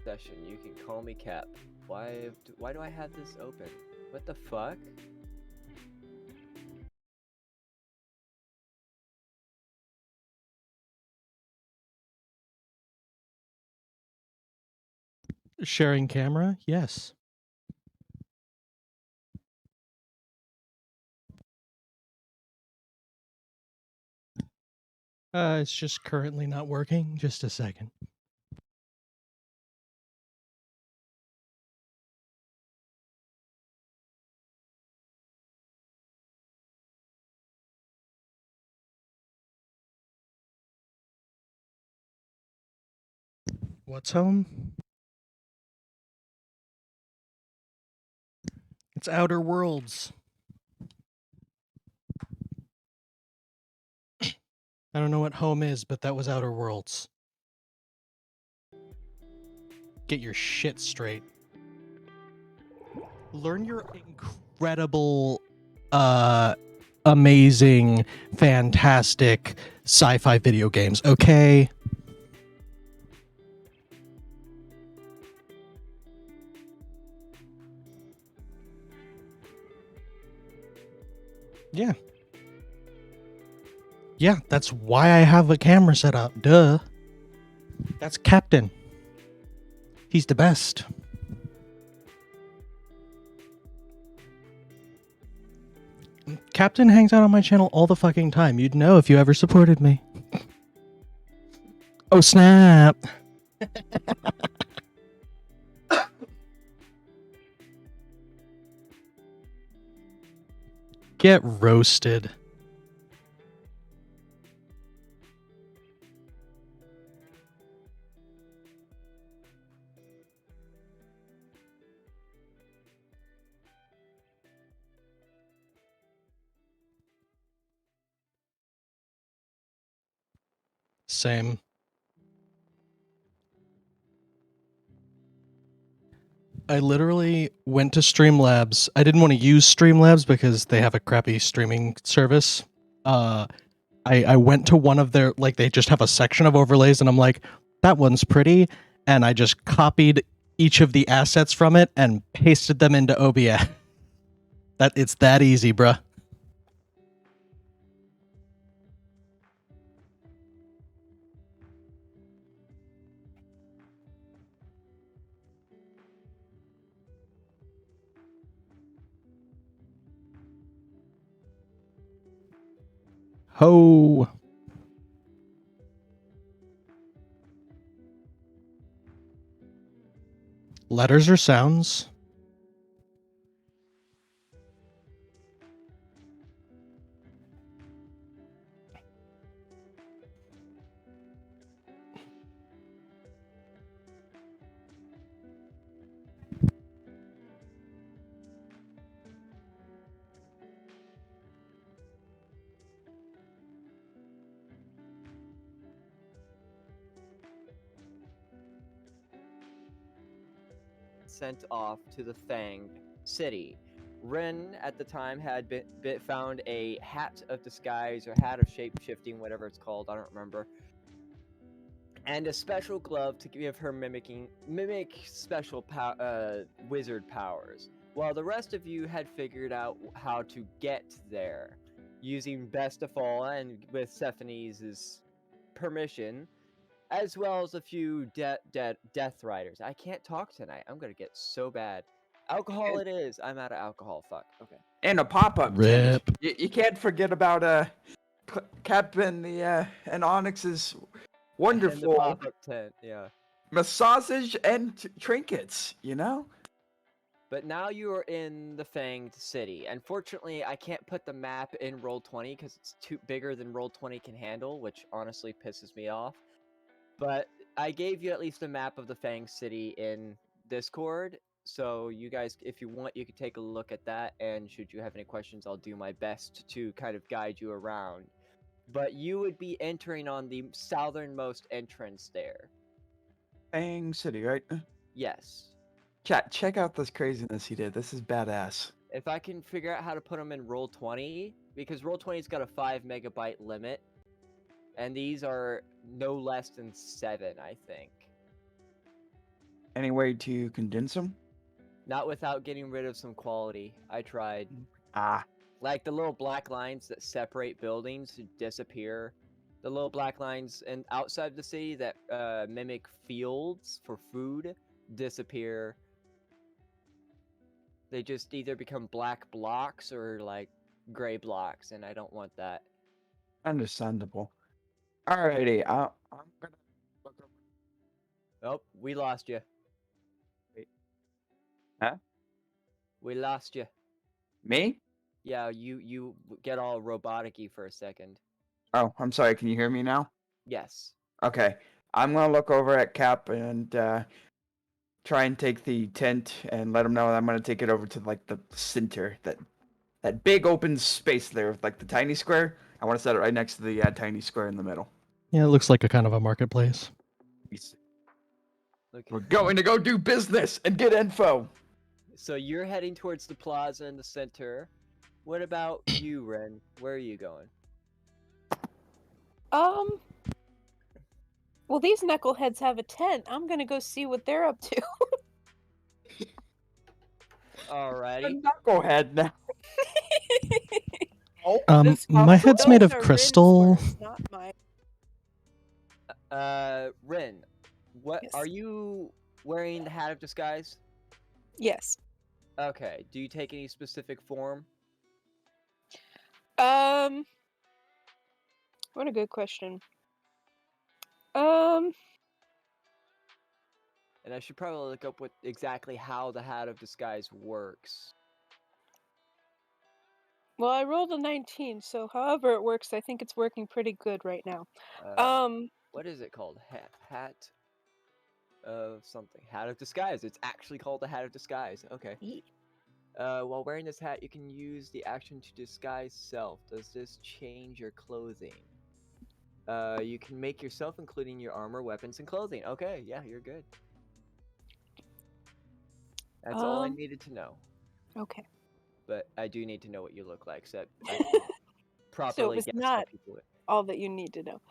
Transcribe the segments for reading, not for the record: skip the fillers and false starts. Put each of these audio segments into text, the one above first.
Session. You can call me Cap. Why do I have this open? What the fuck? Sharing camera? Yes. It's just currently not working. Just a second. What's home? It's Outer Worlds. I don't know what home is, but that was Outer Worlds. Get your shit straight. Learn your incredible, amazing, fantastic sci-fi video games, okay? Yeah. Yeah, that's why I have a camera set up. Duh. That's Captain. He's the best. Captain hangs out on my channel all the fucking time. You'd know if you ever supported me. Oh, snap. Get roasted. Same. I literally went to Streamlabs. I didn't want to use Streamlabs because they have a crappy streaming service. I went to one of their, like, they just have a section of overlays, and I'm like, that one's pretty. And I just copied each of the assets from it and pasted them into OBS. It's that easy, bruh. Ho. Letters or sounds? Sent off to the Fanged City. Ren at the time had found a hat of disguise or hat of shape shifting, whatever it's called. I don't remember. And a special glove to give her mimic special wizard powers. While the rest of you had figured out how to get there using Best of All and with Stephanie's permission, as well as a few Death Riders. I can't talk tonight. I'm gonna get so bad. Alcohol it is. I'm out of alcohol. Fuck. Okay. And a pop-up tent. Rip. You can't forget about Captain and Onyx's And the wonderful pop-up tent. Yeah. massages and trinkets. You know. But now you are in the Fanged City. Unfortunately, I can't put the map in Roll20 because it's too bigger than Roll20 can handle, which honestly pisses me off. But I gave you at least a map of the Fanged City in Discord, so you guys, if you want, you can take a look at that, and should you have any questions, I'll do my best to kind of guide you around. But you would be entering on the southernmost entrance there. Fang City, right? Yes. Chat, check out this craziness he did. This is badass. If I can figure out how to put them in Roll20, because Roll20's got a 5 megabyte limit, and these are no less than 7, I think. Any way to condense them? Not without getting rid of some quality. I tried. Ah, Like the little black lines that separate buildings disappear. The little black lines and outside the city that mimic fields for food disappear. They just either become black blocks or like gray blocks, and I don't want that. understandable. Alrighty, I'm gonna look over. Oh, we lost you. Wait. Huh? We lost you. Me? Yeah, you get all robotic-y for a second. Oh, I'm sorry. Can you hear me now? Yes. Okay. I'm gonna look over at Cap and try and take the tent and let him know that I'm gonna take it over to like the center, that big open space there with like the tiny square. I want to set it right next to the tiny square in the middle. Yeah, it looks like a kind of a marketplace. Okay. We're going to go do business and get info. So you're heading towards the plaza in the center. What about you, Ren? Where are you going? Well, these knuckleheads have a tent. I'm gonna go see what they're up to. A Alrighty. knucklehead now. Oh, My head's made Those of are Rin's crystal. words, not mine. Ren, what Yes. are you wearing the hat of disguise? Yes. Okay. Do you take any specific form? What a good question. And I should probably look up what exactly how the hat of disguise works. Well, I rolled a 19, so however it works, I think it's working pretty good right now. What is it called? Hat of something. Hat of disguise. It's actually called the hat of disguise. Okay. Ye- While wearing this hat, you can use the action to disguise self. Does this change your clothing? You can make yourself, including your armor, weapons, and clothing. Okay, yeah, you're good. That's all I needed to know. Okay. But I do need to know what you look like, so that I can properly was guess not- how people would. All that you need to know.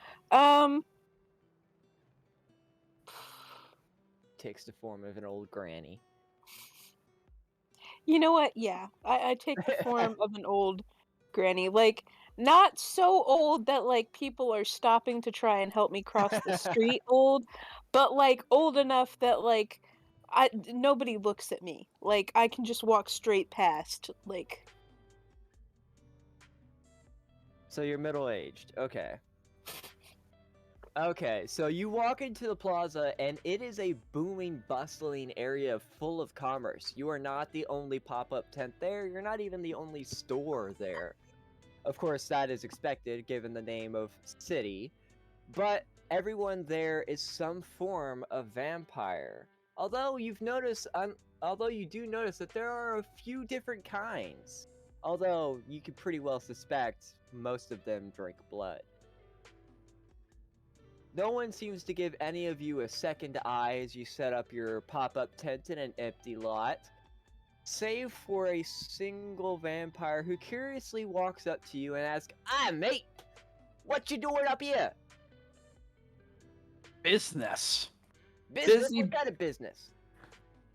Takes the form of an old granny. You know what? Yeah, I take the form of an old granny. Like, not so old that like people are stopping to try and help me cross the street old, but like old enough that like nobody looks at me. Like I can just walk straight past. Like So you're middle-aged. Okay. Okay, so you walk into the plaza, and it is a booming, bustling area full of commerce. You are not the only pop-up tent there. You're not even the only store there. Of course, that is expected, given the name of city. But everyone there is some form of vampire. Although you do notice that there are a few different kinds. Although you could pretty well suspect most of them drink blood. No one seems to give any of you a second eye as you set up your pop-up tent in an empty lot, save for a single vampire who curiously walks up to you and asks, "Ah, mate, what you doing up here?" Business. Business? Busy- What kind of business?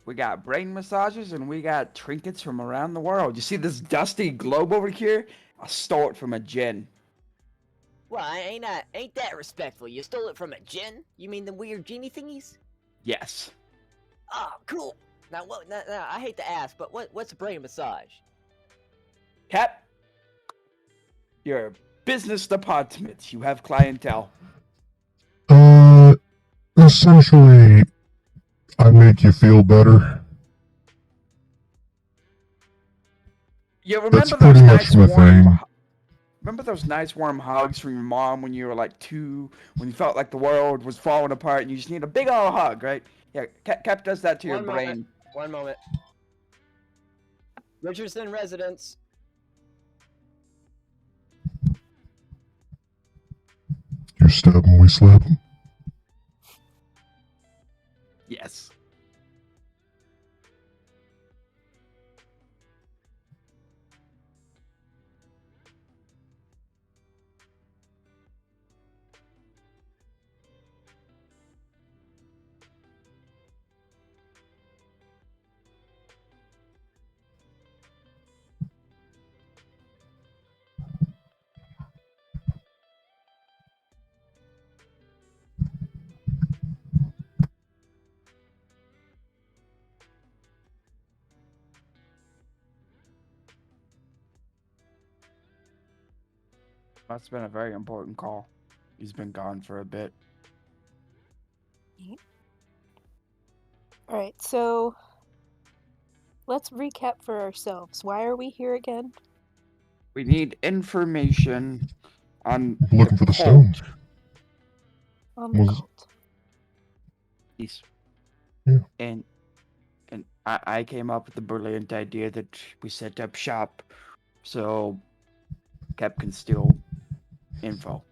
We got brain massages and we got trinkets from around the world. You see this dusty globe over here? I stole it from a djinn. Well, ain't that respectful? You stole it from a djinn? You mean the weird genie thingies? Yes. Oh, cool. Now, now, I hate to ask, but what's a brain massage? Cap, you're a business department. You have clientele. Essentially, I make you feel better. You remember That's those pretty nice much my warm? thing. Remember those nice warm hugs from your mom when you were like 2, when you felt like the world was falling apart and you just need a big old hug, right? Yeah, Cap does that to your One brain. moment. One moment. Richardson residence. You stab 'em, we slap 'em. Yes. That's been a very important call. He's been gone for a bit. All right, so let's recap for ourselves. Why are we here again? We need information on Looking for the cult. stones. On the Was- cult. Yes. Yeah. And I came up with the brilliant idea that we set up shop so Cap can steal info.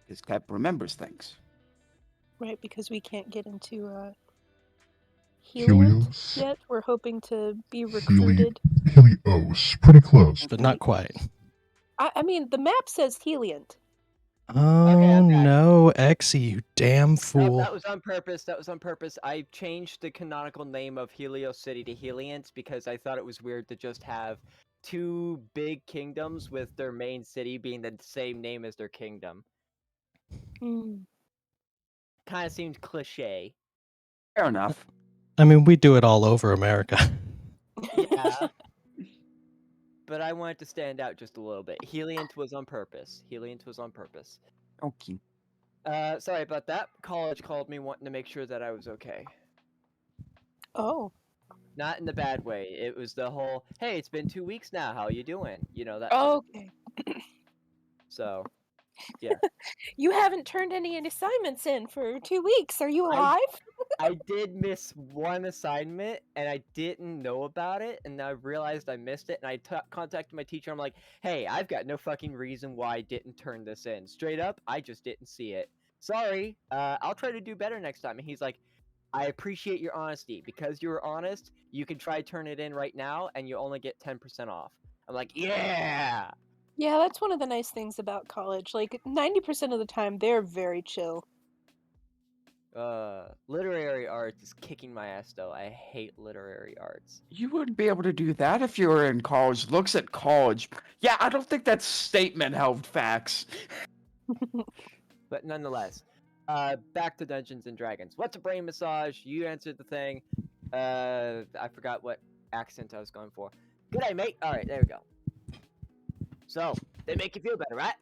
Because Cap remembers things. Right, because we can't get into Helios Helios. yet. We're hoping to be Heli- recruited. Helios. Pretty close. But not quite. I mean, the map says Heliant. Oh I'm back. no, Exy, you damn Nope, fool. that was on purpose. That was on purpose. I changed the canonical name of Helios City to Heliant because I thought it was weird to just have two big kingdoms with their main city being the same name as their kingdom. Mm. Kind of seemed cliche. Fair enough. I mean, we do it all over America. Yeah. But I wanted to stand out just a little bit. Heliant was on purpose. Heliant was on purpose. Okay. Sorry about that. College called me wanting to make sure that I was okay. Oh, Not in the bad way. It was the whole, hey, it's been 2 weeks now. How you doing? You know that. okay. So, You haven't turned any assignments in for 2 weeks. Are you alive? I did miss one assignment and I didn't know about it, and I realized I missed it, and I contacted my teacher. I'm like, hey, I've got no fucking reason why I didn't turn this in. Straight up, I just didn't see it. Sorry. I'll try to do better next time. And he's like, I appreciate your honesty. Because you were honest, you can try turn it in right now and you only get 10% off. I'm like, yeah. Yeah, that's one of the nice things about college. Like 90% of the time, they're very chill. Literary arts is kicking my ass though. I hate literary arts. You would be able to do that if you were in college. Looks at college. Yeah, I don't think that statement held facts. But nonetheless, back to Dungeons and Dragons. What's a brain massage? You answered the thing. I forgot what accent I was going for. G'day, mate. All right, there we go. So they make you feel better, right?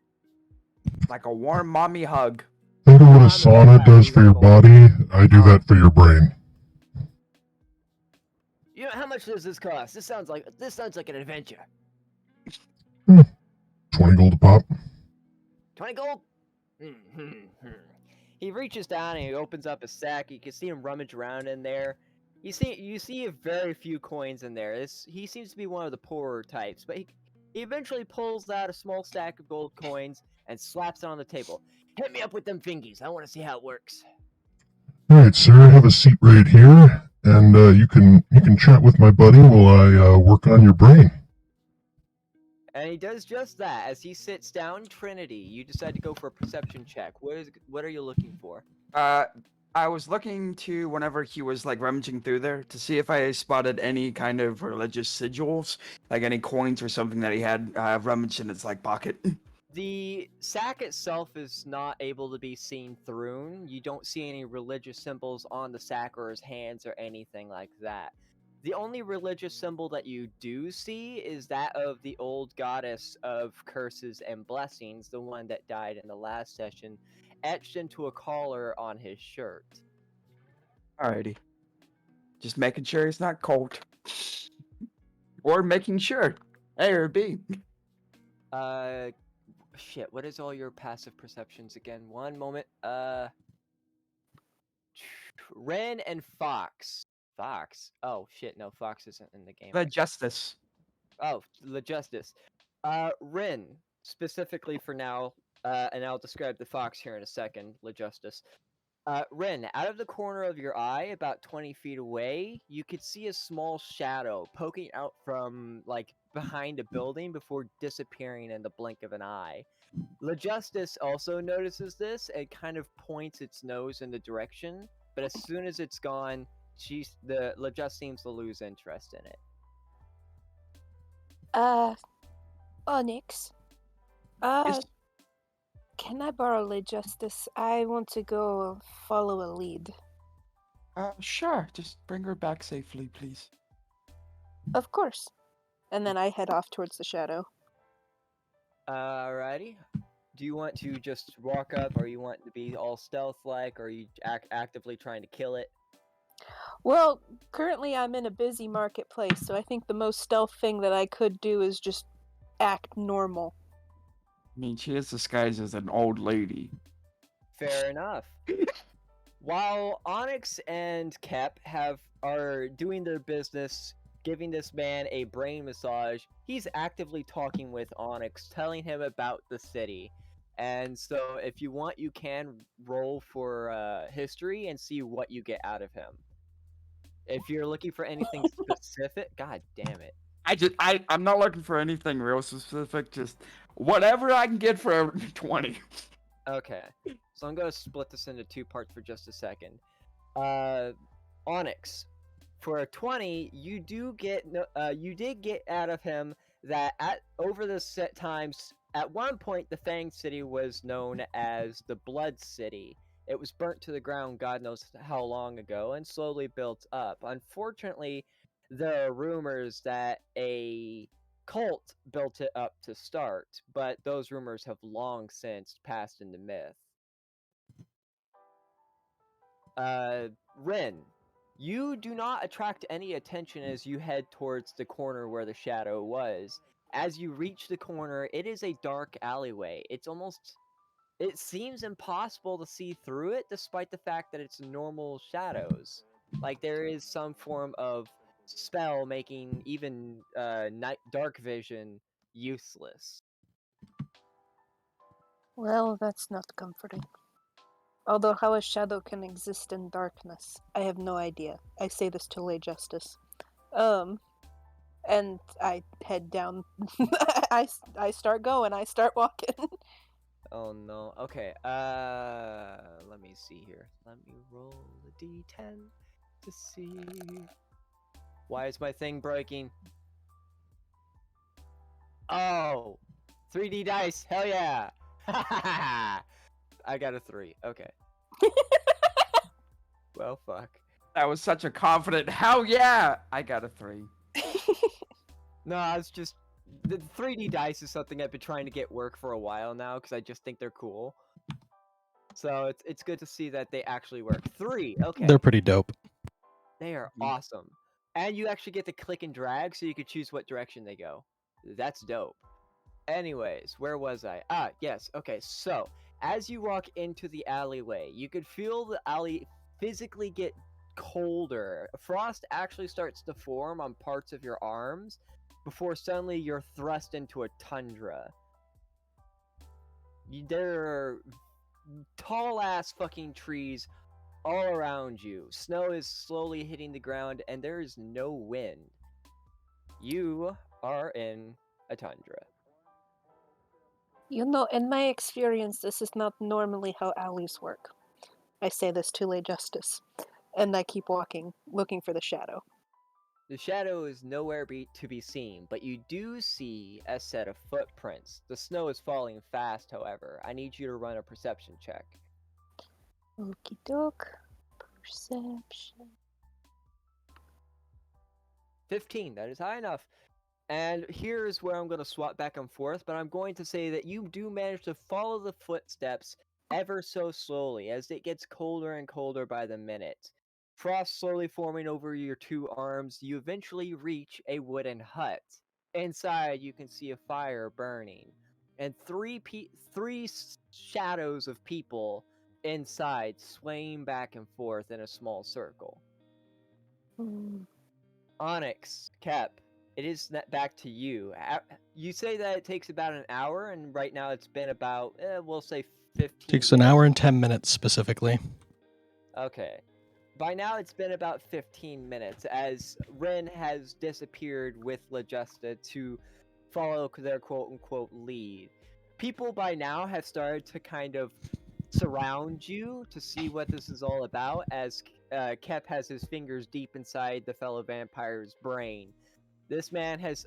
Like a warm mommy hug. Think of what a I'm a sauna bad does for your evil. body. I do that for your brain. You know how much does this cost? This sounds like an adventure. 20 gold a pop. 20 gold. He reaches down and he opens up his sack. You can see him rummage around in there. You see very few coins in there. He seems to be one of the poorer types, but he eventually pulls out a small stack of gold coins and slaps it on the table. Hit me up with them fingies. I want to see how it works. Alright, sir, have a seat right here, and you can chat with my buddy while I work on your brain. And he does just that. As he sits down, Trinity, you decide to go for a perception check. What are you looking for? I was looking to whenever he was like rummaging through there to see if I spotted any kind of religious sigils, like any coins or something that he had rummaged in his like pocket. The sack itself is not able to be seen through. You don't see any religious symbols on the sack or his hands or anything like that. The only religious symbol that you do see is that of the old goddess of curses and blessings, the one that died in the last session, etched into a collar on his shirt. Alrighty. Just making sure he's not cold. Or making sure. A or B. Shit, what is all your passive perceptions again? One moment. Ren and Fox. Fox? Oh, shit, no, Fox isn't in the game. The Justice. Oh, the Justice. Ren, specifically for now, and I'll describe the Fox here in a second, La Justice. Ren, out of the corner of your eye, about 20 feet away, you could see a small shadow poking out from, like, behind a building before disappearing in the blink of an eye. La Justice also notices this and kind of points its nose in the direction, but as soon as it's gone, La Justice seems to lose interest in it. Onyx. Yes. Can I borrow La Justice? I want to go follow a lead. Sure. Just bring her back safely, please. Of course. And then I head off towards the shadow. Alrighty. Do you want to just walk up, or you want to be all stealth-like, or are you actively trying to kill it? Well, currently I'm in a busy marketplace, so I think the most stealth thing that I could do is just act normal. I mean, she is disguised as an old lady. Fair enough. While Onyx and Kep are doing their business, giving this man a brain massage, he's actively talking with Onyx, telling him about the city. And so, if you want, you can roll for history and see what you get out of him. If you're looking for anything specific, god damn it. I'm not looking for anything real specific. Just whatever I can get for 20. Okay, so I'm gonna split this into two parts for just a second. Onyx, for a 20, you did get out of him that over the set times, at one point the Fang City was known as the Blood City. It was burnt to the ground God knows how long ago and slowly built up. Unfortunately, there are rumors that a cult built it up to start, but those rumors have long since passed into myth. Rin, you do not attract any attention as you head towards the corner where the shadow was. As you reach the corner, it is a dark alleyway. It seems impossible to see through it, despite the fact that it's normal shadows. Like, there is some form of spell making even dark vision useless. Well, that's not comforting. Although how a shadow can exist in darkness, I have no idea. I say this to lay justice. And I head down. I start going. I start walking. Oh no. Okay. Let me see here. Let me roll a d10 to see. Why is my thing breaking? Oh, 3D dice. Hell yeah. I got a 3. Okay. Well, fuck. That was such a confident. Hell yeah! I got a 3. No, I was just the 3D dice is something I've been trying to get work for a while now because I just think they're cool. So it's good to see that they actually work. 3. Okay. They're pretty dope. They are awesome. And you actually get to click and drag so you can choose what direction they go. That's dope. Anyways, where was I? Ah, yes. Okay, so as you walk into the alleyway, you could feel the alley physically get colder. Frost actually starts to form on parts of your arms before suddenly you're thrust into a tundra. There are tall ass fucking trees all around you. Snow is slowly hitting the ground and there is no wind. You are in a tundra. You know, in my experience, this is not normally how alleys work. I say this to lay justice. And I keep walking, looking for the shadow. The shadow is nowhere to be seen, but you do see a set of footprints. The snow is falling fast, however. I need you to run a perception check. Okie doke. Perception. 15, that is high enough. And here's where I'm going to swap back and forth, but I'm going to say that you do manage to follow the footsteps ever so slowly as it gets colder and colder by the minute. Frost slowly forming over your two arms, you eventually reach a wooden hut. Inside, you can see a fire burning, and three shadows of people inside swaying back and forth in a small circle. Onyx, Kep, it is back to you. You say that it takes about an hour, and right now it's been about, we'll say 15 Takes an hour and 10 minutes specifically. Okay. By now it's been about 15 minutes as Ren has disappeared with LaJusta to follow their quote-unquote lead. People by now have started to kind of surround you to see what this is all about as Kep has his fingers deep inside the fellow vampire's brain. This man has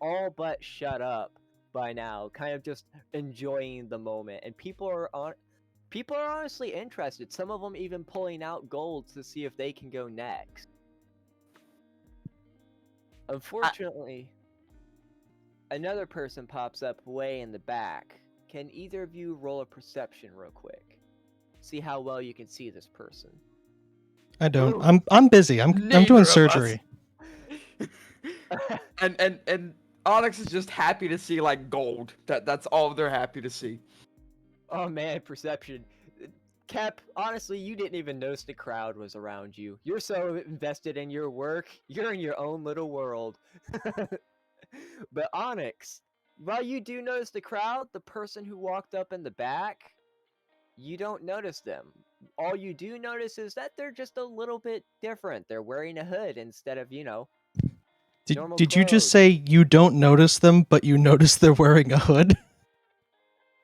all but shut up by now, kind of just enjoying the moment, and people are honestly interested. Some of them even pulling out golds to see if they can go next. Unfortunately, another person pops up way in the back. Can either of you roll a perception real quick? See how well you can see this person. I don't. Ooh. I'm busy. I'm Neither doing of us. surgery. and Onyx is just happy to see like gold. That's all they're happy to see. Oh man, perception. Cap, honestly, you didn't even notice the crowd was around you. You're so invested in your work, you're in your own little world. But Onyx, while you do notice the crowd, the person who walked up in the back, you don't notice them. All you do notice is that they're just a little bit different. They're wearing a hood instead of, normal Did you just clothes. say you don't notice them, but you notice they're wearing a hood?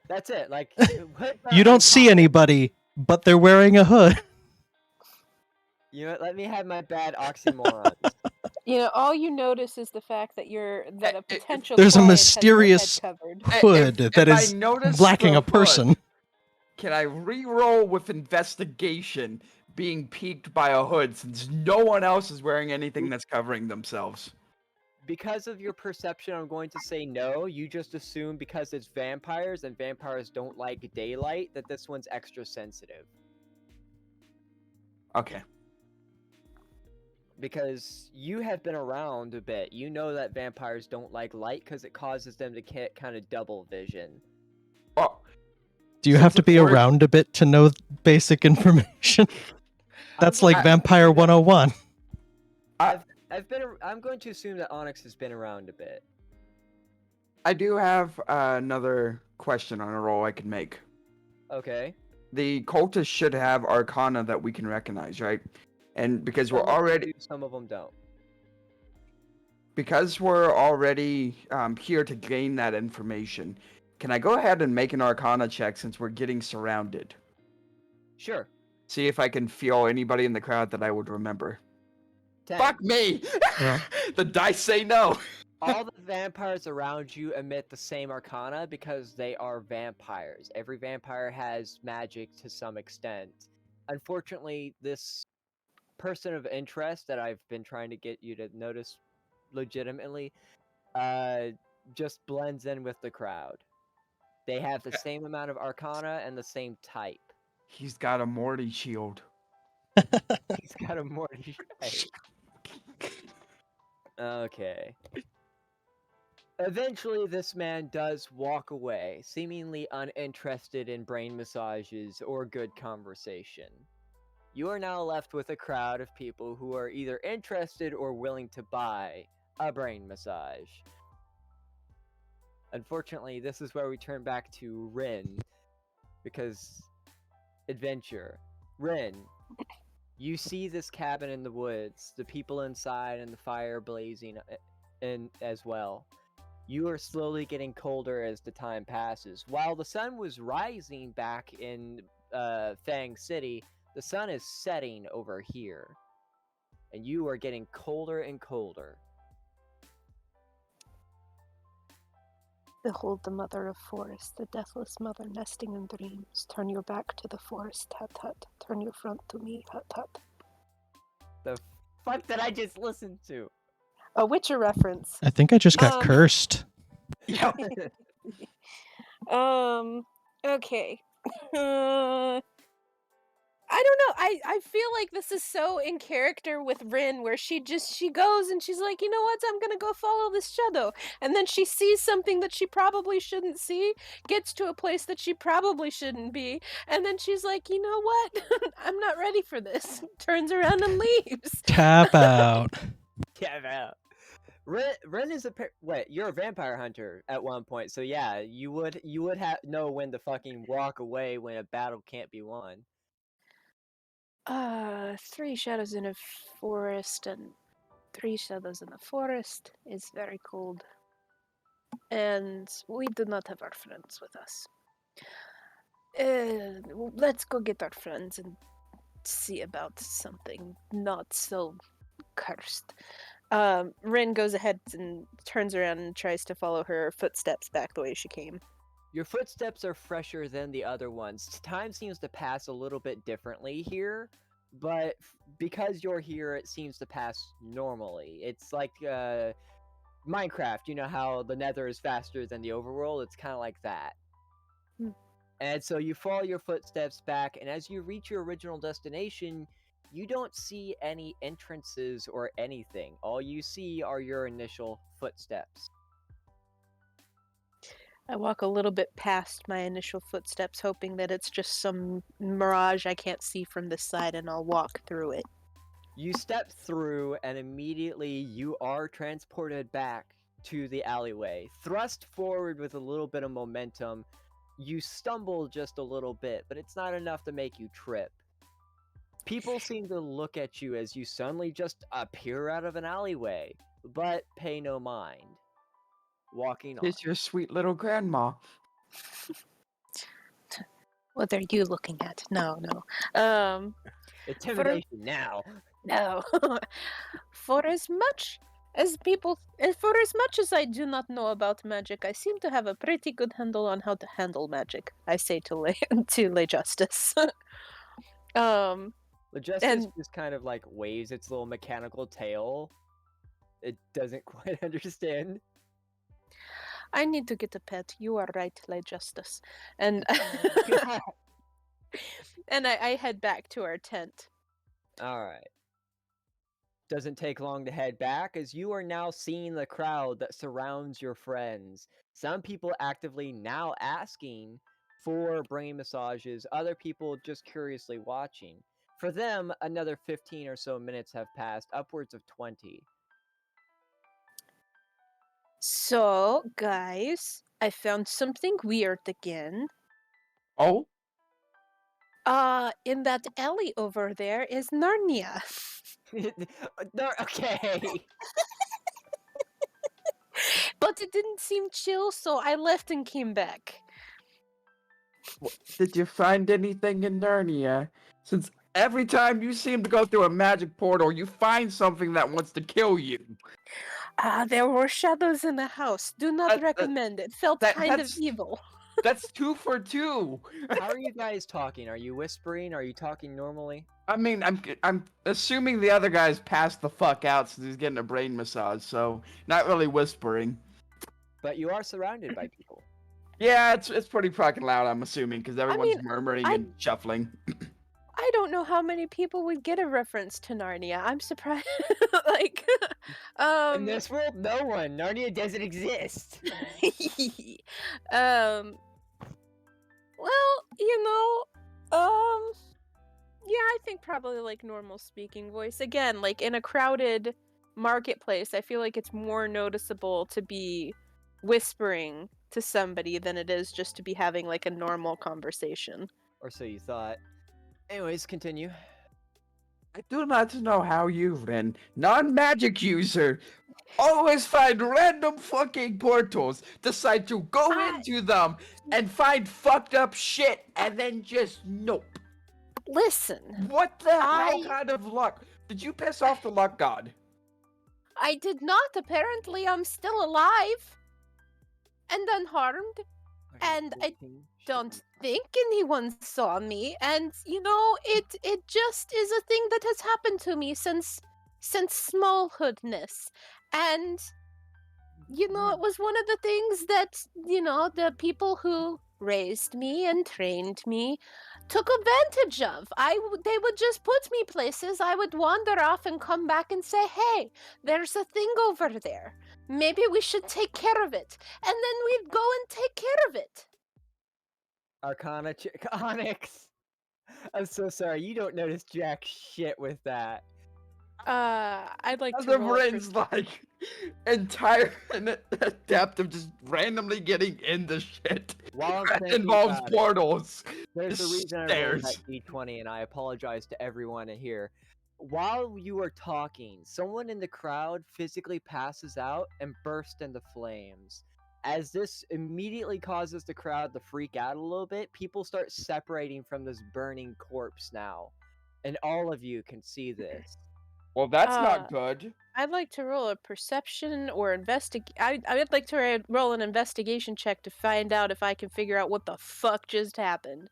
That's it. Like, what the You don't see uncommon- anybody, but they're wearing a hood. You know what? Let me have my bad oxymorons. All you notice is the fact that a If- potential There's a client has their head mysterious covered. hood If that I is notice lacking the a person. hood, can I re-roll with investigation being peeked by a hood since no one else is wearing anything that's covering themselves? Because of your perception, I'm going to say no. You just assume because it's vampires and vampires don't like daylight that this one's extra sensitive. Okay. Because you have been around a bit. You know that vampires don't like light because it causes them to get kind of double vision. Oh, Do you Since have to the be forest- around a bit to know basic information? That's I'm like going- Vampire 101. I'm going to assume that Onyx has been around a bit. I do have another question on a roll I can make. Okay. The cultists should have Arcana that we can recognize, right? And because Some we're of them already do, some of them don't. here to gain that information, can I go ahead and make an Arcana check since we're getting surrounded? Sure. See if I can feel anybody in the crowd that I would remember. 10. Fuck me! Yeah. The dice say no. All the vampires around you emit the same arcana because they are vampires. Every vampire has magic to some extent. Unfortunately, this person of interest that I've been trying to get you to notice legitimately just blends in with the crowd. They have the same amount of arcana and the same type. He's got a Morty shield. He's got a Morty type. Okay. Eventually, this man does walk away, seemingly uninterested in brain massages or good conversation. You are now left with a crowd of people who are either interested or willing to buy a brain massage. Unfortunately, this is where we turn back to Rin, because adventure. Rin, you see this cabin in the woods, the people inside and the fire blazing in as well. You are slowly getting colder as the time passes. While the sun was rising back in Fang City, the sun is setting over here. And you are getting colder and colder. Behold the mother of forest, the deathless mother nesting in dreams. Turn your back to the forest, hut hut. Turn your front to me, hut hut. The fuck did I just listen to? A Witcher reference. I think I just got Um, cursed. Yeah. Okay. I don't know. I feel like this is so in character with Rin, where she goes and she's like, you know what? I'm gonna go follow this shadow, and then she sees something that she probably shouldn't see, gets to a place that she probably shouldn't be, and then she's like, you know what? I'm not ready for this. Turns around and leaves. Tap out. Yeah, man. Ren is wait, you're a vampire hunter at one point, so yeah, you would know when to fucking walk away when a battle can't be won. 3 shadows in a forest and 3 shadows in a forest is very cold. And we do not have our friends with us. Let's go get our friends and see about something not so cursed. Rin goes ahead and turns around and tries to follow her footsteps back the way she came. Your footsteps are fresher than the other ones. Time seems to pass a little bit differently here, but because you're here, it seems to pass normally. It's like Minecraft, you know how the Nether is faster than the overworld? It's kind of like that. Hmm. And so you follow your footsteps back, and as you reach your original destination, you don't see any entrances or anything. All you see are your initial footsteps. I walk a little bit past my initial footsteps, hoping that it's just some mirage I can't see from this side, and I'll walk through it. You step through, and immediately you are transported back to the alleyway. Thrust forward with a little bit of momentum. You stumble just a little bit, but it's not enough to make you trip. People seem to look at you as you suddenly just appear out of an alleyway, but pay no mind. Walking on. It's your sweet little grandma. What are you looking at? No. Intimidation now. No. For as much as I do not know about magic, I seem to have a pretty good handle on how to handle magic. I say to Lay Justice. Lejustice And- just kind of like waves its little mechanical tail. It doesn't quite understand. I need to get a pet. You are right, Lay Justice. And and I head back to our tent. Alright. Doesn't take long to head back, as you are now seeing the crowd that surrounds your friends. Some people actively now asking for brain massages, other people just curiously watching. For them, another 15 or so minutes have passed, upwards of 20. So, guys, I found something weird again. Oh, In that alley over there is Narnia. No, okay. But it didn't seem chill, so I left and came back. did you find anything in Narnia? Since every time you seem to go through a magic portal, you find something that wants to kill you. There were shadows in the house. Do not recommend it. Felt kind of that's- evil. That's 2 for 2. How are you guys talking? Are you whispering? Are you talking normally? I mean, I'm assuming the other guy's passed the fuck out since he's getting a brain massage, so not really whispering. But you are surrounded by people. Yeah, it's pretty fucking loud. I'm assuming because everyone's mean, murmuring I- and shuffling. I don't know how many people would get a reference to Narnia. I'm surprised. Like, In this world, no one. Narnia doesn't exist. Well, yeah, I think probably like normal speaking voice. Again, like in a crowded marketplace, I feel like it's more noticeable to be whispering to somebody than it is just to be having like a normal conversation. Or so you thought. Anyways, continue. I do not know how you, Ren, non-magic user, always find random fucking portals, decide to go into them, and find fucked up shit, and then just nope. Listen, What the hell I- kind of luck? Did you piss off the luck god? I did not. Apparently, I'm still alive and unharmed. And I don't think anyone saw me, and it just is a thing that has happened to me since smallhoodness. And it was one of the things that the people who raised me and trained me took advantage of. They would just put me places. I would wander off and come back and say, hey, there's a thing over there, maybe we should take care of it. And then we'd go and take care of it. Arcana Onyx. I'm so sorry. You don't notice jack shit with that. I'd like to The roll a Ren's like entire depth of just randomly getting into shit. While I'm That thinking involves about it, portals. There's a reason I rolled Stairs. that d20, and I apologize to everyone in here. While you are talking, someone in the crowd physically passes out and bursts into flames. As this immediately causes the crowd to freak out a little bit, people start separating from this burning corpse now. And all of you can see this. Well, that's Uh, not good. I'd like to roll a perception or I'd like to roll an investigation check to find out if I can figure out what the fuck just happened.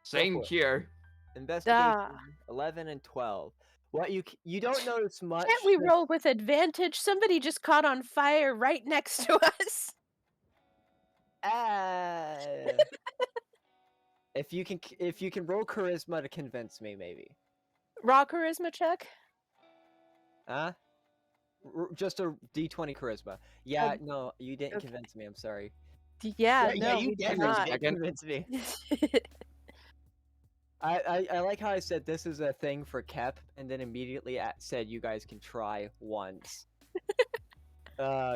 Same for it. here. Investigation Ah. 11 and 12. What you don't notice much. Can't we just- roll with advantage? Somebody just caught on fire right next to us. Ah. if you can roll charisma to convince me, maybe. Raw charisma check. Huh? Just a D20 charisma. Yeah, no, you didn't okay. convince me. I'm sorry. Yeah, no, you we did definitely not. didn't convince me. I like how I said this is a thing for Kep, and then immediately said you guys can try once.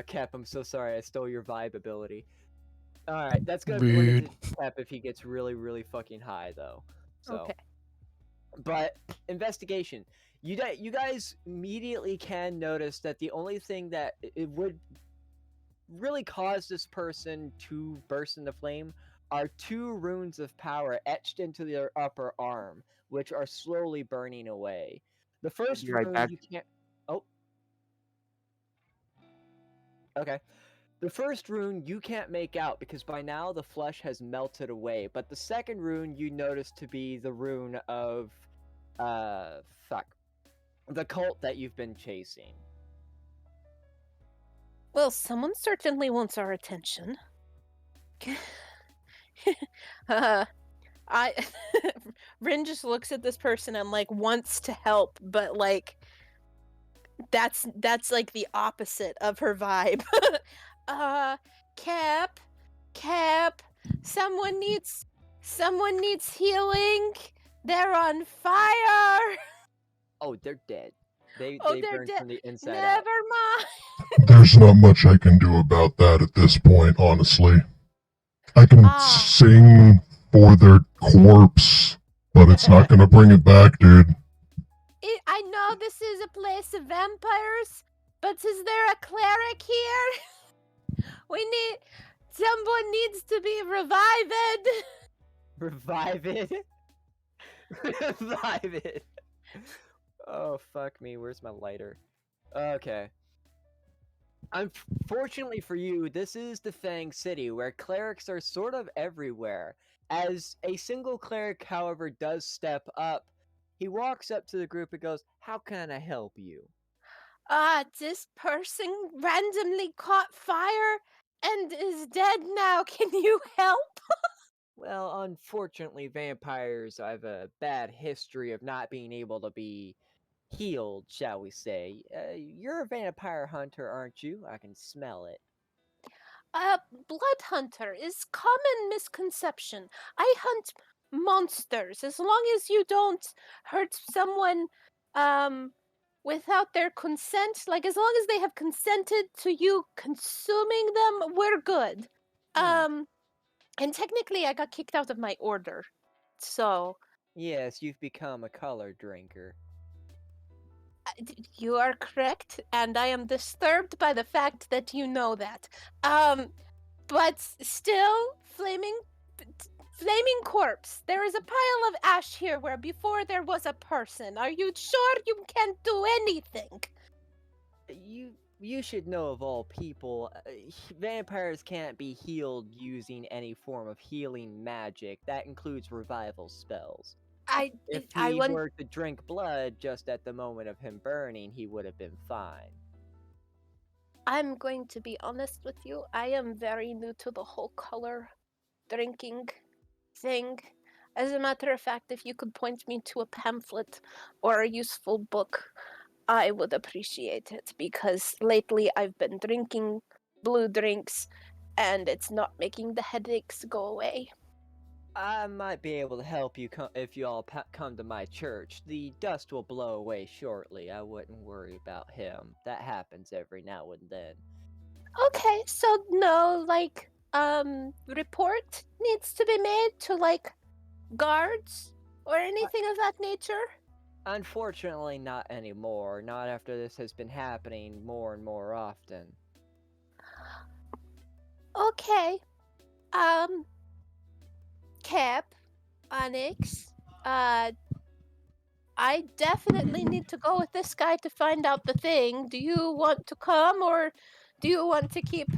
Kep, I'm so sorry I stole your vibe ability. Alright, that's gonna be limited to Kep if he gets really, really fucking high, though. So. Okay. But investigation. You guys immediately can notice that the only thing that it would really cause this person to burst into flame are 2 runes of power etched into their upper arm, which are slowly burning away. The first Be right rune back. you can't. Oh. Okay. The first rune you can't make out because by now the flesh has melted away, but the second rune you notice to be the rune of the cult that you've been chasing. Well, someone certainly wants our attention. I Rin just looks at this person and like wants to help, but like that's like the opposite of her vibe. Cap, someone needs healing. They're on fire. Oh, they're dead. They Oh, they're burned dead. from the inside out. Never mind. There's not much I can do about that at this point, honestly. I can sing for their corpse, but it's not gonna bring it back, dude. I know this is a place of vampires, but is there a cleric here? Someone needs to be revived. Revive it. Revive it. Oh fuck me, where's my lighter? Okay. Unfortunately for you, this is the Fang City, where clerics are sort of everywhere. As a single cleric, however, does step up, he walks up to the group and goes, "How can I help you?" This person randomly caught fire and is dead now. Can you help? Well, unfortunately, vampires have a bad history of not being able to be healed, shall we say. You're a vampire hunter, aren't you? I can smell it. Blood hunter is common misconception. I hunt monsters. As long as you don't hurt someone, without their consent, like as long as they have consented to you consuming them, we're good. And technically I got kicked out of my order. So, Yes, you've become a color drinker. you are correct, and I am disturbed by the fact that you know that. But still, flaming corpse. There is a pile of ash here where before there was a person. Are you sure you can't do anything? You should know of all people, vampires can't be healed using any form of healing magic. That includes revival spells. If he were to drink blood just at the moment of him burning, he would have been fine. I'm going to be honest with you. I am very new to the whole color drinking thing. As a matter of fact, if you could point me to a pamphlet or a useful book, I would appreciate it, because lately I've been drinking blue drinks and it's not making the headaches go away. I might be able to help you if you all come to my church. The dust will blow away shortly. I wouldn't worry about him. That happens every now and then. Okay, so no, like, report needs to be made to, like, guards or anything of that nature? Unfortunately, not anymore. Not after this has been happening more and more often. Okay. Cap, Onyx, I definitely need to go with this guy to find out the thing. Do you want to come, or do you want to keep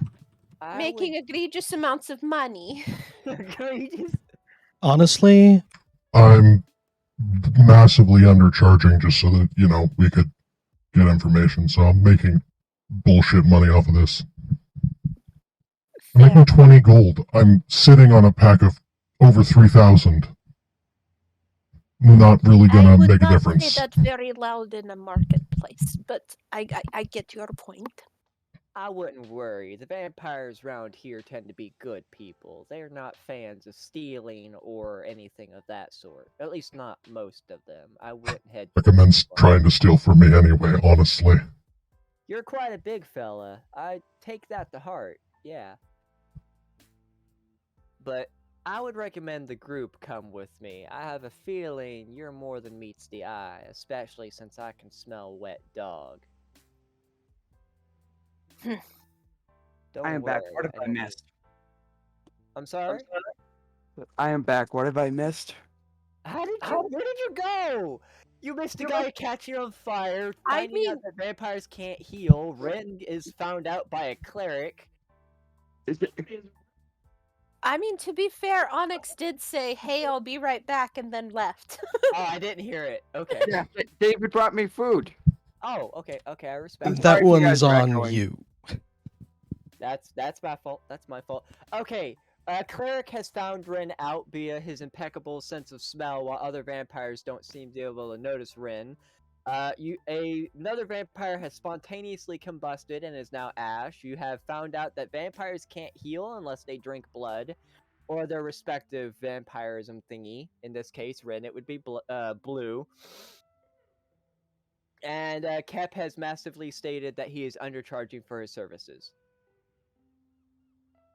making egregious amounts of money? Egregious? Honestly, I'm massively undercharging just so that, we could get information. So I'm making bullshit money off of this. I'm making 20 gold. I'm sitting on a pack of over 3,000. Not really gonna make a I would difference. not say that very loud in a marketplace, but I get your point. I wouldn't worry. The vampires around here tend to be good people. They're not fans of stealing or anything of that sort. At least not most of them. I wouldn't head. Recommends trying to steal from me anyway, honestly. You're quite a big fella. I take that to heart. Yeah. But I would recommend the group come with me. I have a feeling you're more than meets the eye, especially since I can smell wet dog. Don't I am back. worry, What have I don't need- missed? I'm sorry? I am back. What have I missed? Where did you go? You missed a guy catching on fire, I finding out mean- that vampires can't heal. Ren is found out by a cleric. I mean, to be fair, Onyx did say, "Hey, I'll be right back," and then left. Oh, I didn't hear it. Okay. Yeah, David brought me food. Oh, okay, I respect that. That Sorry if you one's guys are on echoing. you. That's my fault. That's my fault. Okay. Cleric has found Ren out via his impeccable sense of smell, while other vampires don't seem to be able to notice Ren. Another vampire has spontaneously combusted and is now ash. You have found out that vampires can't heal unless they drink blood, or their respective vampirism thingy. In this case, Ren, it would be blue. And Kep has massively stated that he is undercharging for his services.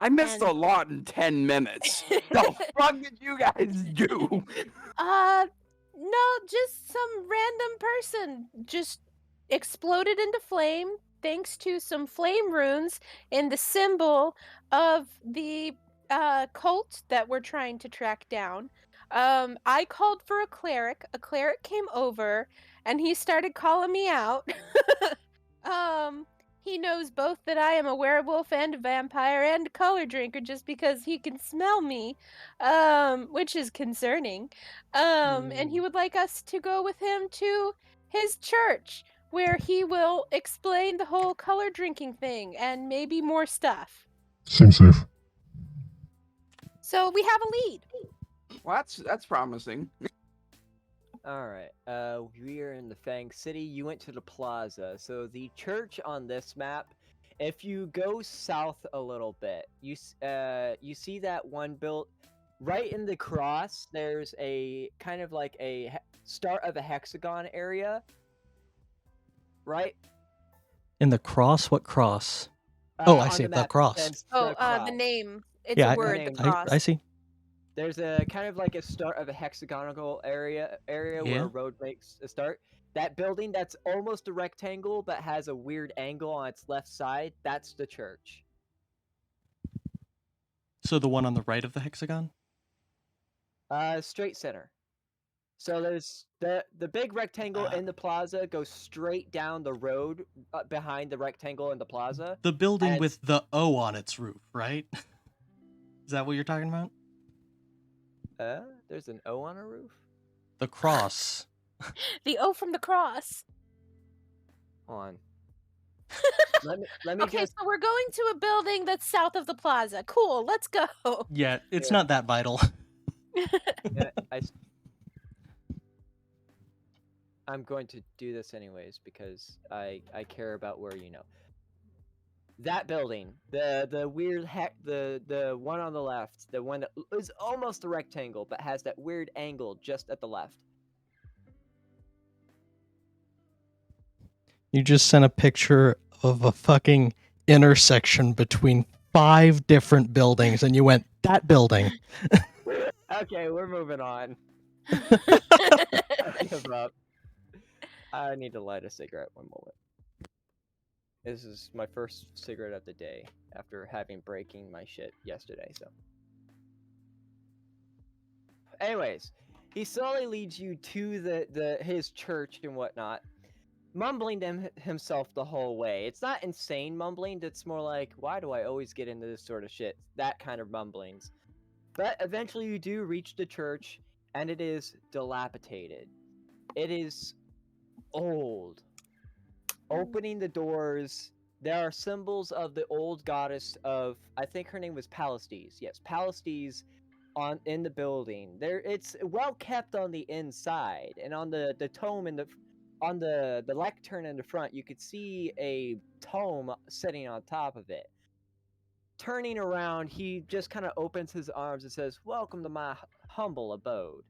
I missed And- a lot in 10 minutes. The fuck did you guys do? No, just some random person just exploded into flame thanks to some flame runes in the symbol of the cult that we're trying to track down. I called for a cleric. A cleric came over and he started calling me out. He knows both that I am a werewolf and a vampire and a color drinker just because he can smell me, which is concerning. And he would like us to go with him to his church, where he will explain the whole color drinking thing and maybe more stuff. Seems safe. So we have a lead. Well, that's promising. Alright, we are in the Fang City. You went to the plaza. So the church on this map, if you go south a little bit, you see that one built right in the cross. There's a kind of like a start of a hexagon area, right? In the cross? What cross? Oh, I On see, the map, cross. that's Oh, the cross. name. It's Yeah, a word, name. the cross. I see. There's a kind of like a start of a hexagonal area where Yeah. a road makes a start. That building that's almost a rectangle but has a weird angle on its left side, that's the church. So the one on the right of the hexagon? Straight center. So there's the big rectangle in the plaza goes straight down the road behind the rectangle in the plaza. The building And- with the O on its roof, right? Is that what you're talking about? There's an O on a roof? The cross. The O from the cross. Hold on. let me Okay, just so we're going to a building that's south of the plaza. Cool, let's go. Yeah, it's Yeah. not that vital. Yeah, I'm going to do this anyways because I care about where you know. That building, the weird the one on the left, the one that is almost a rectangle but has that weird angle just at the left. You just sent a picture of a fucking intersection between 5 different buildings and you went, that building. Okay, we're moving on. I give up. I need to light a cigarette. One moment. This is my first cigarette of the day after having breaking my shit yesterday, so. Anyways, he slowly leads you to his church and whatnot, mumbling to himself the whole way. It's not insane mumbling, it's more like, why do I always get into this sort of shit? That kind of mumblings. But eventually you do reach the church, and it is dilapidated. It is old. Opening the doors, there are symbols of the old goddess of, I think her name was Palestes. Yes, Palestes in the building. It's well kept on the inside, and on the tome on the lectern in the front, you could see a tome sitting on top of it. Turning around, he just kind of opens his arms and says, "Welcome to my humble abode.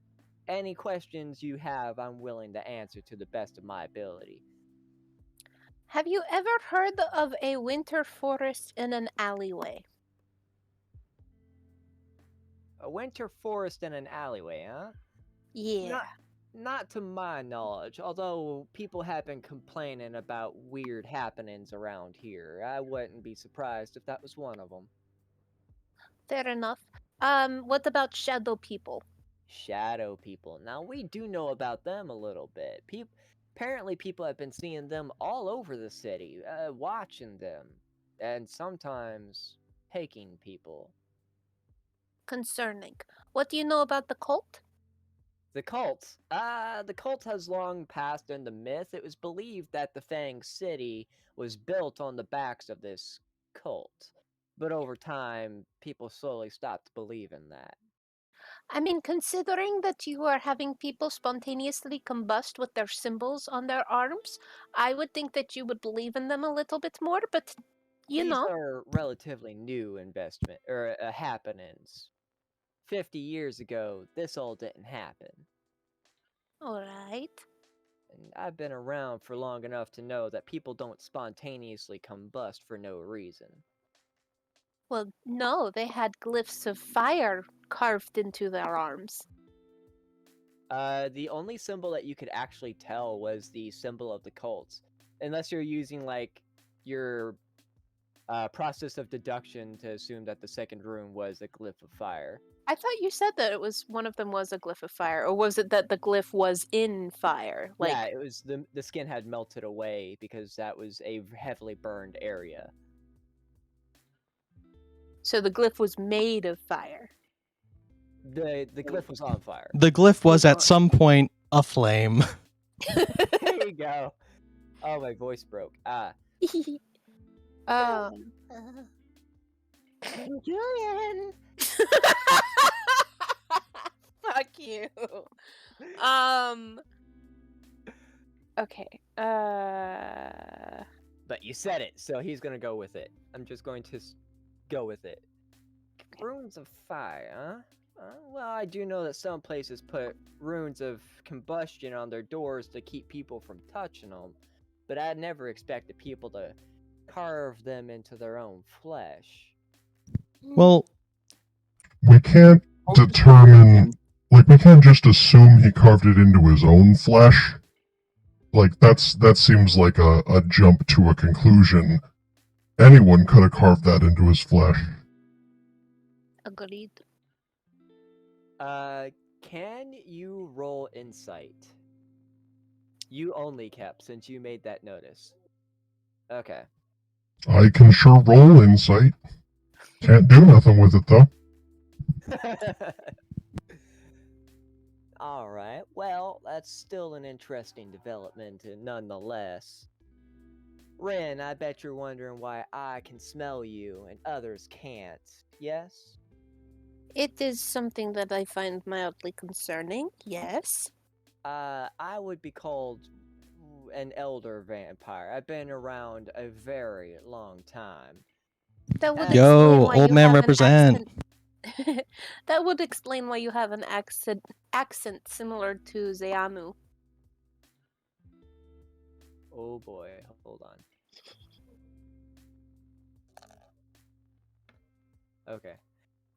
Any questions you have, I'm willing to answer to the best of my ability." Have you ever heard of a winter forest in an alleyway? A winter forest in an alleyway, huh? Yeah. Not to my knowledge, although people have been complaining about weird happenings around here. I wouldn't be surprised if that was one of them. Fair enough. What about shadow people? Shadow people. Now, we do know about them a little bit. Apparently, people have been seeing them all over the city, watching them, and sometimes taking people. Concerning. What do you know about the cult? The cult. The cult has long passed into myth. It was believed that the Fang City was built on the backs of this cult. But over time, people slowly stopped believing that. I mean, considering that you are having people spontaneously combust with their symbols on their arms, I would think that you would believe in them a little bit more, but you These know. are relatively new investment or happenings. 50 years ago, this all didn't happen. Alright. And I've been around for long enough to know that people don't spontaneously combust for no reason. Well, no, they had glyphs of fire carved into their arms. The only symbol that you could actually tell was the symbol of the cults. Unless you're using, like, your process of deduction to assume that the second rune was a glyph of fire. I thought you said that one of them was a glyph of fire, or was it that the glyph was in fire? Like, yeah, it was the skin had melted away because that was a heavily burned area. so the glyph was made of fire. The glyph was on fire. The glyph was at some point aflame. There you go. Oh, my voice broke. Julian. Fuck you. Okay. But you said it, so he's gonna go with it. I'm just going to go with it. Runes of fire, huh? Well, I do know that some places put runes of combustion on their doors to keep people from touching them, but I'd never expected people to carve them into their own flesh. Well, We can't determine, like, we can't just assume he carved it into his own flesh. Like, that seems like a jump to a conclusion. Anyone could have carved that into his flesh. Agreed. Can you roll insight? You only, Cap, since you made that notice. Okay. I can sure roll insight. Can't do nothing with it, though. Alright, well, that's still an interesting development nonetheless. Ren, I bet you're wondering why I can smell you and others can't, yes? It is something that I find mildly concerning, yes. I would be called an elder vampire. I've been around a very long time. That would Yo, explain why old you man have an represent. accent- that would explain why you have an accent similar to Zeamu. Oh boy, hold on. Okay.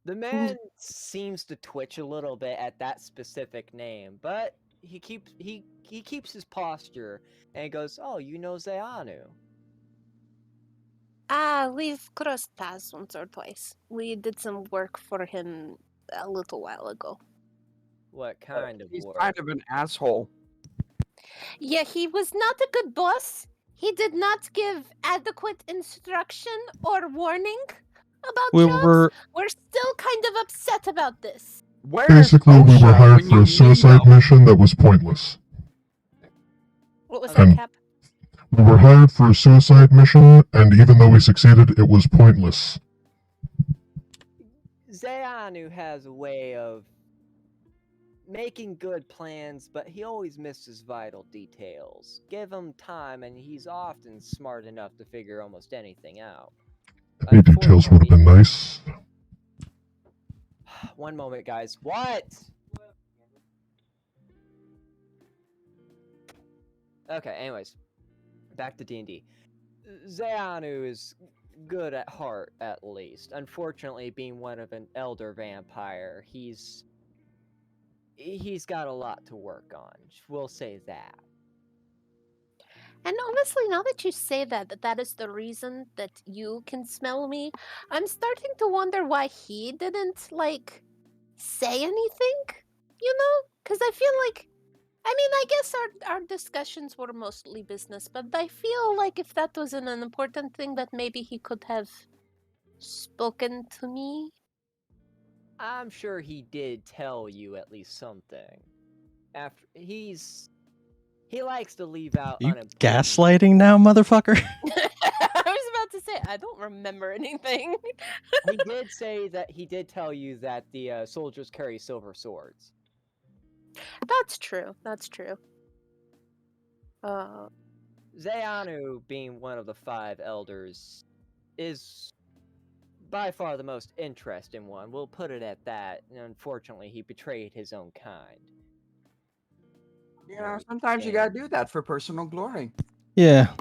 The man seems to twitch a little bit at that specific name, but he keeps his posture and he goes, "Oh, you know Zeanu." We've crossed paths once or twice. We did some work for him a little while ago. What kind of He's work? kind of an asshole. Yeah, he was not a good boss. He did not give adequate instruction or warning about we jobs. were We're still kind of upset about this. Where is Basically, we were Osha hired when for you a need suicide him? mission that was pointless. What was And that, Cap? we were hired for a suicide mission, and even though we succeeded, it was pointless. Zayanu has a way of making good plans, but he always misses vital details. Give him time, and he's often smart enough to figure almost anything out. Any details would have been nice. One moment, guys. What? Okay, anyways. Back to D&D. Zayanu is good at heart, at least. Unfortunately, being one of an elder vampire, he's got a lot to work on. We'll say that. And honestly, now that you say that is the reason that you can smell me, I'm starting to wonder why he didn't, like, say anything, you know? Because I feel like, I mean, I guess our discussions were mostly business, but I feel like if that was an important thing, that maybe he could have spoken to me. I'm sure he did tell you at least something. After he likes to leave out You unimportant. gaslighting now, motherfucker? I was about to say, I don't remember anything. He did say that he did tell you that the soldiers carry silver swords. That's true. That's true. Zayanu, being one of the 5 elders, is by far the most interesting one. We'll put it at that. And unfortunately, he betrayed his own kind. You know, sometimes you gotta do that for personal glory. Yeah.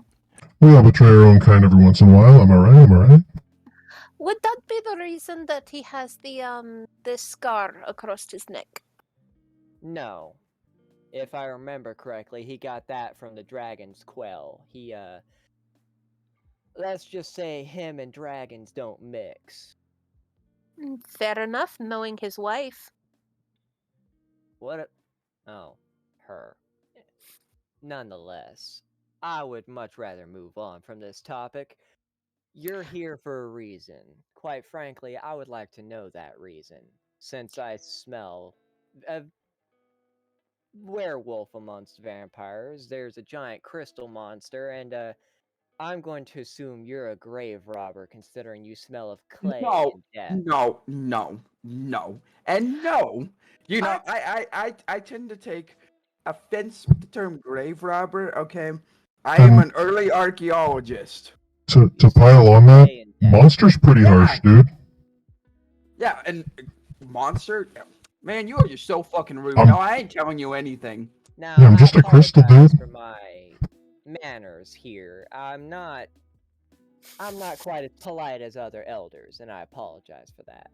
We all betray our own kind every once in a while, am I right? Am I right? Would that be the reason that he has the scar across his neck? No. If I remember correctly, he got that from the dragon's quell. Let's just say him and dragons don't mix. Fair enough, knowing his wife. Oh, her. Nonetheless, I would much rather move on from this topic. You're here for a reason. Quite frankly, I would like to know that reason, since I smell a werewolf amongst vampires. There's a giant crystal monster, and I'm going to assume you're a grave robber, considering you smell of clay No, and death. no, and no. You know, I tend to take offense with the term grave robber. Okay, I am an early archaeologist. To You pile smell on of that, clay and death. Monster's pretty Yeah. harsh, dude. Yeah, and monster, man, you are just so fucking rude. I'm- No, I ain't telling you anything. Now, Yeah, I'm I just a crystal apologize dude. for my manners here. I'm not quite as polite as other elders, and I apologize for that.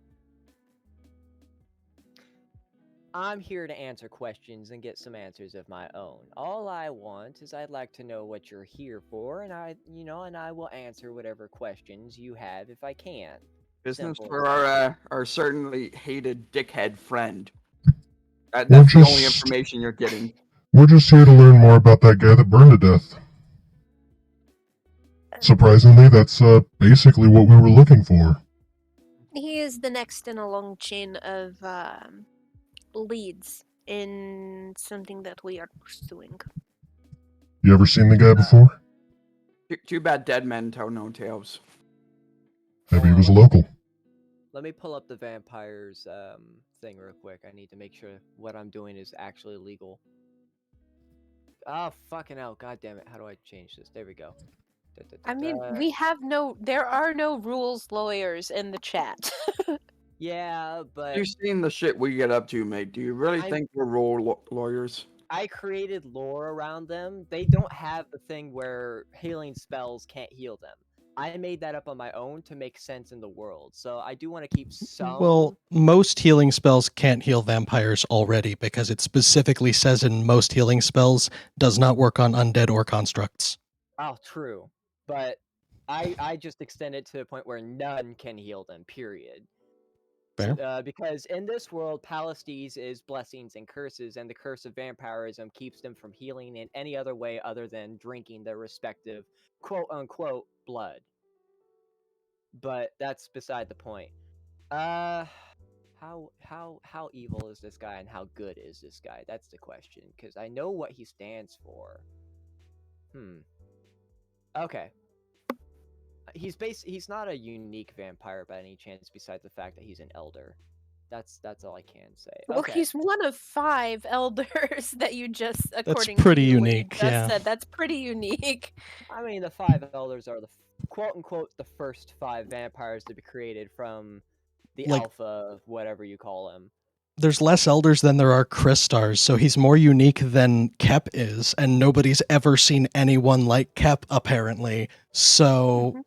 I'm here to answer questions and get some answers of my own. All I want is I'd like to know what you're here for, and I will answer whatever questions you have if I can. Business Simple for as our certainly hated dickhead friend. We're That's the only just- information you're getting. We're just here to learn more about that guy that burned to death. Surprisingly, that's basically what we were looking for. He is the next in a long chain of leads in something that we are pursuing. You ever seen the guy before? Too bad dead men tell no tales. Maybe he Hold was on, local. Let me pull up the vampires thing real quick. I need to make sure what I'm doing is actually legal. Oh, fucking hell. God damn it. How do I change this? There we go. I mean, there are no rules lawyers in the chat. Yeah, but You've seen the shit we get up to, mate. Do you really I'm- think we're rule lawyers? I created lore around them. They don't have the thing where healing spells can't heal them. I made that up on my own to make sense in the world. So I do want to keep some. Well, most healing spells can't heal vampires already because it specifically says in most healing spells does not work on undead or constructs. Oh, true. But I just extend it to the point where none can heal them, period. Fair. Because in this world, Palestes is blessings and curses, and the curse of vampirism keeps them from healing in any other way other than drinking their respective quote-unquote blood. But that's beside the point. How how evil is this guy and how good is this guy? That's the question. Because I know what he stands for. Okay. He's not a unique vampire by any chance, besides the fact that he's an elder. That's all I can say. Well, Okay. he's one of 5 elders that you just, according pretty to what you unique, just yeah. said, that's pretty unique. I mean, the 5 elders are the quote unquote the first 5 vampires to be created from the Like- alpha, whatever you call him. There's less elders than there are Crystars, so he's more unique than Kep is, and nobody's ever seen anyone like Kep, apparently. So,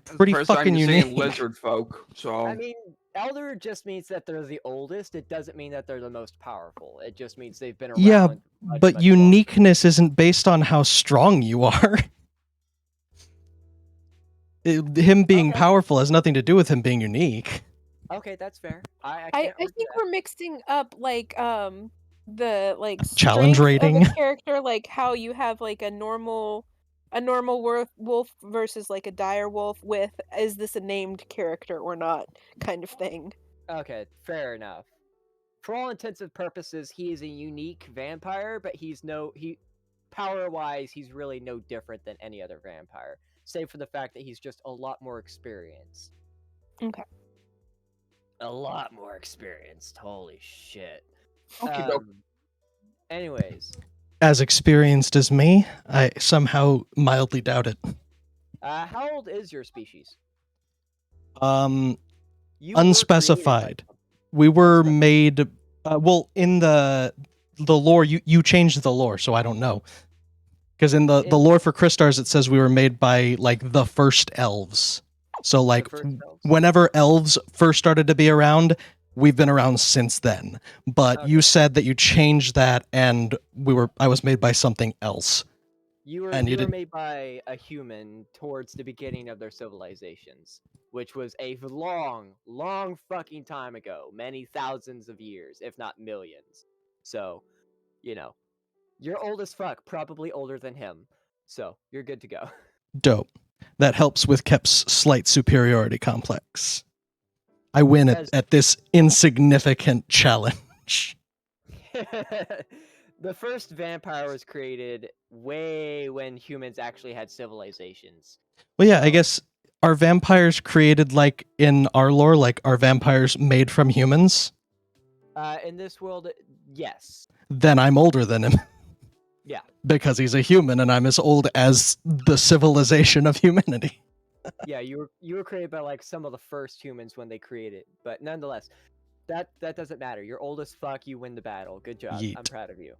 pretty First time fucking you're seeing unique. lizard folk. So I mean, elder just means that they're the oldest. It doesn't mean that they're the most powerful. It just means they've been around. Yeah, much, but much uniqueness isn't based on how strong you are. Him being Okay. powerful has nothing to do with him being unique. Okay, that's fair. I I can't argue think that. we're mixing up like the like Challenge strength of a rating. character, like how you have like a normal wolf versus like a dire wolf with, is this a named character or not, kind of thing. Okay, fair enough. For all intents and purposes, he is a unique vampire, but power-wise, he's really no different than any other vampire, save for the fact that he's just a lot more experienced. Okay. A lot more experienced. Holy shit. Okie doke. Anyways, As experienced as me, I somehow mildly doubt it. how old is your species? You Um, were created by unspecified. some- We were Unspecified. made. Well, in the lore, you changed the lore, so I don't know. Because in the In- lore for Crystars, it says we were made by like the first elves. So the like first elves? whenever elves first started to be around, we've been around since then. But you Okay. said that you changed that, and I was made by something else. You were and you didn't- made by a human towards the beginning of their civilizations, which was a long, long fucking time ago, many thousands of years, if not millions. So, you're old as fuck, probably older than him. So you're good to go. Dope. That helps with Kep's slight superiority complex. I win As- at this insignificant challenge. The first vampire was created way when humans actually had civilizations. Well, yeah, I So- guess are vampires created like in our lore? Like, are vampires made from humans? In this world, yes. Then I'm older than him. Yeah. Because he's a human and I'm as old as the civilization of humanity. Yeah, you were created by like some of the first humans when they created, but nonetheless, that doesn't matter. You're old as fuck. You win the battle. Good job. I'm Yeet. proud of you.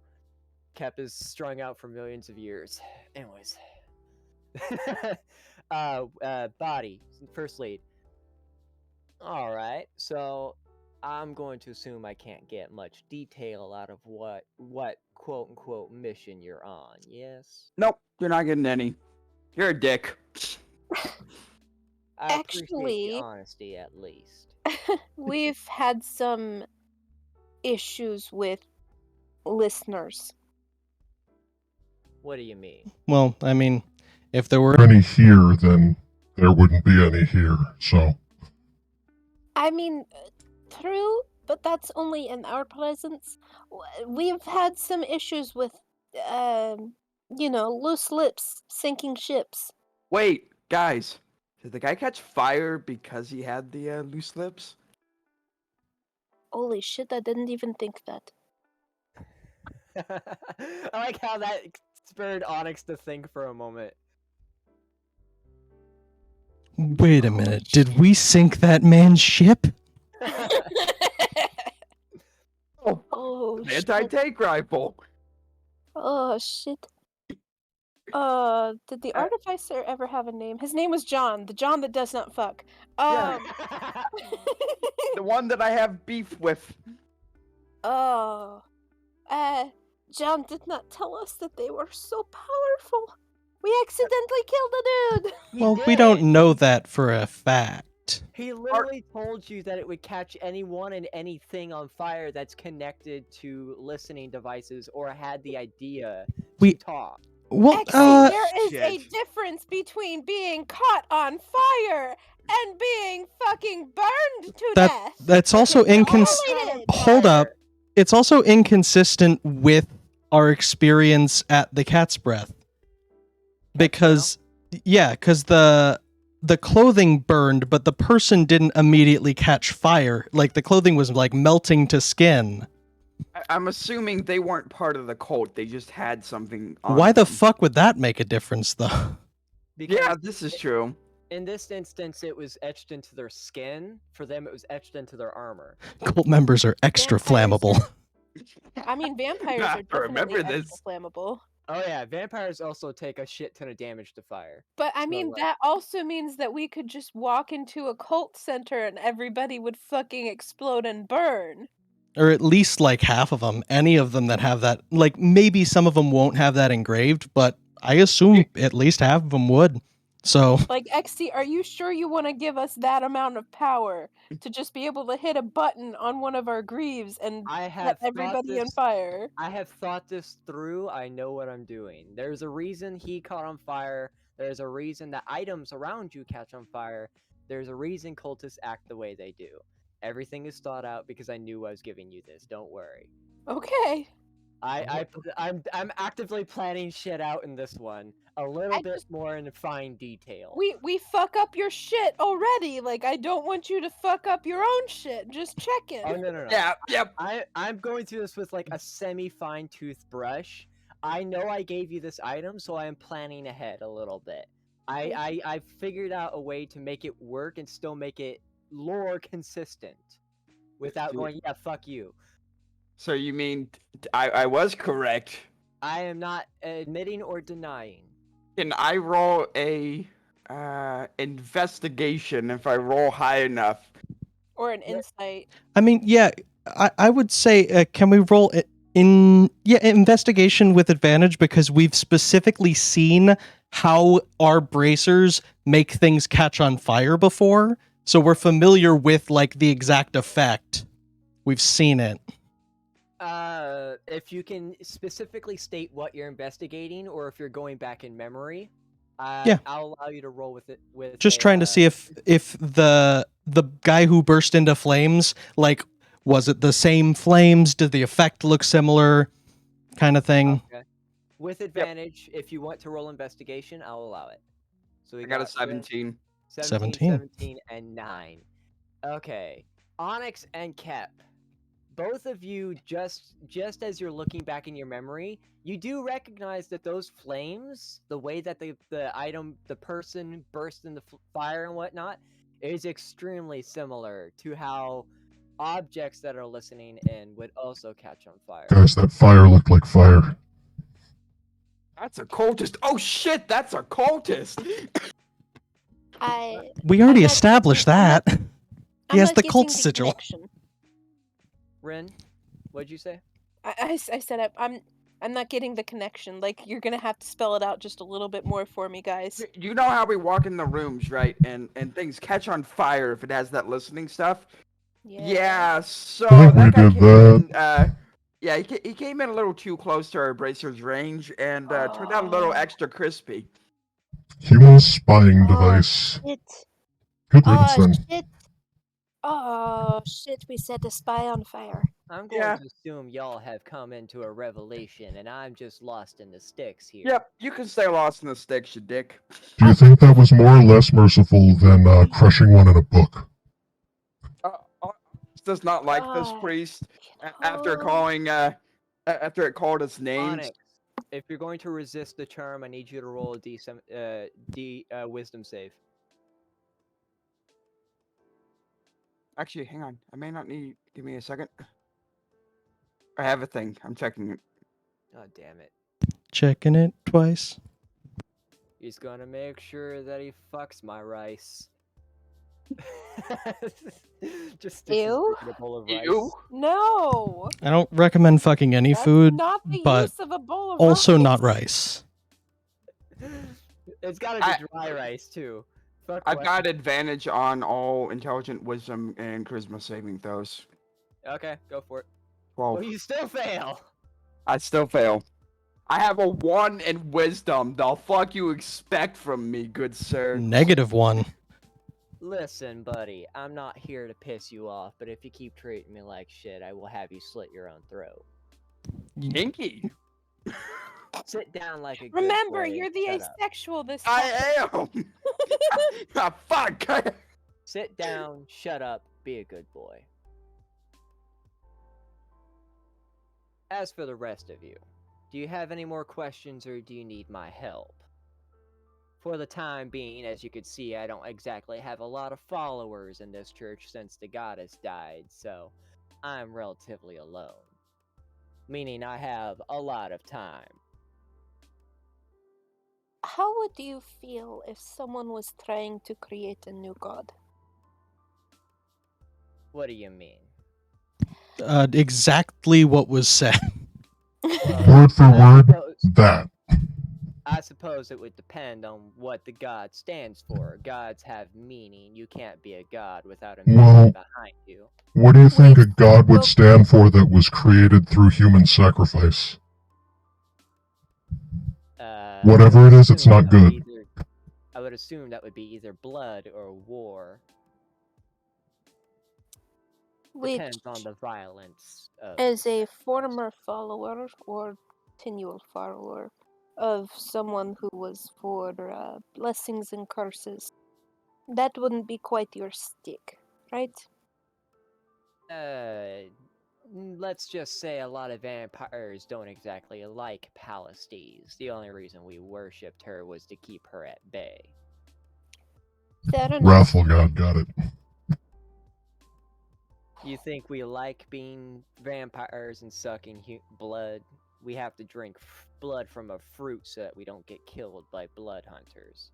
Kep is strung out for millions of years. Anyways, body first lead. All right, so I'm going to assume I can't get much detail out of what quote unquote mission you're on. Yes. Nope, you're not getting any. You're a dick. I appreciate Actually- the honesty at least. We've had some issues with listeners. What do you mean? Well, I mean, if there were Any here, then there wouldn't be any here. So I mean, true, but that's only in our presence. We've had some issues with, loose lips sinking ships. Wait, guys. Did the guy catch fire because he had the loose lips? Holy shit, I didn't even think that. I like how that spurred Onyx to think for a moment. Wait a minute, did we sink that man's ship? Oh, Oh, an shit. anti-tank rifle. Oh, shit. Did the Uh, artificer ever have a name? His name was John, the John that does not fuck. Yeah. The one that I have beef with. Oh. John did not tell us that they were so powerful. We accidentally killed a dude. He Well, we did. don't know that for a fact. He literally told you that it would catch anyone and anything on fire that's connected to listening devices or had the idea We- to talk. Well, Exie, there is a Shit. difference between being caught on fire and being fucking burned to death. that's also Okay, you're inconsistent. caught on Isolated. Hold up. fire. It's also inconsistent with our experience at the Cat's Breath. Because because the clothing burned, but the person didn't immediately catch fire. Like the clothing was like melting to skin. I'm assuming they weren't part of the cult. They just had something on Why the them. fuck would that make a difference though? Because Yeah, this is true. in this instance, it was etched into their skin. For them, it was etched into their armor. Cult members are extra Vampires flammable. I mean, vampires I are definitely remember extra this. flammable. Oh yeah, vampires also take a shit ton of damage to fire. But I So, mean, like- that also means that we could just walk into a cult center and everybody would fucking explode and burn. Or at least like half of them. Any of them that have that. Like maybe some of them won't have that engraved, but I assume at least half of them would. So Like, XC, are you sure you want to give us that amount of power to just be able to hit a button on one of our greaves and I set have thought everybody on this. fire? I have thought this through. I know what I'm doing. There's a reason he caught on fire. There's a reason that items around you catch on fire. There's a reason cultists act the way they do. Everything is thought out because I knew I was giving you this. Don't worry. Okay. I'm actively planning shit out in this one a little I bit just- more in fine detail. We fuck up your shit already. Like, I don't want you to fuck up your own shit. Just checking. Oh no. Yeah, yep. I'm going through this with like a semi-fine tooth brush. I know I gave you this item, so I am planning ahead a little bit. I figured out a way to make it work and still make it lore consistent without Dude. going, yeah, fuck you. So you mean I was correct? I am not admitting or denying. Can I roll a investigation if I roll high enough? Or an insight. I mean, yeah, I would say, can we roll it in investigation with advantage because we've specifically seen how our bracers make things catch on fire before, so we're familiar with like the exact effect. We've seen it. If you can specifically state what you're investigating, or if you're going back in memory, Yeah. I'll allow you to roll with it. With Just a, trying to see if the guy who burst into flames, like, was it the same flames? Did the effect look similar? Kind of thing. Okay. With advantage, if you want to roll investigation, I'll allow it. So we I got a Ren, 17. 17, 17. 17, and 9. Okay. Onyx and Kep. Both of you, just as you're looking back in your memory, you do recognize that those flames, the way that the person burst into fire and whatnot, is extremely similar to how objects that are listening in would also catch on fire. Guys, that fire looked like fire. That's a cultist. Oh shit, that's a cultist. We already not- established that. I'm He has not the getting cult the sigil. connection. Ren, what'd you say? I said I'm not getting the connection. Like, you're gonna have to spell it out just a little bit more for me, guys. You know how we walk in the rooms, right? And things catch on fire if it has that listening stuff. Yeah, so I think that we guy did came in, yeah, he came in a little too close to our bracer's range and turned out a little Oh. extra crispy. He was spying Oh, device. Shit. Good riddance then. Shit. Oh shit, we set the spy on fire. I'm going Yeah. to assume y'all have come into a revelation, and I'm just lost in the sticks here. Yep, you can stay lost in the sticks, you dick. Do you think that was more or less merciful than crushing one in a book? Does not like this Oh. priest after Oh. calling after it called us names. Onyx, if you're going to resist the charm, I need you to roll a wisdom save. Actually, hang on. I may not need. Give me a second. I have a thing. I'm checking it. Oh, damn it. Checking it twice. He's gonna make sure that he fucks my rice. Just sticks his Ew. dick in a bowl of rice. You? No. I don't recommend fucking any That's food, not the but use of a bowl of also rice. not rice. It's gotta I- be dry rice too. Fuck I've what- got advantage on all intelligent wisdom and charisma saving throws. Okay, go for it. 12. Well, you still fail. I still fail. I have a 1 in wisdom. The fuck you expect from me, good sir? -1. Listen, buddy, I'm not here to piss you off, but if you keep treating me like shit, I will have you slit your own throat. Kinky. Sit down like a good Remember, boy you're and the shut up. asexual this time. I am. Ah, fuck. Sit down, shut up, be a good boy. As for the rest of you, do you have any more questions or do you need my help? For the time being, as you can see, I don't exactly have a lot of followers in this church since the goddess died, so I'm relatively alone. Meaning I have a lot of time. How would you feel if someone was trying to create a new god? What do you mean? Exactly what was said. Word for word, that. I suppose it would depend on what the god stands for. Gods have meaning. You can't be a god without a meaning Well, behind you. What do you think a god would well- stand for that was created through human sacrifice? Whatever I would it is, it's assume not that would good. be I would assume that would be either blood or war. Which, Depends on the violence of as a sacrifice. former follower or continual follower of someone who was for blessings and curses, that wouldn't be quite your stick, right? Let's just say a lot of vampires don't exactly like Palestes. The only reason we worshipped her was to keep her at bay. Fair enough. Wrathful god, got it. You think we like being vampires and sucking blood? We have to drink blood from a fruit so that we don't get killed by blood hunters.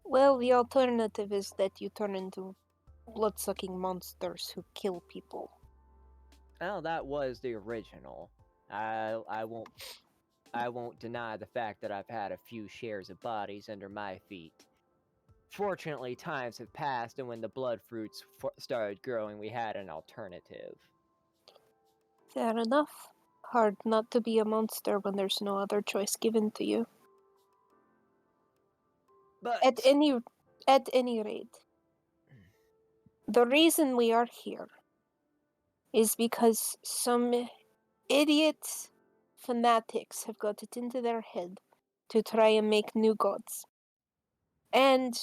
Well, the alternative is that you turn into blood-sucking monsters who kill people. Well, that was the original. I won't deny the fact that I've had a few shares of bodies under my feet. Fortunately, times have passed, and when the blood fruits started growing, we had an alternative. Fair enough. Hard not to be a monster when there's no other choice given to you. But At any rate, the reason we are here is because some idiots, fanatics have got it into their head to try and make new gods. And,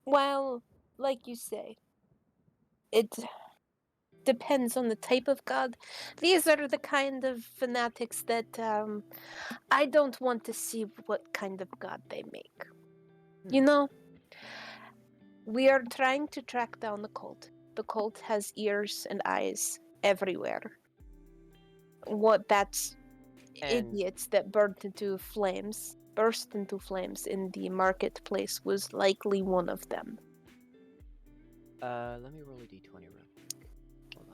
well, like you say, it depends on the type of god. These are the kind of fanatics that I don't want to see what kind of god they make. You know, we are trying to track down the cult. The cult has ears and eyes everywhere. That's And- idiots that burst into flames in the marketplace was likely one of them. let me roll a d20 real quick. Hold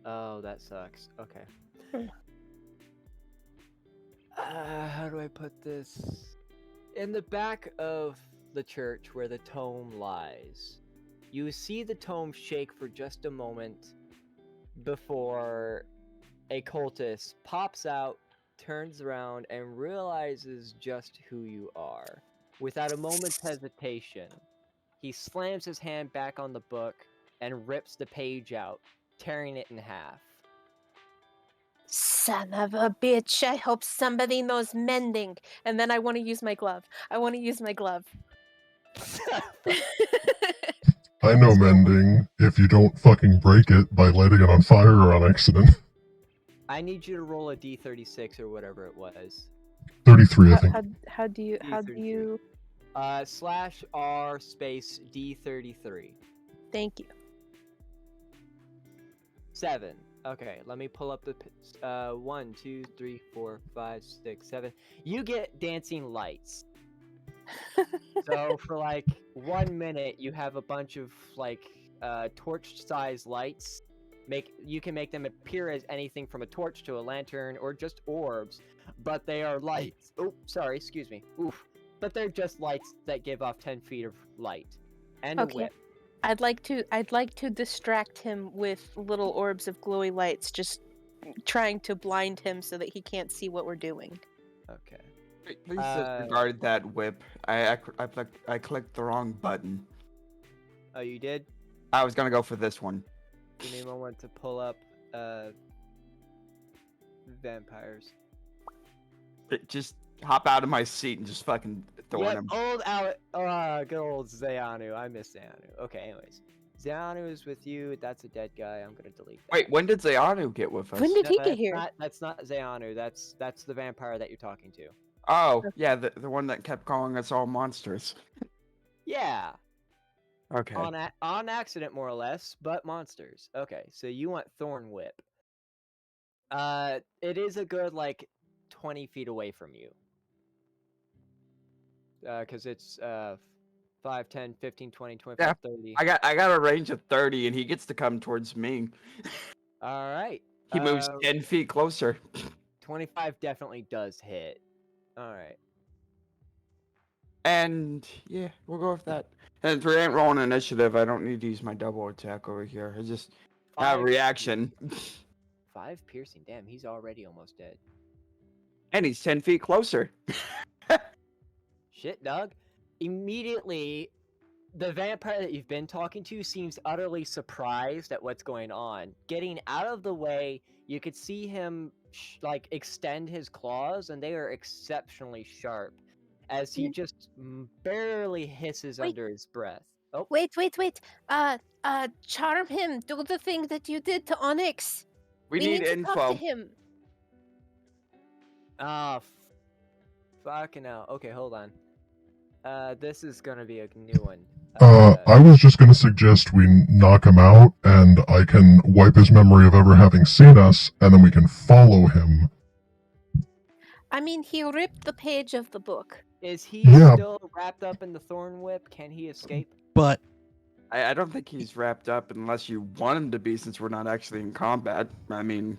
on. Oh, that sucks. Okay. Hmm. How do I put this? In the back of the church where the tome lies, you see the tome shake for just a moment before a cultist pops out, turns around, and realizes just who you are. Without a moment's hesitation, he slams his hand back on the book and rips the page out, tearing it in half. Son of a bitch, I hope somebody knows mending. And then I want to use my glove. I know mending if you don't fucking break it by lighting it on fire or on accident. I need you to roll a d36 or whatever it was. 33, I think. How do you /R space D33. Thank you. 7. Okay, let me pull up the 1, 2, 3, 4, 5, 6, 7. You get dancing lights. So for like 1 minute, you have a bunch of like torch-sized lights. You can make them appear as anything from a torch to a lantern or just orbs, but they are lights. Oh, sorry, excuse me. Oof. But they're just lights that give off 10 feet of light and a Okay. whip. I'd like to distract him with little orbs of glowy lights, just trying to blind him so that he can't see what we're doing. Okay. Please disregard that whip. I clicked the wrong button. Oh, you did? I was gonna go for this one. Give me a moment to pull up vampires. Just hop out of my seat and just fucking throw Yep, him. good old Xehanoo. I miss Xehanoo. Okay, anyways. Xehanoo is with you. That's a dead guy. I'm gonna delete that. Wait, when did Xehanoo get with us? When did he get that's here? That's not Xehanoo. That's the vampire that you're talking to. Oh, yeah, the one that kept calling us all monsters. Yeah. Okay. On accident, more or less, but monsters. Okay, so you want Thorn Whip. It is a good, like, 20 feet away from you. Because it's 5, 10, 15, 20, 25, Yeah, 30. I got a range of 30, and he gets to come towards me. All right. He moves 10 feet closer. 25 definitely does hit. All right. And yeah, we'll go with that. And for ain't rolling initiative, I don't need to use my double attack over here. I just have a reaction. 5 piercing. Damn, he's already almost dead. And he's 10 feet closer. Shit, Doug. Immediately, the vampire that you've been talking to seems utterly surprised at what's going on. Getting out of the way, you could see him like extend his claws, and they are exceptionally sharp. As he just barely hisses under his breath. Oh, Wait. Charm him. Do the thing that you did to Onyx. We need to info. talk to him. fucking hell. Okay, hold on. This is gonna be a new one. I was just gonna suggest we knock him out, and I can wipe his memory of ever having seen us, and then we can follow him. I mean, he ripped the page of the book. Is he Yeah. still wrapped up in the thorn whip? Can he escape? But I don't think he's wrapped up unless you want him to be, since we're not actually in combat. I mean,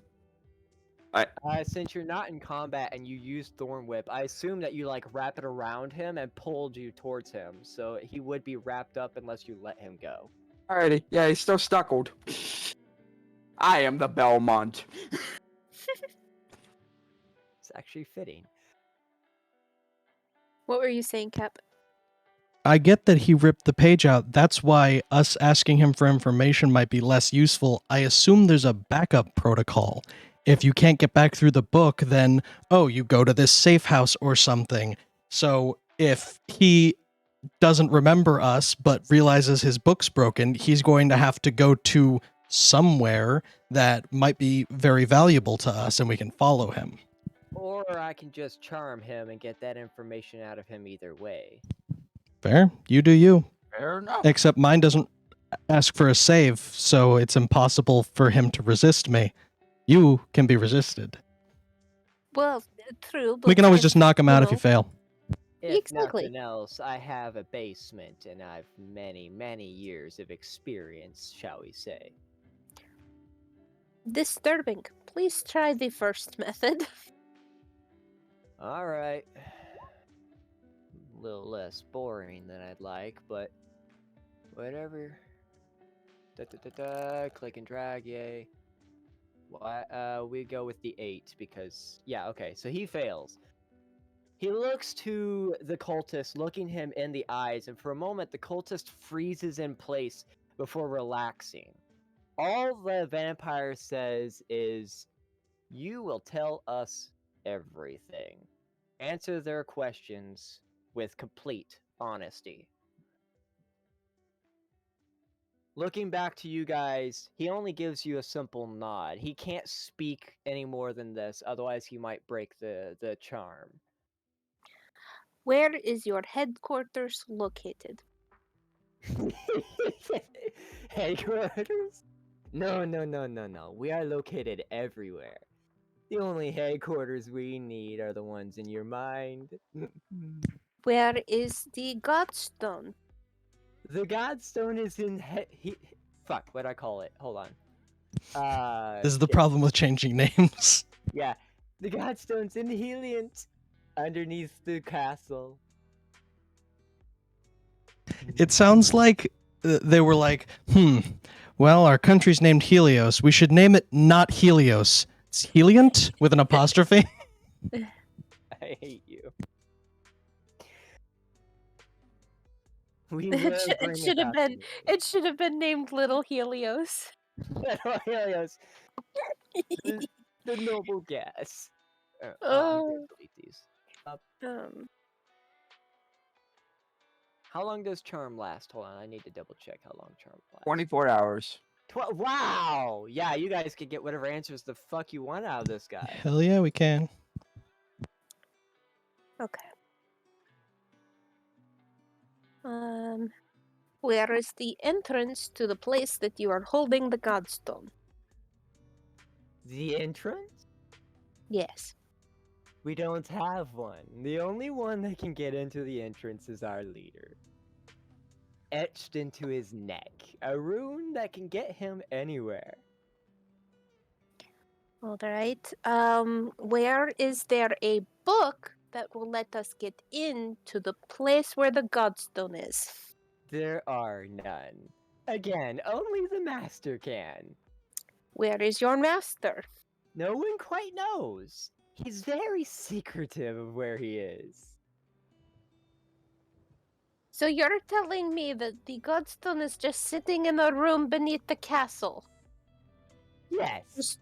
Since you're not in combat and you use thorn whip, I assume that you like wrap it around him and pulled you towards him, so he would be wrapped up unless you let him go. alrighty. Yeah, he's still stuckled. I am the Belmont. It's actually fitting. What were you saying, Cap? I get that he ripped the page out. That's why us asking him for information might be less useful. I assume there's a backup protocol. If you can't get back through the book, then, you go to this safe house or something. So if he doesn't remember us but realizes his book's broken, he's going to have to go to somewhere that might be very valuable to us, and we can follow him. Or I can just charm him and get that information out of him either way. Fair? You do you. Fair enough. Except mine doesn't ask for a save, so it's impossible for him to resist me. You can be resisted. Well, true. But We can always just knock him out if you fail. If Exactly. nothing else, I have a basement and I've many, many years of experience, shall we say. Disturbing. Please try the first method. Alright. A little less boring than I'd like, but whatever. Click and drag, yay. We go with the 8 because, yeah, okay, so he fails. He looks to the cultist, looking him in the eyes, and for a moment the cultist freezes in place before relaxing. All the vampire says is, "You will tell us everything. Answer their questions with complete honesty." Looking back to you guys, he only gives you a simple nod. He can't speak any more than this, otherwise he might break the charm. Where is your headquarters located? Headquarters? No. We are located everywhere. The only headquarters we need are the ones in your mind. Where is the Godstone? The Godstone is in fuck, what'd I call it? Hold on. This is the shit. problem with changing names. Yeah. The Godstone's in Heliant, underneath the castle. It sounds like they were like, well, our country's named Helios. We should name it not Helios. It's Heliant with an apostrophe. I hate you. We It will should- it bring should have about been- you. It should have been named Little Helios. Little Helios. The noble gas. I'm Oh. gonna delete these. How long does charm last? Hold on, I need to double check how long charm lasts. 24 hours. Wow! Yeah, you guys can get whatever answers the fuck you want out of this guy. Hell yeah, we can. Okay. Where is the entrance to the place that you are holding the Godstone? The entrance? Yes. We don't have one. The only one that can get into the entrance is our leader. Etched into his neck. A rune that can get him anywhere. All right. Where is there a book that will let us get into the place where the Godstone is? There are none. Again, only the master can. Where is your master? No one quite knows. He's very secretive of where he is. So you're telling me that the Godstone is just sitting in a room beneath the castle, Yes. just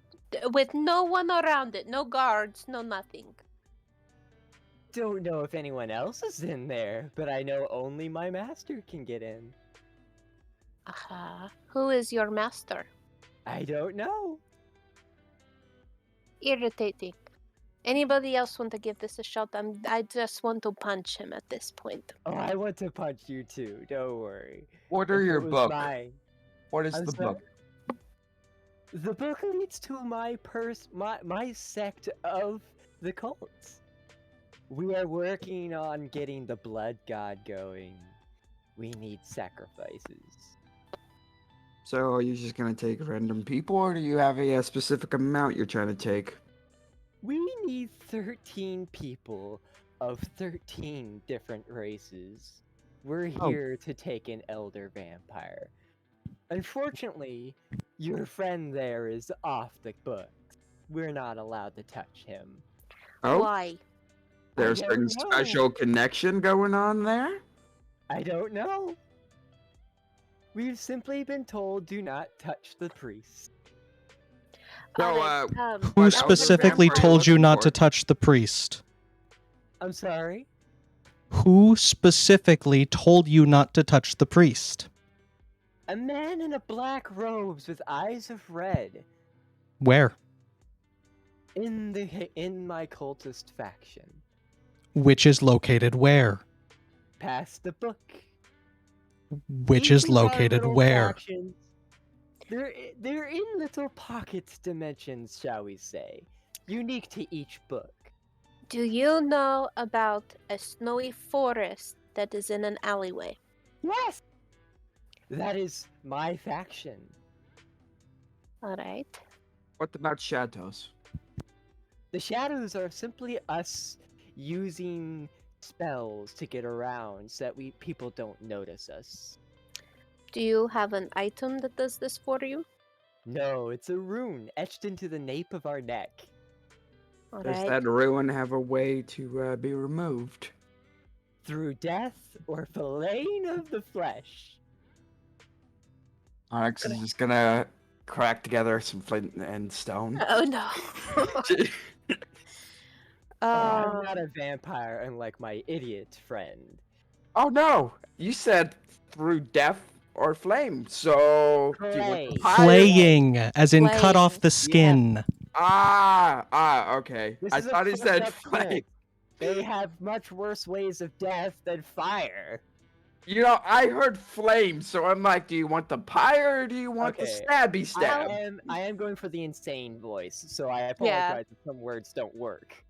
with no one around it, no guards, no nothing. Don't know if anyone else is in there, but I know only my master can get in. Aha. Who is your master? I don't know. Irritating. Anybody else want to give this a shot? I just want to punch him at this point. Oh, I want to punch you too. Don't worry. Order If your it was book. mine- What is I'm the sorry? book? The book leads to my sect of the cults. We are working on getting the blood god going. We need sacrifices. So are you just gonna take random people, or do you have a specific amount you're trying to take? We need 13 people of 13 different races. We're Oh. here to take an elder vampire. Unfortunately, your friend there is off the books. We're not allowed to touch him. Oh, Why? there's I some don't know. special connection going on there? I don't know. We've simply been told do not touch the priest. So, Alright, Who What elder specifically vampire told you looking not to for? touch the priest? I'm sorry? Who specifically told you not to touch the priest? A man in a black robes with eyes of red Where? in my cultist faction. Which is located where? Past the book. Which is Each of our located little where? factions, they're in little pockets dimensions, shall we say. Unique to each book. do you know about a snowy forest that is in an alleyway? Yes! That is my faction. Alright. What about shadows? The shadows are simply us using spells to get around so that people don't notice us. Do you have an item that does this for you? No, it's a rune etched into the nape of our neck. Does Alright. that ruin have a way to be removed? Through death or filleting of the flesh. Onyx is just gonna crack together some flint and stone. Oh no. I'm not a vampire, unlike my idiot friend. Oh no! You said through death or flame, so do you want Flay. the fire? Flaying, as in cut off Flaying. the skin. Okay. This I is a thought he fucked said up flame. cult. They have much worse ways of death than fire. You know, I heard flame, so I'm like, do you want the pyre or do you want the Okay. stabby stab? I am going for the insane voice, so I apologize if some words don't work.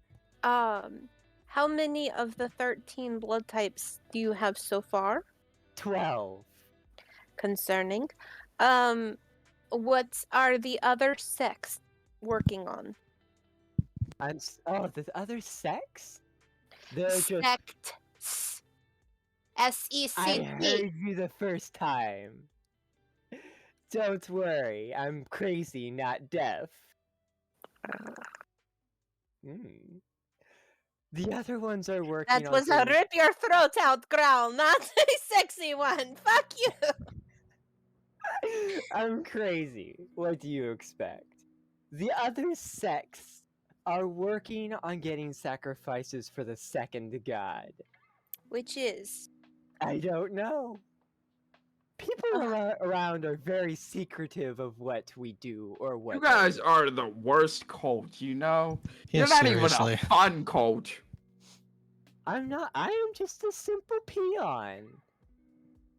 How many of the 13 blood types do you have so far? 12. Concerning. What are the other sects working on? Oh, the other sex? They're just Sects. SECT. I heard you the first time. Don't worry, I'm crazy, not deaf. Hmm. The other ones are working That on was a getting... rip your throat out growl, not a sexy one. Fuck you. I'm crazy. What do you expect? The other sects are working on getting sacrifices for the second god. Which is I don't know. People around are very secretive of what we do or what You they guys do. are the worst cult, you know? Yeah, You're not seriously. even a fun cult. I'm not. I am just a simple peon.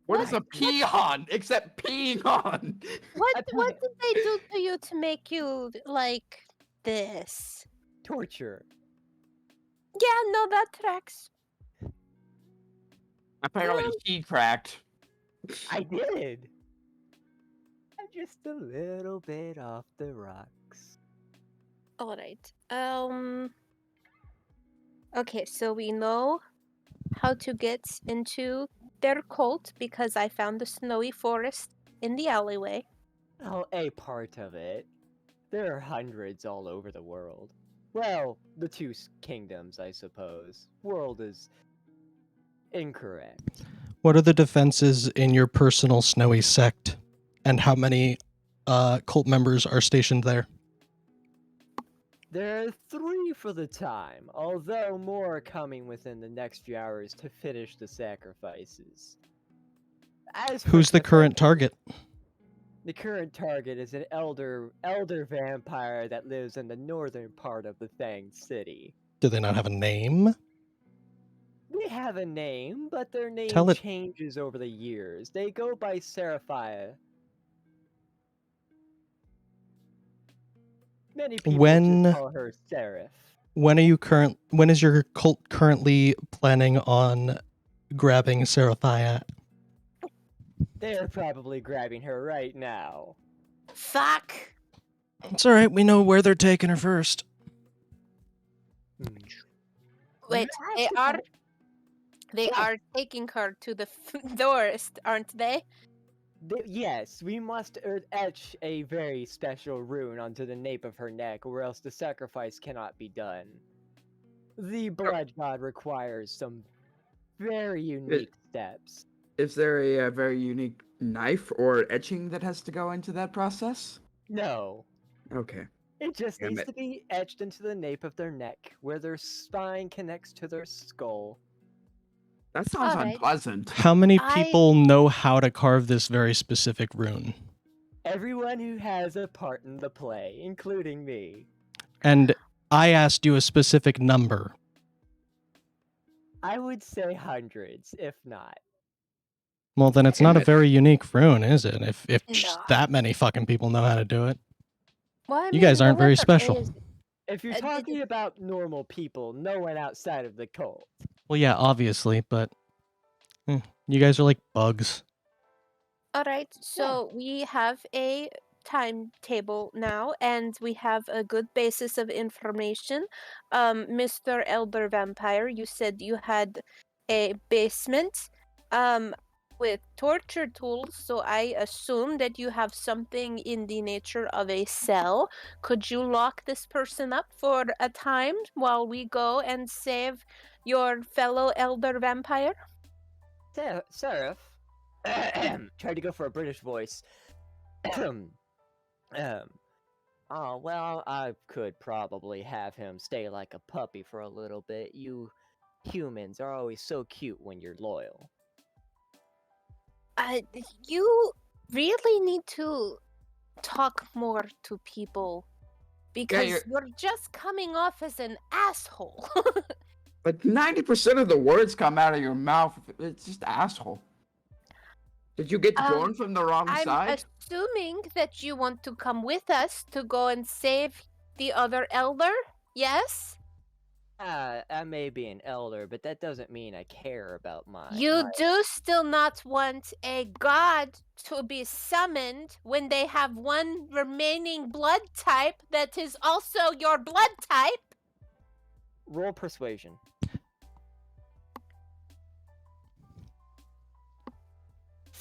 What is a peon except peeing on? what did they do to you to make you like this? Torture. Yeah, no, that tracks. Apparently he cracked. I did. I'm just a little bit off the rocks. All right. Okay, so we know how to get into their cult because I found the snowy forest in the alleyway. Oh, a part of it. There are hundreds all over the world. Well, the two kingdoms, I suppose. World is incorrect. What are the defenses in your personal snowy sect? And how many cult members are stationed there? There are 3 for the time, although more are coming within the next few hours to finish the sacrifices. As for Who's the current defenses, target? the current target is an elder vampire that lives in the northern part of the Thanged City. Do they not have a name? They have a name, but their name Tell it. changes over the years. They go by Seraphia. Many people When- just call her Seraph. When is your cult currently planning on grabbing Seraphia? They're probably grabbing her right now. Fuck. It's alright, we know where they're taking her first. Hmm. Wait, they are taking her to the forest, aren't they? Yes, we must etch a very special rune onto the nape of her neck, or else the sacrifice cannot be done. The blood god requires some very unique steps. Is there a very unique knife or etching that has to go into that process? No, Okay. it just Damn needs it. to be etched into the nape of their neck, where their spine connects to their skull. That sounds Alright. unpleasant. How many I- people know how to carve this very specific rune? Everyone who has a part in the play, including me. And I asked you a specific number. I would say hundreds, if not. Well, then it's not a Damn it. very unique rune, is it? If No. that many fucking people know how to do it. Well, I You mean, guys aren't very whoever special. is- If you're did- talking about normal people, no one outside of the cult. Well, yeah, obviously, but you guys are like bugs. All right, so we have a timetable now, and we have a good basis of information. Mr. Elder Vampire, you said you had a basement with torture tools, so I assume that you have something in the nature of a cell. Could you lock this person up for a time while we go and save your fellow Elder Vampire? Seraph tried to go for a British voice. Oh, well, I could probably have him stay like a puppy for a little bit. You humans are always so cute when you're loyal. You really need to talk more to people because you're- you're just coming off as an asshole. But 90% of the words come out of your mouth. It's just asshole. Did you get born from the wrong I'm side? assuming that you want to come with us to go and save the other elder. Yes? I may be an elder, but that doesn't mean I care about You do still not want a god to be summoned when they have one remaining blood type that is also your blood type. Roll persuasion.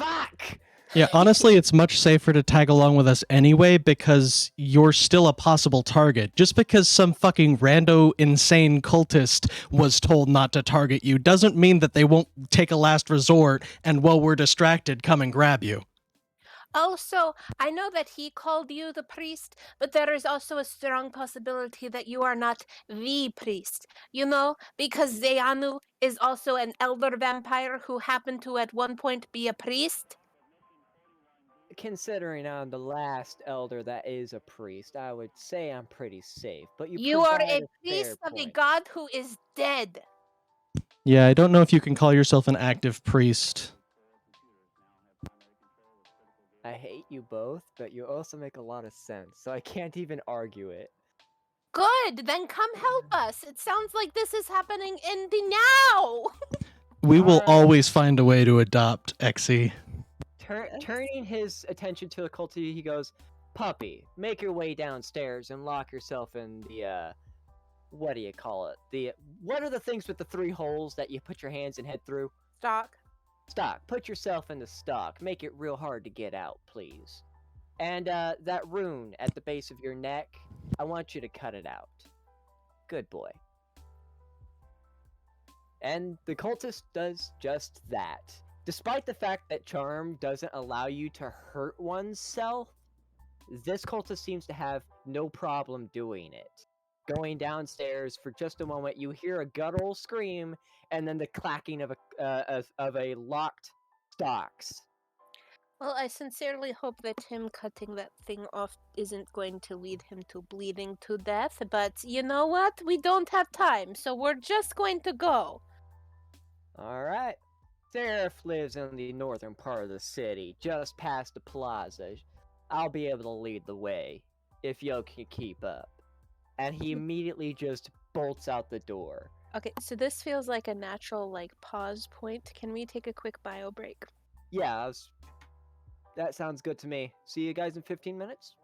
Fuck! Yeah, honestly, it's much safer to tag along with us anyway because you're still a possible target. Just because some fucking rando insane cultist was told not to target you doesn't mean that they won't take a last resort and while we're distracted come and grab you. Also, I know that he called you the priest, but there is also a strong possibility that you are not the priest. You know, because Zeanu is also an elder vampire who happened to at one point be a priest. Considering I'm the last elder that is a priest, I would say I'm pretty safe. But You are provide a fair priest of a point. god who is dead. Yeah, I don't know if you can call yourself an active priest. I hate you both, but you also make a lot of sense, so I can't even argue it. Good, then come help us. It sounds like this is happening in the now. We will Alright. always find a way to adopt Xe. Turning his attention to the cultist, he goes, "Puppy, make your way downstairs and lock yourself in the what do you call it? What are the things with the 3 holes that you put your hands and head through? Stock. Stock. Put yourself in the stock. Make it real hard to get out, please. And that rune at the base of your neck, I want you to cut it out. Good boy." And the cultist does just that. Despite the fact that charm doesn't allow you to hurt oneself, this cultist seems to have no problem doing it. Going downstairs for just a moment, you hear a guttural scream, and then the clacking of a locked stocks. Well, I sincerely hope that him cutting that thing off isn't going to lead him to bleeding to death, but you know what? We don't have time, so we're just going to go. Alright. Seraph lives in the northern part of the city, just past the plaza. I'll be able to lead the way, if you can keep up. And he immediately just bolts out the door. Okay, so this feels like a natural, like, pause point. Can we take a quick bio break? Yeah, that sounds good to me. See you guys in 15 minutes?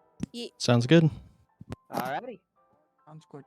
Sounds good. Alrighty. Sounds good.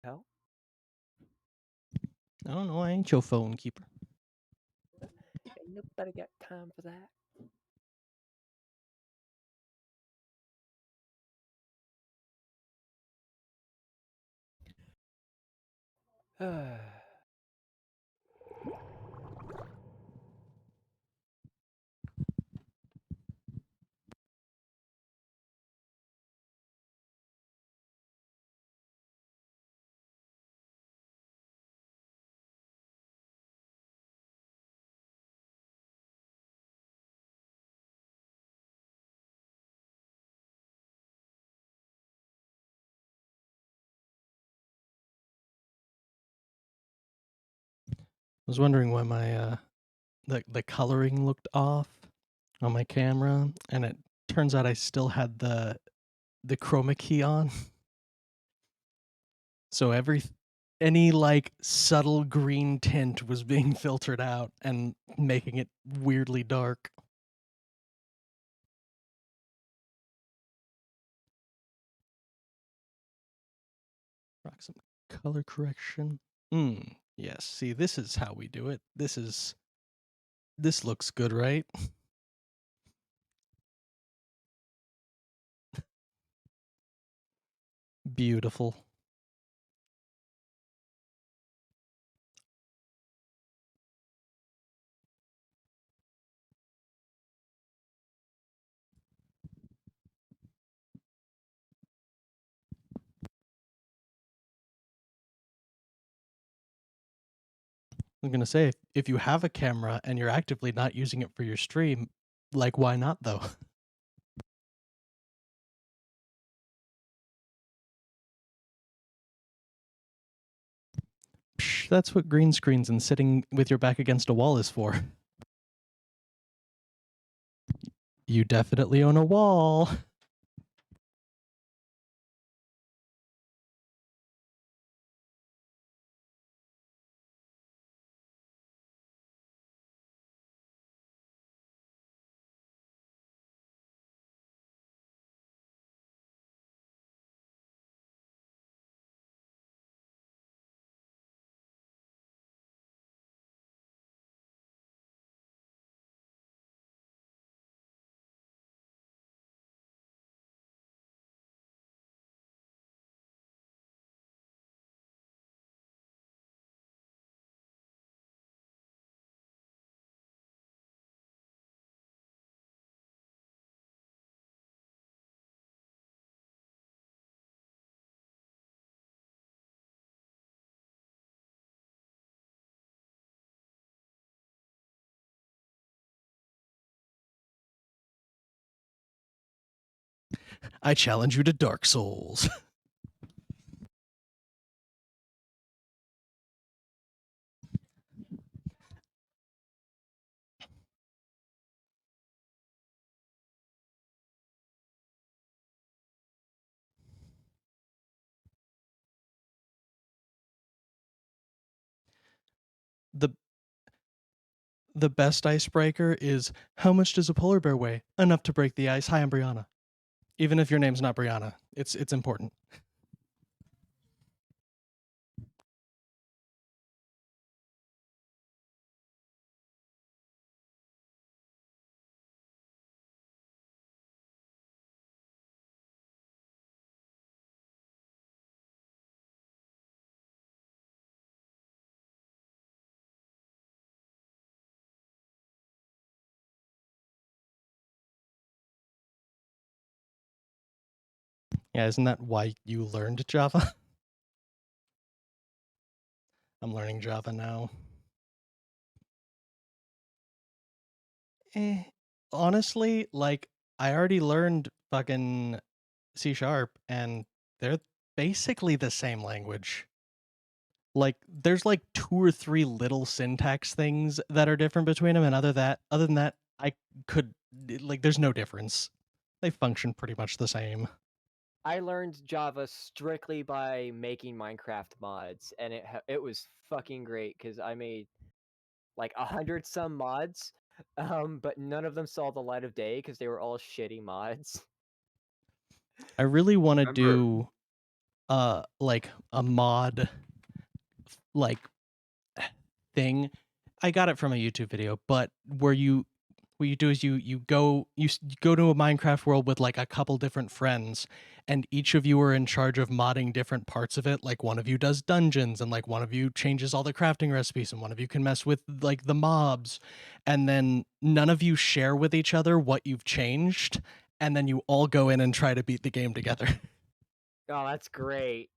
Hell? I don't know, I ain't your phone keeper. Ain't nobody got time for that. I was wondering why my the coloring looked off on my camera, and it turns out I still had the chroma key on. So any like subtle green tint was being filtered out and making it weirdly dark. Rock some color correction. Yes, see, this is how we do it. This looks good, right? Beautiful. I'm gonna say, if you have a camera and you're actively not using it for your stream, like, why not though? Psh, that's what green screens and sitting with your back against a wall is for. You definitely own a wall. I challenge you to Dark Souls. The best icebreaker is, how much does a polar bear weigh? Enough to break the ice. Hi, I'm Brianna. Even if your name's not Brianna, it's important. Yeah, isn't that why you learned Java? I'm learning Java now. Honestly, like, I already learned fucking C#, and they're basically the same language. Like, there's like 2 or 3 little syntax things that are different between them, and other than that, there's no difference. They function pretty much the same. I learned Java strictly by making Minecraft mods, and it was fucking great because I made like 100 some mods, but none of them saw the light of day because they were all shitty mods. I really want to Remember- do like a mod like thing. I got it from a YouTube video, but where you what you do is you go to a Minecraft world with like a couple different friends, and each of you are in charge of modding different parts of it. Like one of you does dungeons, and like one of you changes all the crafting recipes, and one of you can mess with like the mobs, and then none of you share with each other what you've changed, and then you all go in and try to beat the game together. Oh, that's great.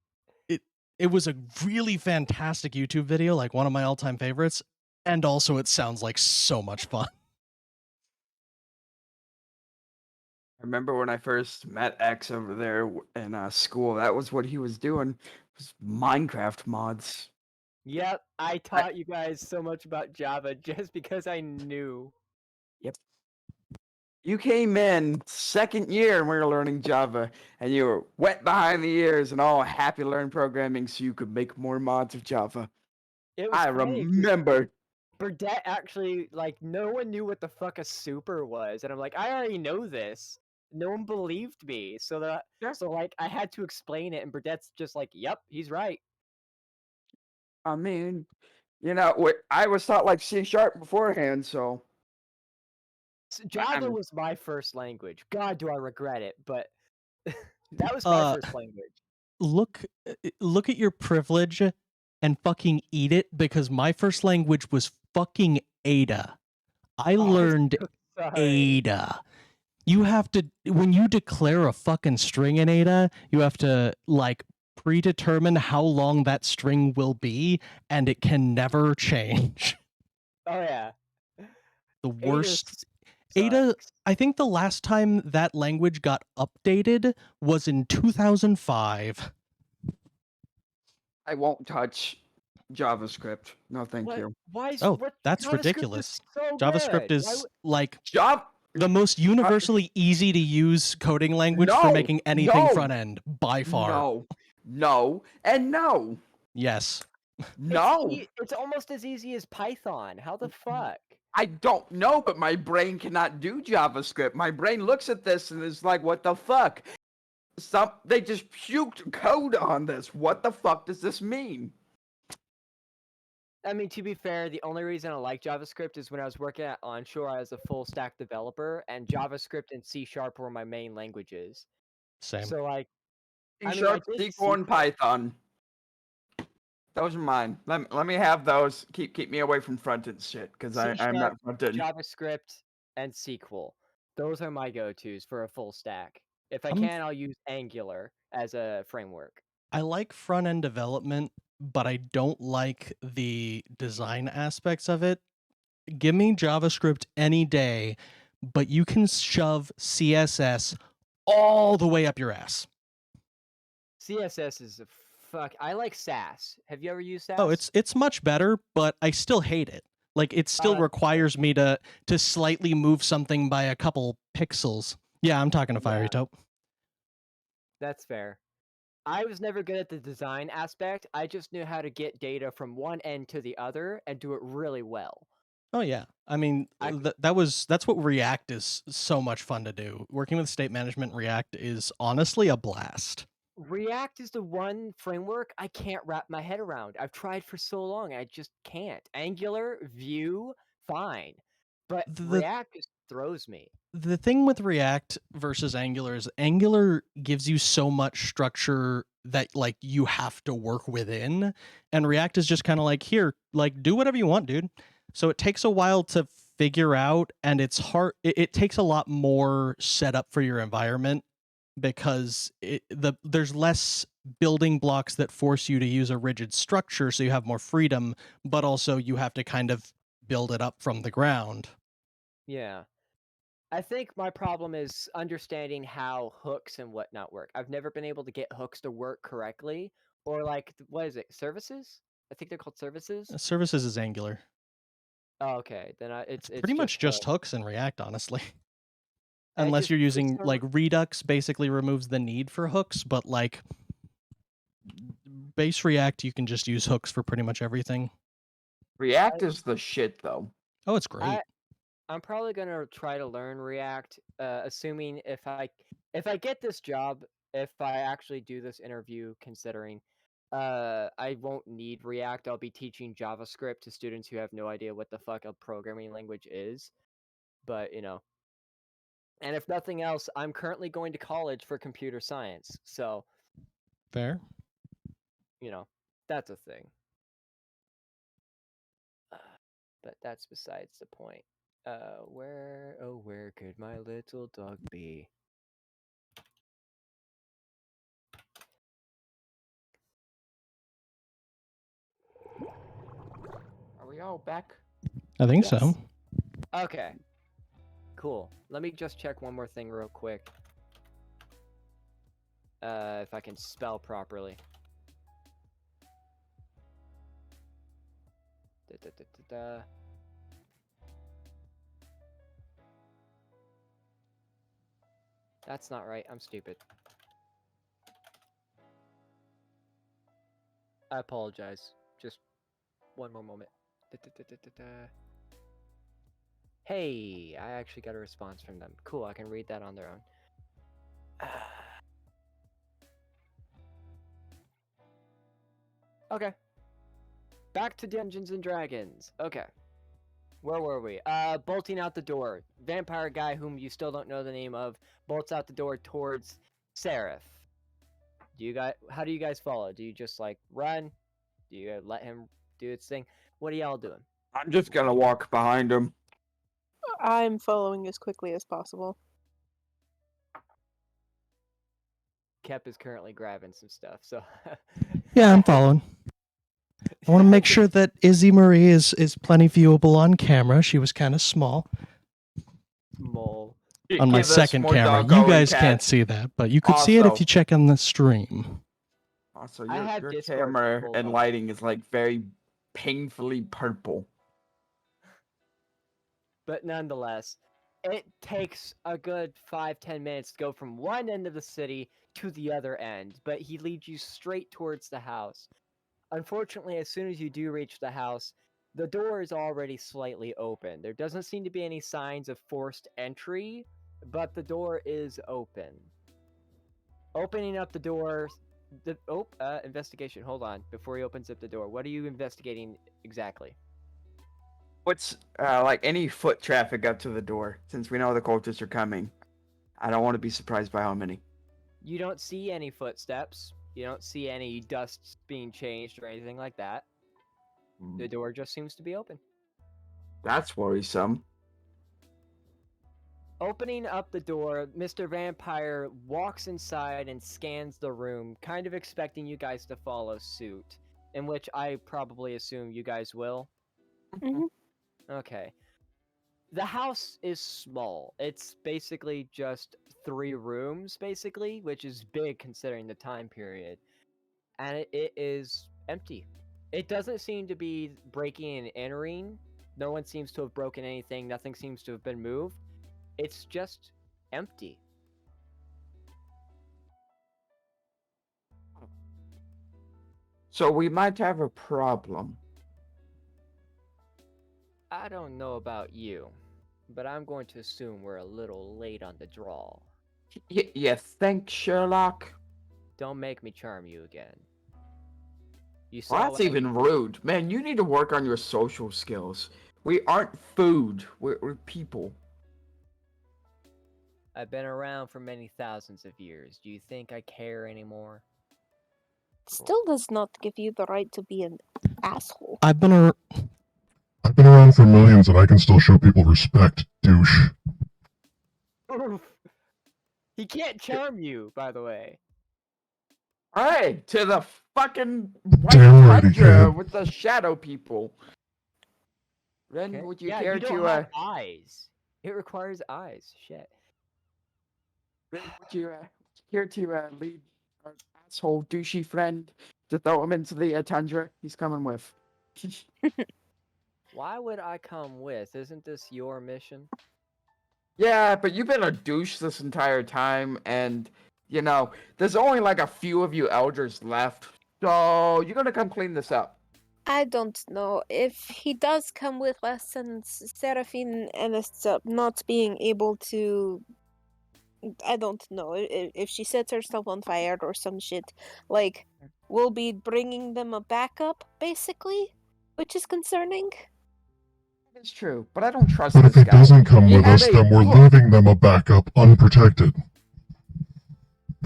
It was a really fantastic YouTube video, like one of my all-time favorites, and also it sounds like so much fun. I remember when I first met X over there in school. That was what he was doing. Was Minecraft mods. Yep, I taught you guys so much about Java just because I knew. You came in second year and we were learning Java, and you were wet behind the ears and all happy to learn programming so you could make more mods of Java. It was I funny 'cause remember. Burdette actually, like, no one knew what the fuck a super was, and I'm like, I already know this. No one believed me, so like, I had to explain it, and Burdette's just like, yep, he's right. I mean, I was taught like C# beforehand, so Java I'm- was my first language. God, do I regret it, but that was my first language. Look at your privilege and fucking eat it, because my first language was fucking Ada. I Oh, I'm learned so sorry. Ada. You have to, when you declare a fucking string in Ada, you have to like predetermine how long that string will be, and it can never change. Oh yeah. The Ada worst. Ada, sucks. I think the last time that language got updated was in 2005. I won't touch JavaScript. No, thank What? you. Why is Oh, what? that's JavaScript ridiculous. is so JavaScript good. is like Job. the most universally easy to use coding language for No, making anything no, front end by far. No, and no. Yes. No. It's almost as easy as Python. How the fuck? I don't know, but my brain cannot do JavaScript. My brain looks at this and is like, what the fuck? They just puked code on this. What the fuck does this mean? I mean, to be fair, the only reason I like JavaScript is when I was working at Onshore as a full stack developer, and JavaScript and C# were my main languages. Same. So like, C# I mean, I did SQL, and Python. Those are mine. Let me have those. Keep me away from front end shit, because I'm not front end. JavaScript, and SQL. Those are my go-tos for a full stack. If I I'm- can, I'll use Angular as a framework. I like front end development, but I don't like the design aspects of it. Give me JavaScript any day, but you can shove CSS all the way up your ass. CSS is a fuck. I like Sass. Have you ever used Sass? Oh, it's much better, but I still hate it. Like it still requires me to slightly move something by a couple pixels. Yeah, I'm talking to Fiery Taupe. That's fair. I was never good at the design aspect. I just knew how to get data from one end to the other and do it really well. Oh yeah, I mean that's what React is so much fun to do. Working with state management React is honestly a blast. React is the one framework I can't wrap my head around. I've tried for so long, I just can't. Angular, Vue, fine, but React just throws me. The thing with React versus Angular is Angular gives you so much structure that like you have to work within, and React is just kind of like, here, like do whatever you want, dude. So it takes a while to figure out, and it's hard. It takes a lot more setup for your environment because there's less building blocks that force you to use a rigid structure, so you have more freedom, but also you have to kind of build it up from the ground. Yeah. I think my problem is understanding how hooks and whatnot work. I've never been able to get hooks to work correctly, or like, what is it, services? I think they're called services. Services is Angular. Oh, okay, then it's pretty much just hooks in React, honestly. I Unless just- you're for using some- like Redux, basically removes the need for hooks, but like base React, you can just use hooks for pretty much everything. React is the shit, though. Oh, it's great. I'm probably gonna try to learn React, assuming if I get this job, if I actually do this interview, considering I won't need React. I'll be teaching JavaScript to students who have no idea what the fuck a programming language is. But, and if nothing else, I'm currently going to college for computer science. So, Fair. that's a thing. But that's besides the point. Where could my little dog be? Are we all back? I think Yes. so. Okay. Cool. Let me just check one more thing real quick. If I can spell properly. Da. That's not right. I'm stupid. I apologize. Just one more moment. Da. Hey, I actually got a response from them. Cool, I can read that on their own. Okay. Back to Dungeons and Dragons. Okay. Where were we? Bolting out the door. Vampire guy whom you still don't know the name of bolts out the door towards Seraph. How do you guys follow? Do you just like run? Do you let him do its thing? What are y'all doing? I'm just gonna walk behind him. I'm following as quickly as possible. Kep is currently grabbing some stuff, so Yeah, I'm following. I want to make sure that Izzy Marie is plenty viewable on camera. She was kind of small Mole. on my Give us second more camera. doggo You guys and can't cat. see that, but you could see it if Also- you check on the stream. Also, I your, have your Discord camera pulled and up. lighting is like very painfully purple. But nonetheless, it takes a good 5-10 minutes to go from one end of the city to the other end, but he leads you straight towards the house. Unfortunately, as soon as you do reach the house, the door is already slightly open. There doesn't seem to be any signs of forced entry, but the door is open. Opening up the door, investigation. Hold on, before he opens up the door, what are you investigating exactly? What's like any foot traffic up to the door? Since we know the cultists are coming, I don't want to be surprised by how many. You don't see any footsteps. You don't see any dust being changed or anything like that. The door just seems to be open. That's worrisome. Opening up the door, Mr. Vampire walks inside and scans the room, kind of expecting you guys to follow suit, in which I probably assume you guys will. Mhm. Okay. The house is small. It's basically just 3 rooms, basically, which is big considering the time period. And it is empty. It doesn't seem to be breaking and entering. No one seems to have broken anything. Nothing seems to have been moved. It's just empty. So we might have a problem. I don't know about you, but I'm going to assume we're a little late on the draw. You think, Sherlock? Don't make me charm you again. You Well, saw that's what I- even rude. Man, you need to work on your social skills. We aren't food. We're people. I've been around for many thousands of years. Do you think I care anymore? Still does not give you the right to be an asshole. I've been I've been around for millions and I can still show people respect, douche. He can't charm you, by the way. Hey, to the fucking white Damn right he tundra can. with the shadow people. Ren, Okay. would you Yeah, care you don't to have eyes. It requires eyes. Shit. Ren, would you care to lead our asshole douchey friend to throw him into the tundra he's coming with? Why would I come with? Isn't this your mission? Yeah, but you've been a douche this entire time, and you know there's only like a few of you elders left, so you're gonna come clean this up. I don't know. If he does come with us and Seraphine ends up not being able to. I don't know. If she sets herself on fire or some shit, like, we'll be bringing them a backup, basically, which is concerning. It's true, but I don't trust But if this he guy. doesn't come He with had us, a then we're book. leaving them a backup unprotected.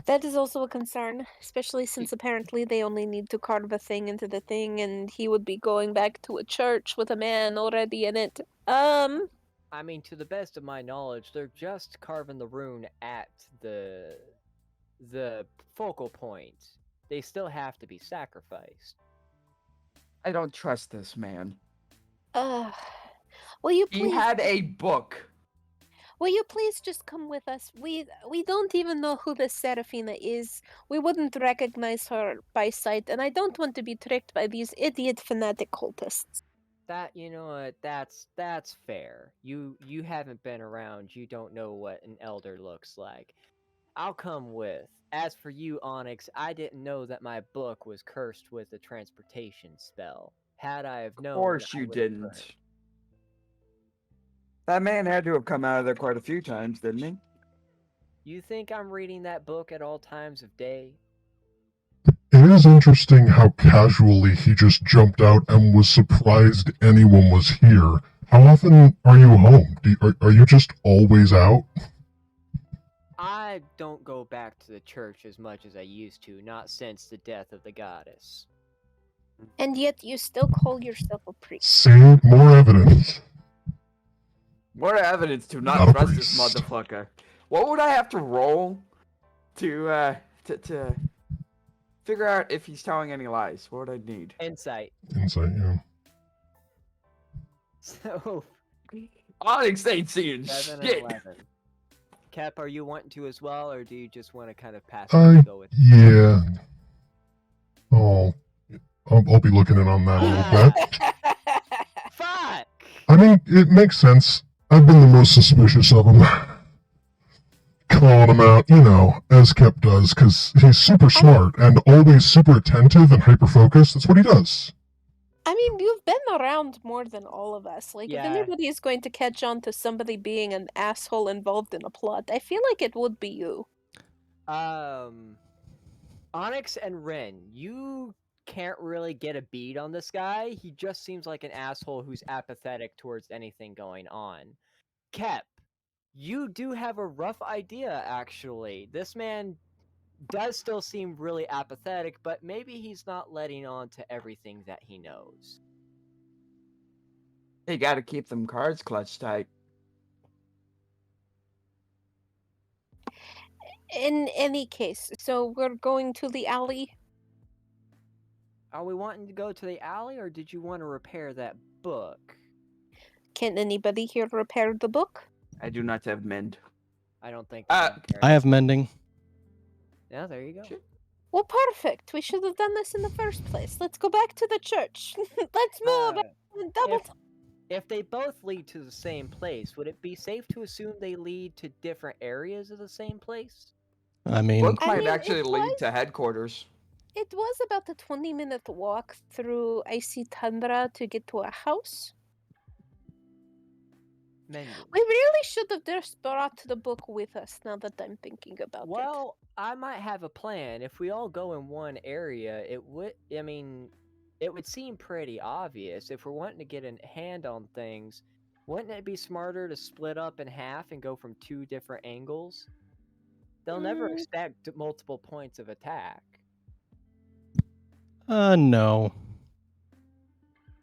That is also a concern, especially since apparently they only need to carve a thing into the thing, and he would be going back to a church with a man already in it. I mean, to the best of my knowledge, they're just carving the rune at the focal point. They still have to be sacrificed. I don't trust this man. uh, will you He please? had a book. Will you please just come with us? We don't even know who this Seraphina is. We wouldn't recognize her by sight, and I don't want to be tricked by these idiot fanatic cultists. That, you know what, that's fair. You haven't been around, you don't know what an elder looks like. I'll come with. As for you, Onyx, I didn't know that my book was cursed with a transportation spell. Had I have known, Of course I you would have didn't. heard. That man had to have come out of there quite a few times, didn't he? You think I'm reading that book at all times of day? It is interesting how casually he just jumped out and was surprised anyone was here. How often are you home? Are you just always out? I don't go back to the church as much as I used to, not since the death of the goddess. And yet you still call yourself a priest. See, more evidence. More evidence to Not not a trust this priest. motherfucker. What would I have to roll to figure out if he's telling any lies? What would I need? Insight. Insight, yeah. So, Onyx ain't seeing 7 and shit. 11. Cap, are you wanting to as well, or do you just want to kind of pass I- go with it? Yeah. Oh, I'll be looking in on that a little bit. Fuck! I mean, it makes sense. I've been the most suspicious of him. Calling him out, you know, as Kep does, because he's super smart and always super attentive and hyper-focused. That's what he does. I mean, you've been around more than all of us. Like, Yeah. if anybody is going to catch on to somebody being an asshole involved in a plot, I feel like it would be you. Onyx and Ren, you can't really get a bead on this guy. He just seems like an asshole who's apathetic towards anything going on. Kep, you do have a rough idea, actually. This man does still seem really apathetic, but maybe he's not letting on to everything that he knows. You gotta keep them cards clutched tight. In any case, so we're going to the alley. Are we wanting to go to the alley, or did you want to repair that book? Can anybody here repair the book? I do not have mend. I don't think. I have mending. Yeah, there you go. Shit. Well, perfect. We should have done this in the first place. Let's go back to the church. Let's move. And double. If they both lead to the same place, would it be safe to assume they lead to different areas of the same place? I mean, Book I might mean, actually it lead was- to headquarters. It was about a 20-minute walk through icy tundra to get to a house. Mending. We really should have just brought the book with us. Now that I'm thinking about it. Well, I might have a plan. If we all go in one area, it would. I mean, it would seem pretty obvious. If we're wanting to get a hand on things, wouldn't it be smarter to split up in half and go from 2 different angles? They'll never Mm. expect multiple points of attack. no.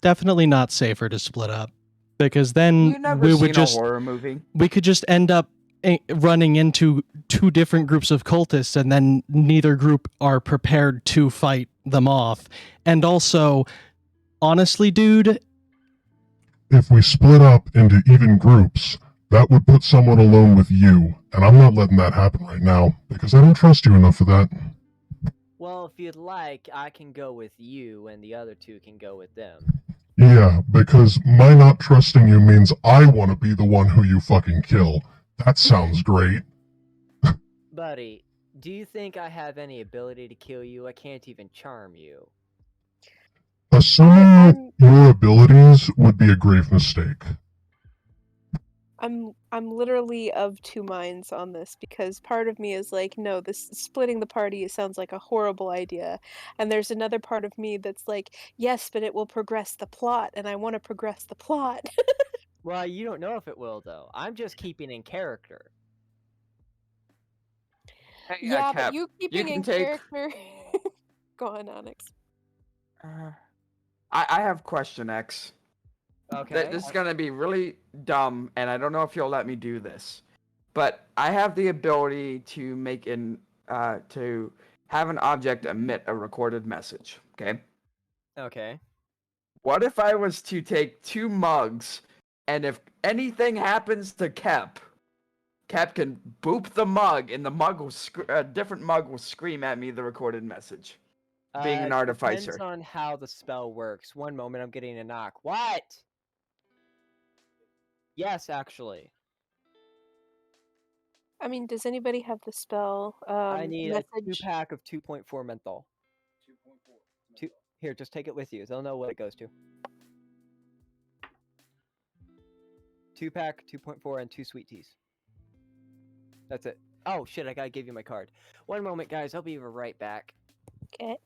Definitely not safer to split up. Because then You never we seen would just a horror movie? we could just end up running into 2 different groups of cultists, and then neither group are prepared to fight them off. And also, honestly, dude, If we split up into even groups, that would put someone alone with you, and I'm not letting that happen right now, because I don't trust you enough for that. Well, if you'd like, I can go with you, and the other 2 can go with them. Yeah, because my not trusting you means I want to be the one who you fucking kill. That sounds great. Buddy, do you think I have any ability to kill you? I can't even charm you. Assuming your abilities would be a grave mistake. I'm literally of 2 minds on this because part of me is like, no, this splitting the party sounds like a horrible idea. And there's another part of me that's like, yes, but it will progress the plot and I want to progress the plot. Well, you don't know if it will, though. I'm just keeping in character. Hey, Yeah, but Cap, you keeping can in take. character. Go on, Onyx. I have question X. Okay. This is gonna be really dumb, and I don't know if you'll let me do this, but I have the ability to to have an object emit a recorded message. Okay. Okay. What if I was to take 2 mugs, and if anything happens to Kep can boop the mug, and the mug will a different mug will scream at me the recorded message. Being an Depends artificer. on how the spell works. One moment, I'm getting a knock. What? Yes, actually. I mean, does anybody have the spell I need a message? 2-pack of 2.4 menthol. 2.4. Here, just take it with you. They'll know what it goes to. 2-pack, 2.4, and 2 sweet teas. That's it. Oh shit! I gotta give you my card. One moment, guys. I'll be right back. Okay.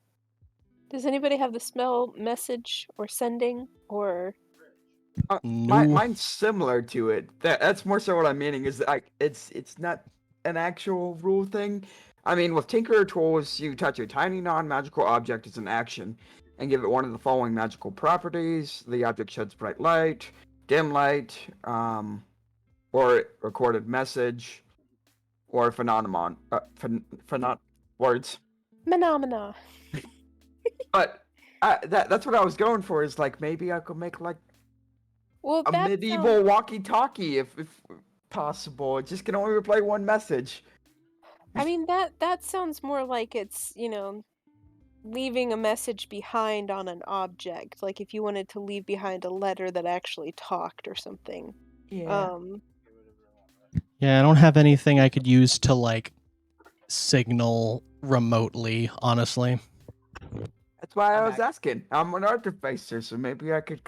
Does anybody have the spell message or sending or? No. Mine's similar to it. That's more so what I'm meaning is like it's not an actual rule thing. I mean, with Tinkerer Tools, you touch a tiny non-magical object as an action, and give it one of the following magical properties: the object sheds bright light, dim light, or recorded message, or phenomenon. Words. Phenomena. But that's what I was going for. Is like maybe I could make like Well, a that medieval sounds- walkie-talkie if possible. It just can only replay one message. I mean, that sounds more like it's, leaving a message behind on an object. Like if you wanted to leave behind a letter that actually talked or something. Yeah, I don't have anything I could use to like signal remotely, honestly. That's why I I'm was back. asking. I'm an artificer, so maybe I could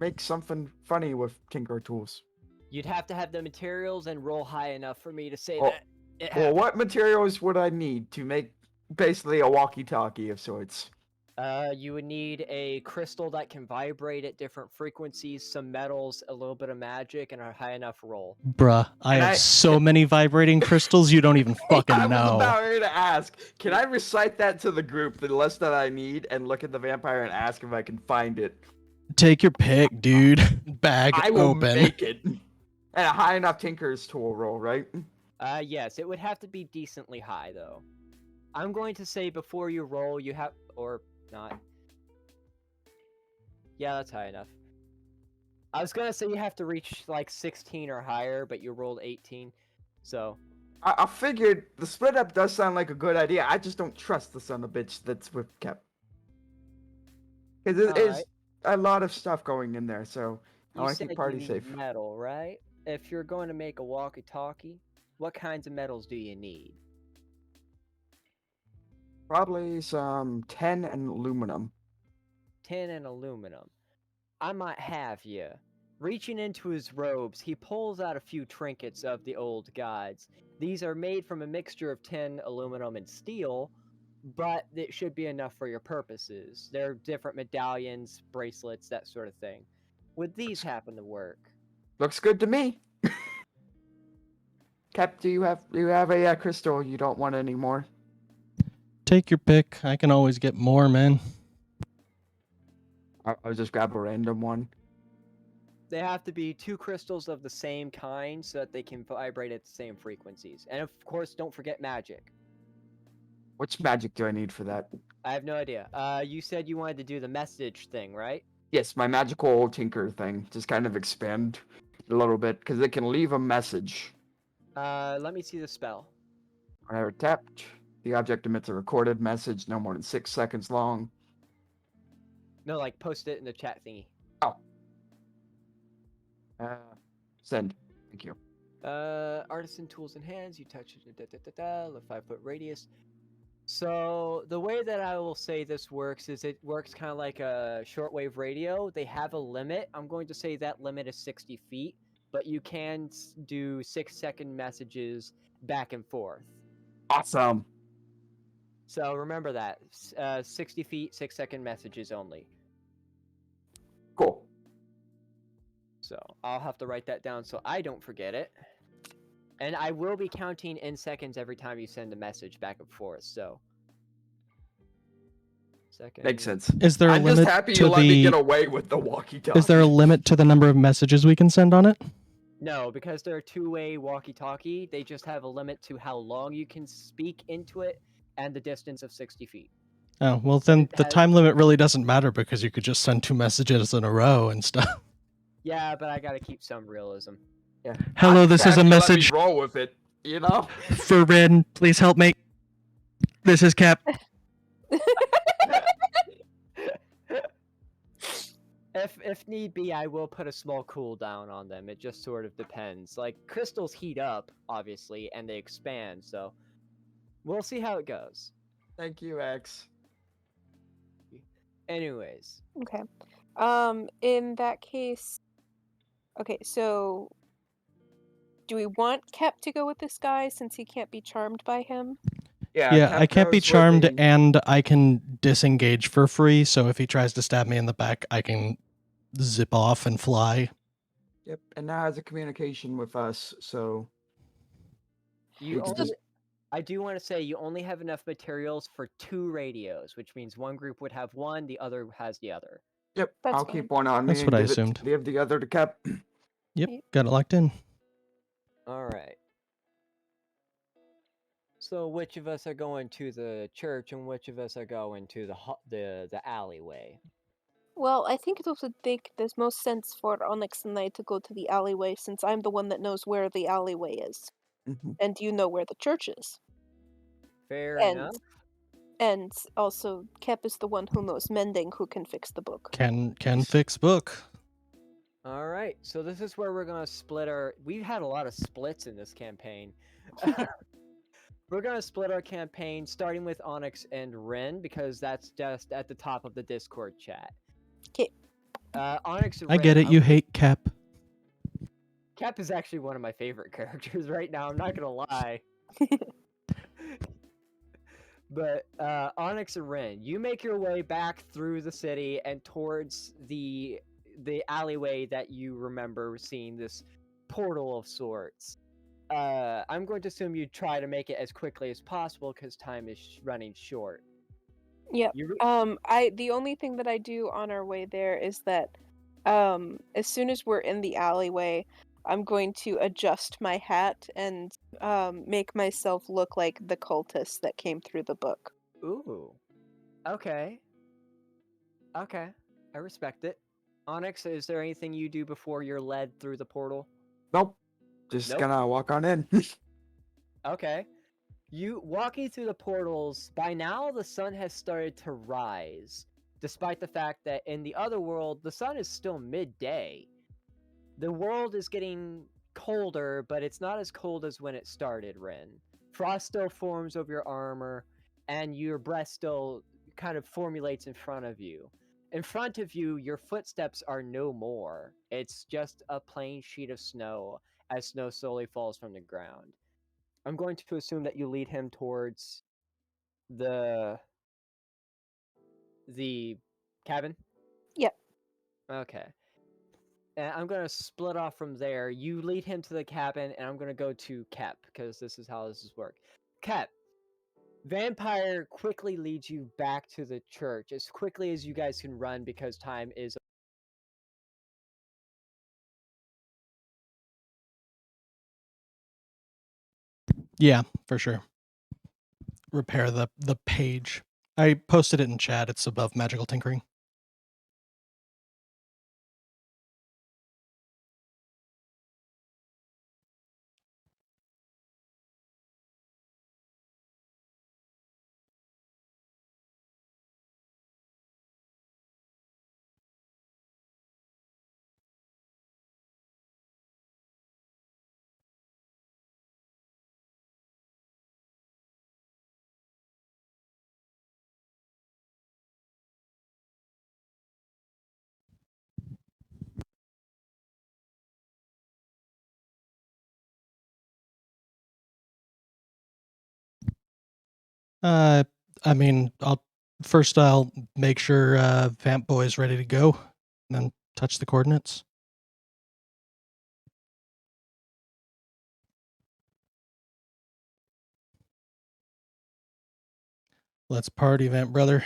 make something funny with Tinker Tools. You'd have to have the materials and roll high enough for me to say Oh, that it Well, happened. what materials would I need to make basically a walkie-talkie of sorts? You would need a crystal that can vibrate at different frequencies, some metals, a little bit of magic, and a high enough roll. Bruh, I And have I- so many vibrating crystals you don't even fucking I was know. about ready to ask. Can I recite that to the group, the list that I need, and look at the vampire and ask if I can find it? Take your pick, dude. Bag I will open. make it. And a high enough Tinker's Tool roll, right? Yes, it would have to be decently high, though. I'm going to say before you roll, you have... or not. Yeah, that's high enough. I was gonna say you have to reach, like, 16 or higher, but you rolled 18, so... I figured the split up does sound like a good idea. I just don't trust the son of a bitch that's with Kep. Because it is Alright. a lot of stuff going in there, so I You want to said keep party you need safe. metal, right? If you're going to make a walkie-talkie, what kinds of metals do you need? Probably some tin and aluminum. Tin and aluminum. I might have you. Reaching into his robes, he pulls out a few trinkets of the old gods. These are made from a mixture of tin, aluminum, and steel, but it should be enough for your purposes. They're different medallions, bracelets, that sort of thing. Would these happen to work? Looks good to me. Kep, do you have a crystal you don't want anymore? Take your pick. I can always get more, man. I'll just grab a random one. They have to be 2 crystals of the same kind so that they can vibrate at the same frequencies. And of course, don't forget magic. Which magic do I need for that? I have no idea. You said you wanted to do the message thing, right? Yes, my magical tinker thing. Just kind of expand a little bit, because it can leave a message. Let me see the spell. Whenever tapped, the object emits a recorded message no more than 6 seconds long. No, like, post it in the chat thingy. Send. Thank you. Artisan tools in hands, you touch it, the 5-foot radius. So, the way that I will say this works is it works kind of like a shortwave radio. They have a limit. I'm going to say that limit is 60 feet, but you can do 6-second messages back and forth. Awesome. So, remember that. 60 feet, 6-second messages only. Cool. So I'll have to write that down so I don't forget it. And I will be counting in seconds every time you send a message back and forth. So second. Makes sense. Is there a I'm just limit happy to you let me the? get away with the walkie-talkie. Is there a limit to the number of messages we can send on it? No, because they're two-way walkie-talkie. They just have a limit to how long you can speak into it and the distance of 60 feet. Oh, well then It the has- time limit really doesn't matter because you could just send 2 messages in a row and stuff. Yeah, but I gotta keep some realism. Yeah. Hello, I'm this just is a happy you let me message roll with it, you know? for Rin. Please help me. This is Cap. If need be, I will put a small cooldown on them. It just sort of depends. Like, crystals heat up, obviously, and they expand, so we'll see how it goes. Thank you, X. Anyways, Okay. In that case, okay, so do we want Kep to go with this guy since he can't be charmed by him? Yeah, Cap I can't be goes with charmed the- and I can disengage for free, so if he tries to stab me in the back, I can zip off and fly. Yep, and now has a communication with us, so you We can only, just- I do want to say you only have enough materials for 2 radios, which means one group would have one, the other has the other. yep, That's I'll fine. keep one on me That's and what I give assumed. give the other to Cap. Yep, Yep. got it locked in. All right. So which of us are going to the church and which of us are going to the alleyway? Well, I think it would make the most sense for Onyx and I to go to the alleyway since I'm the one that knows where the alleyway is. Mhm. And you know where the church is. Fair And enough. and also Kep is the one who knows mending who can fix the book. Can fix book. All right. So this is where we're going to split our we've had a lot of splits in this campaign. We're going to split our campaign starting with Onyx and Ren because that's just at the top of the Discord chat. 'Kay. Onyx and I get Ren, it, you hate Cap. Cap is actually one of my favorite characters right now. I'm not gonna lie. But Onyx and Ren, you make your way back through the city and towards the alleyway that you remember seeing this portal of sorts. I'm going to assume you try to make it as quickly as possible because time is running short. Yep. You, The only thing that I do on our way there is that as soon as we're in the alleyway, I'm going to adjust my hat and make myself look like the cultist that came through the book. ooh. Okay. Okay. I respect it. Onyx, is there anything you do before you're led through the portal? Nope. Just Nope. gonna walk on in. Okay. You walking through the portals, by now the sun has started to rise, despite the fact that in the other world, the sun is still midday. The world is getting colder, but it's not as cold as when it started, Ren. Frost still forms over your armor, and your breath still kind of formulates in front of you. In front of you, your footsteps are no more. It's just a plain sheet of snow as snow slowly falls from the ground. I'm going to assume that you lead him towards the cabin? Yep. Okay. And I'm going to split off from there. You lead him to the cabin, and I'm going to go to Kep, because this is how this is work. Kep, Vampire quickly leads you back to the church, as quickly as you guys can run, because time is... Yeah, for sure. Repair the page. I posted it in chat. It's above magical tinkering. I mean, I'll make sure Vamp Boy's ready to go, and then touch the coordinates. Let's party, vamp brother.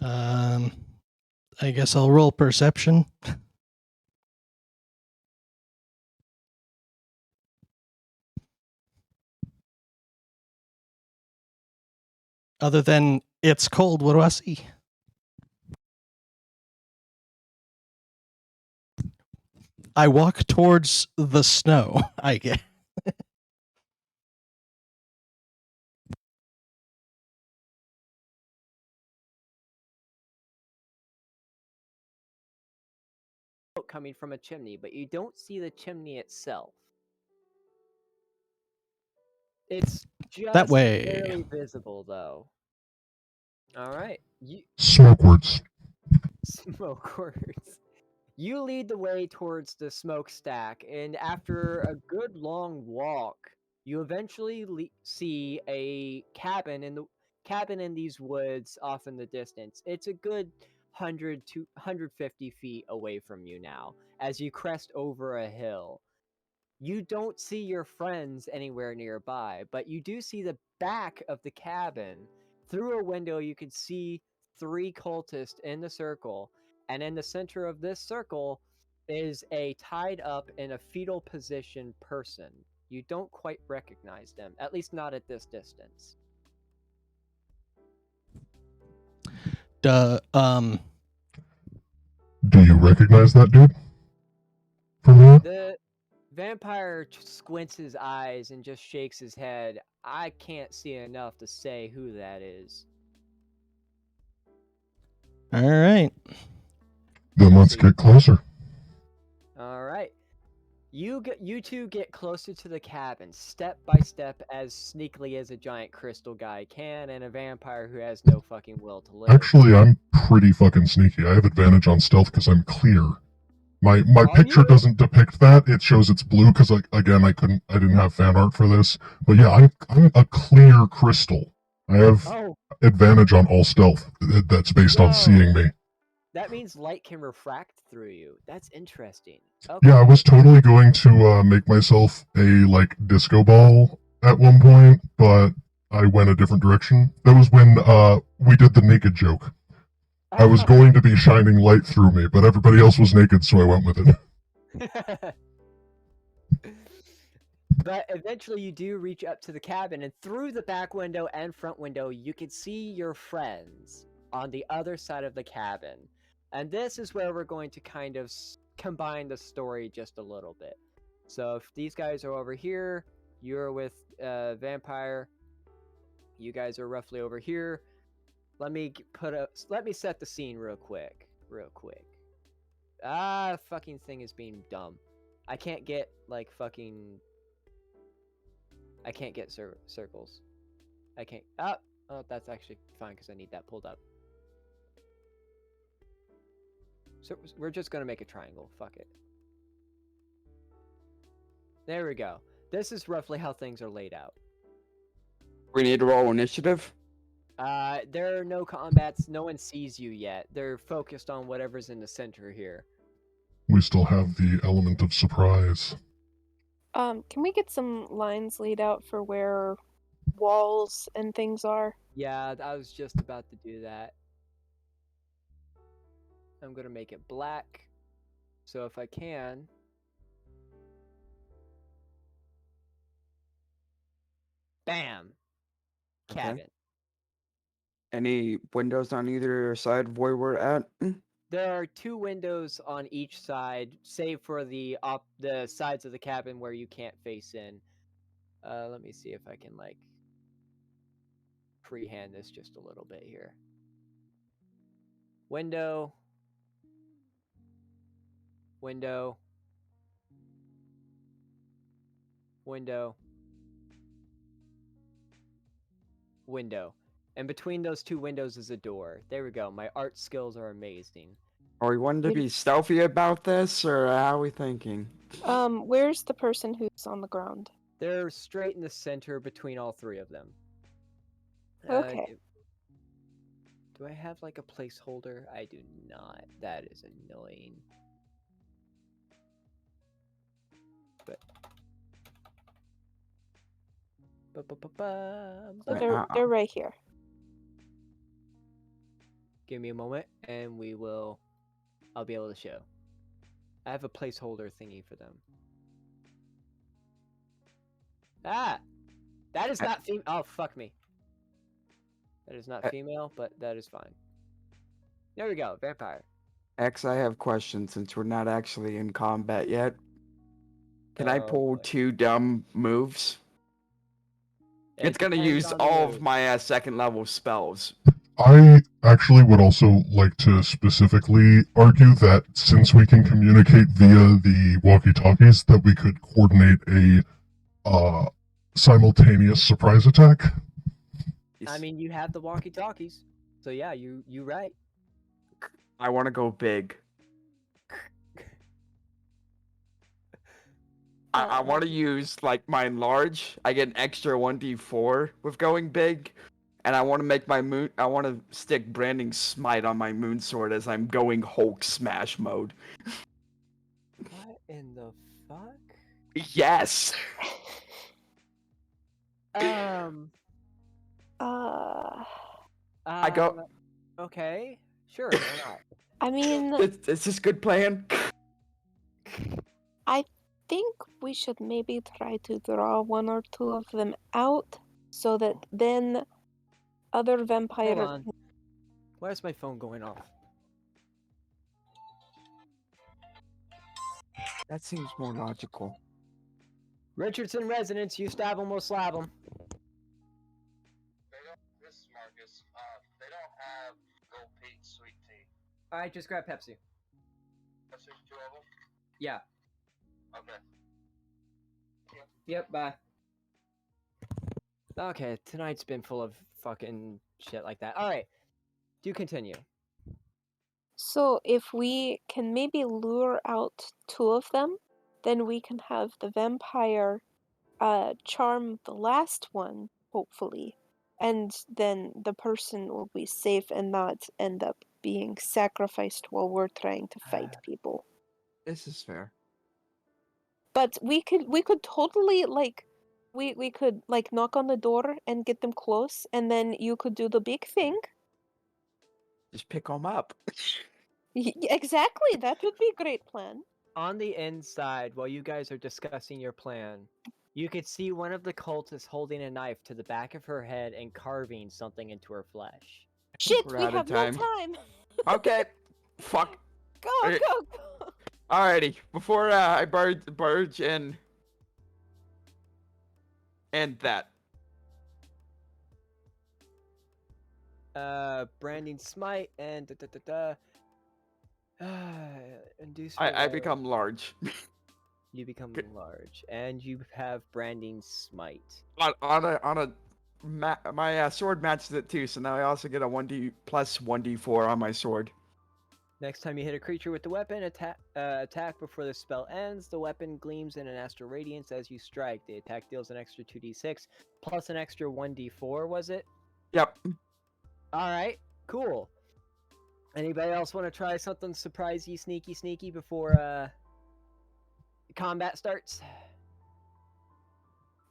Um, I guess I'll roll perception. Other than it's cold, what do I see? I walk towards the snow, I guess. Coming from a chimney, but you don't see the chimney itself. It's just way. barely visible, though. All right, Smokewards. smoke words. You lead the way towards the smokestack, and after a good long walk, you eventually see a cabin in these woods off in the distance. It's a good 100 to 150 feet away from you now, as you crest over a hill. You don't see your friends anywhere nearby, but you do see the back of the cabin. Through a window, you can see 3 cultists in the circle, and in the center of this circle is a tied up in a fetal position person. You don't quite recognize them, at least not at this distance. Duh, Do you recognize that dude? From here? The vampire squints his eyes and just shakes his head. I can't see enough to say who that is. all right. Then let's get closer. All right. You two get closer to the cabin, step by step, as sneakily as a giant crystal guy can, and a vampire who has no fucking will to live. Actually, I'm pretty fucking sneaky. I have advantage on stealth because I'm clear. My On picture you? doesn't depict that. It shows it's blue because I didn't have fan art for this. But yeah, I'm a clear crystal. I have Oh, advantage on all stealth. That's based on seeing me. that means light can refract through you. That's interesting. Okay. Yeah, I was totally going to make myself a disco ball at one point, but I went a different direction. That was when we did the naked joke. I was going to be shining light through me, but everybody else was naked, so I went with it. But eventually you do reach up to the cabin, and through the back window and front window, you can see your friends on the other side of the cabin. And this is where we're going to kind of combine the story just a little bit. So if these guys are over here, you're with Vampire, you guys are roughly over here. Let me set the scene real quick. Fucking thing is being dumb. I can't get I can't get circles. I can't. Oh, that's actually fine because I need that pulled up. So we're just gonna make a triangle. Fuck it. There we go. This is roughly how things are laid out. We need to roll initiative. There are no combats. No one sees you yet. They're focused on whatever's in the center here. We still have the element of surprise. Can we get some lines laid out for where walls and things are? Yeah, I was just about to do that. I'm gonna make it black. So if I can. Bam! Cabin. Okay. Any windows on either side of where we're at? There are 2 windows on each side, save for the sides of the cabin where you can't face in. Let me see if I can freehand this just a little bit here. Window. Window. Window. Window. And between those two windows is a door. There we go. My art skills are amazing. Are we wanting to Would- be stealthy about this, or how are we thinking? Where's the person who's on the ground? They're straight in the center between all three of them. Okay. Do I have like a placeholder? I do not. That is annoying. But. So they're right here. Give me a moment and I'll be able to show. I have a placeholder thingy for them. Ah! That is not female. Oh, fuck me. That is not female, but that is fine. There we go, vampire. X, I have questions since we're not actually in combat yet. Can I Oh, pull boy. 2 dumb moves? It It's gonna depends use on the all move. of my second level spells. I actually would also like to specifically argue that since we can communicate via the walkie-talkies, that we could coordinate a simultaneous surprise attack. I mean, you have the walkie-talkies, so yeah, you right. I want to go big. I want to use like my enlarge. I get an extra 1d4 with going big, and I want to make my moon. I want to stick branding smite on my moon sword as I'm going Hulk smash mode. What in the fuck? Yes. I go. Okay, sure, why not? I mean, Is this good plan? I think we should maybe try to draw 1 or 2 of them out so that then other vampire. Hold on. Why is my phone going off? That seems more logical. Richardson residents, you stab them, we'll slab them. This is Marcus. They don't have Gold Peak sweet tea. Alright, just grab Pepsi. That's just 2 of them? Yeah. Okay. Yep, bye. Okay, tonight's been full of fucking shit like that. Alright, do continue. So if we can maybe lure out 2 of them, then we can have the vampire charm the last one, hopefully. And then the person will be safe and not end up being sacrificed while we're trying to fight people. This is fair. But we could totally like we could like knock on the door and get them close, and then you could do the big thing. Just pick them up. Exactly, that would be a great plan. On the inside, while you guys are discussing your plan, you could see one of the cultists holding a knife to the back of her head and carving something into her flesh. Shit, we're we out of have no time. time. Okay. Fuck. Go, Okay. go. Alrighty. Before I barge in. And that. Branding smite and induce. I fire. become large. You become large, and you have branding smite. My sword matches it too, so now I also get a 1d plus 1d4 on my sword. Next time you hit a creature with the weapon, attack before the spell ends. The weapon gleams in an astral radiance as you strike. The attack deals an extra 2d6 plus an extra 1d4. Was it? Yep. All right, cool. Anybody else want to try something surprisey, sneaky before combat starts?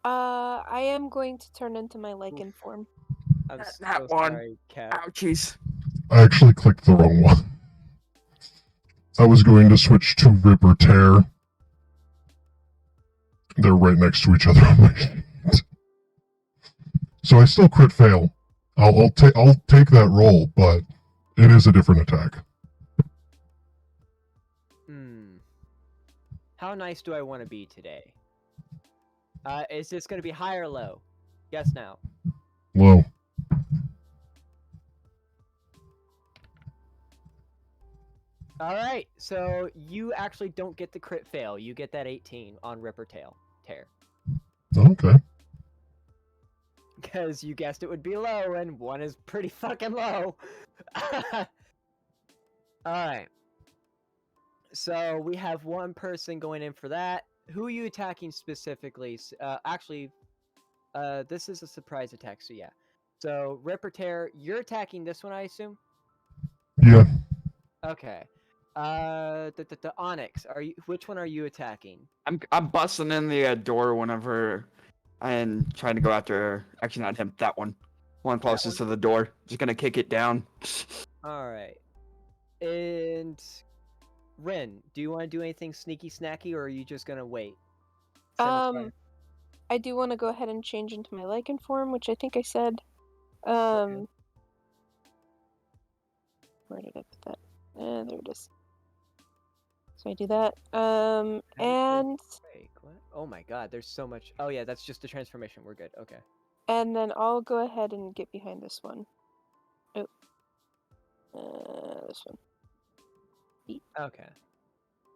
I am going to turn into my lichen form. I'm That so one. sorry, Cat. Ouchies. I actually clicked the wrong one. I was going to switch to Rip or Tear. They're right next to each other on my sheet. So I still crit fail. I'll take that roll, but it is a different attack. How nice do I want to be today? Is this going to be high or low? Guess now. Low. All right, so you actually don't get the crit fail. You get that 18 on Rip or Tear. Okay. because you guessed it would be low, and 1 is pretty fucking low. Alright. So we have 1 person going in for that. Who are you attacking specifically? Actually, this is a surprise attack, so yeah. So, Rip or Tear, you're attacking this one, I assume? Yeah. Okay. The Onyx, which one are you attacking? I'm busting in the door whenever and trying to go after. Actually, not him. That one. One closest to the door. Just gonna kick it down. Alright. And Rin, do you want to do anything sneaky snacky, or are you just gonna wait? Scimitar. I do want to go ahead and change into my lichen form, which I think I said. Okay. Where did I put that? There it is. So I do that. And Wait, what? Oh my god, there's so much. Oh yeah, that's just the transformation. We're good. Okay. then I'll go ahead and get behind this one. Oh. This one. Okay.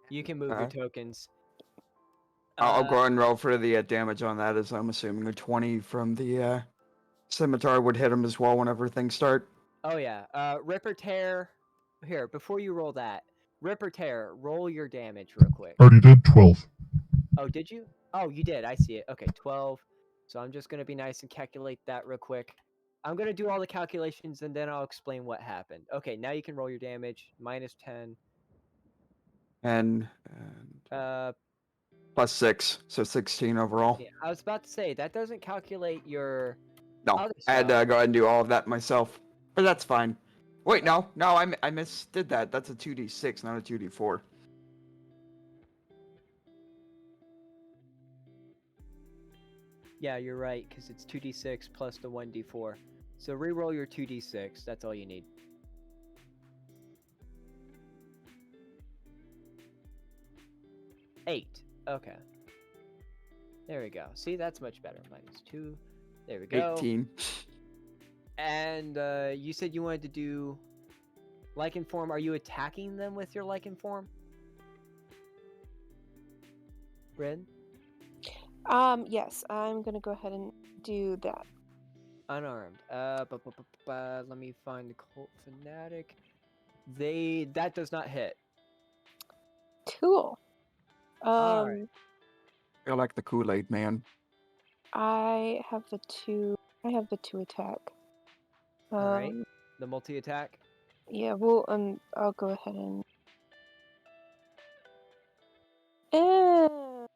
You can move your Alright. tokens. I'll go and roll for the damage on that, as I'm assuming a 20 from the scimitar would hit him as well whenever things start. Oh yeah. Rip or Tear. Here, before you roll that, Rip or Tear, roll your damage real quick. Already did 12. Oh, did you? Oh, you did. I see it. Okay, 12. So I'm just gonna be nice and calculate that real quick. I'm gonna do all the calculations and then I'll explain what happened. Okay, now you can roll your damage. -10. And plus 6, so 16 overall. Yeah, I was about to say that doesn't calculate your. No, other I had to stuff. go ahead and do all of that myself. But that's fine. Wait, no, I misdid that. That's a 2d6, not a 2d4. Yeah, you're right, because it's 2d6 plus the 1d4. So re-roll your 2d6. That's all you need. Eight. Okay. There we go. See, that's much better. -2. There we go. 18. And you said you wanted to do Lichen Form. Are you attacking them with your Lichen Form? Rin? Yes, I'm gonna go ahead and do that. Unarmed. Let me find the Cult Fanatic. That does not hit. Cool. Alright. I like the Kool-Aid, man. I have the 2 attack. Alright. The multi-attack. Yeah, well, I'll go ahead and.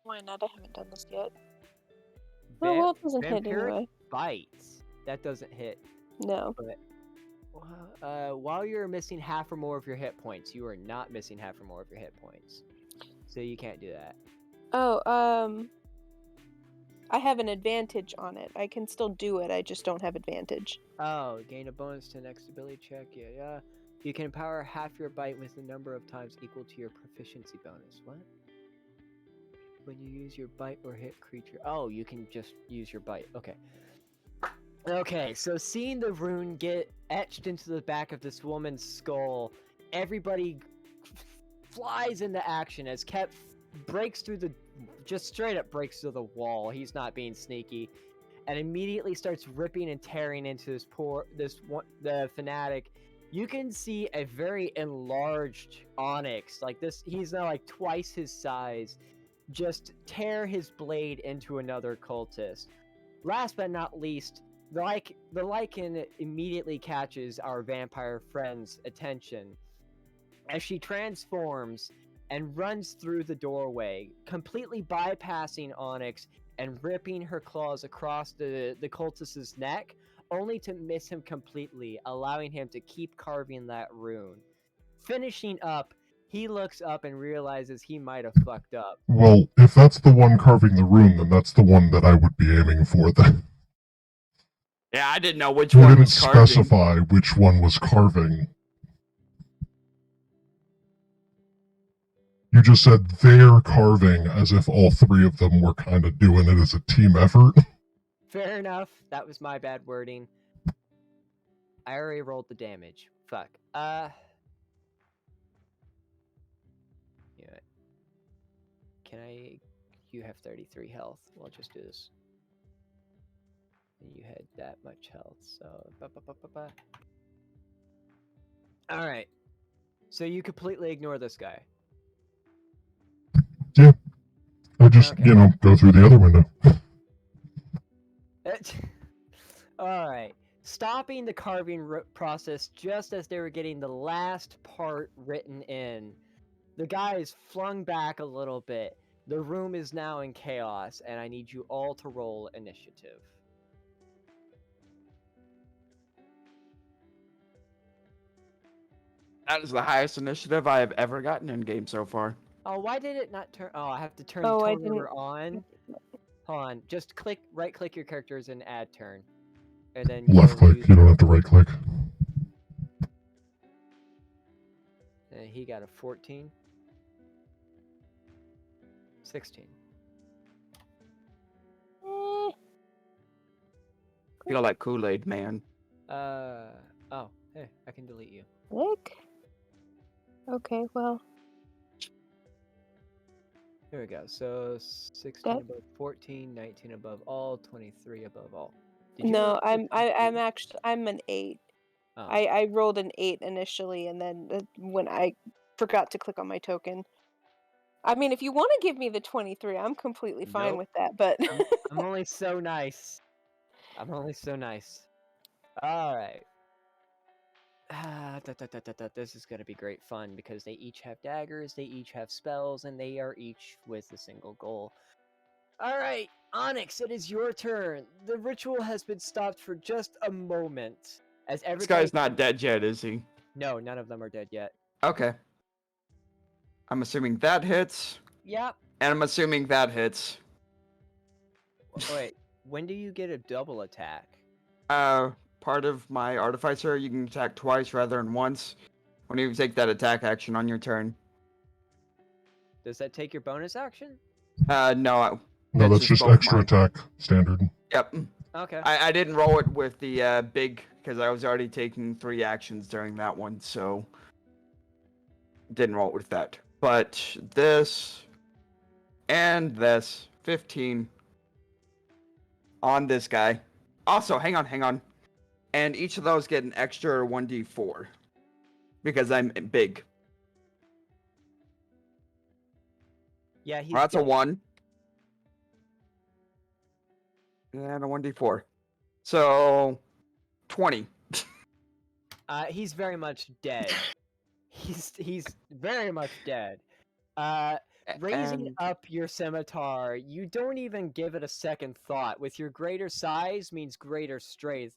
Why not? I haven't done this yet. Well, it doesn't hit Vampiric anyway. Bites. That doesn't hit. No. While you're missing half or more of your hit points, you are not missing half or more of your hit points. So you can't do that. Oh, I have an advantage on it. I can still do it. I just don't have advantage. Oh, gain a bonus to next ability check. Yeah. You can empower half your bite with the number of times equal to your proficiency bonus. What? When you use your bite or hit creature. Oh, you can just use your bite. Okay. Okay, so seeing the rune get etched into the back of this woman's skull, everybody flies into action as Kep breaks through just straight up breaks through the wall. He's not being sneaky, and immediately starts ripping and tearing into the fanatic. You can see a very enlarged Onyx, like this. He's now like twice his size. Just tear his blade into another cultist. Last but not least, the Lichen immediately catches our vampire friend's attention as she transforms and runs through the doorway, completely bypassing Onyx and ripping her claws across the cultist's neck, only to miss him completely, allowing him to keep carving that rune. Finishing up, he looks up and realizes he might have fucked up. Well, if that's the one carving the rune, then that's the one that I would be aiming for then. Yeah, I didn't know which You one didn't was carving. specify which one was carving. You just said they're carving as if all 3 of them were kind of doing it as a team effort. Fair enough. That was my bad wording. I already rolled the damage. Fuck. Yeah. Can I... You have 33 health. We'll just do this. And you had that much health, so. Alright. So you completely ignore this guy. I just, Okay. go through the other window. Alright. Stopping the carving process just as they were getting the last part written in. The guy is flung back a little bit. The room is now in chaos, and I need you all to roll initiative. That is the highest initiative I have ever gotten in game so far. Oh, why did it not turn? Oh, I have to turn Oh, the I turn didn't- order on. Hold on, just right-click your characters and add turn, and then Left you'll click. use- You don't have to right click. And he got a 14. 16. Eh, Feel like Kool-Aid, man. Oh, hey, I can delete you. Nick? Okay, well, Here we go. So 16 That- above 14, 19 above all, 23 above all. Did you no, roll I'm 15? actually I'm an 8. Oh. I rolled an 8 initially, and then when I forgot to click on my token. I mean, if you want to give me the 23, I'm completely fine Nope. with that. But I'm only so nice. I'm only so nice. All right. This is gonna be great fun because they each have daggers, they each have spells, and they are each with a single goal. All right, Onyx, it is your turn. The ritual has been stopped for just a moment, as This everybody. guy's not dead yet, is he? No, none of them are dead yet. Okay. I'm assuming that hits, Yep. and I'm assuming that hits. Wait, when do you get a double attack? Part of my Artificer, you can attack twice rather than once when you take that attack action on your turn. Does that take your bonus action? No. No, That's that's just just both extra mine. attack standard. Yep. Okay. I didn't roll it with the big because I was already taking 3 actions during that one, so didn't roll it with that. But this and this 15 on this guy. Also, hang on. And each of those get an extra 1d4 because I'm big. Yeah, he's. Well, that's a dead. 1. And a 1d4. So 20. He's very much dead. He's very much dead. Raising And up your scimitar, you don't even give it a second thought. With your greater size means greater strength,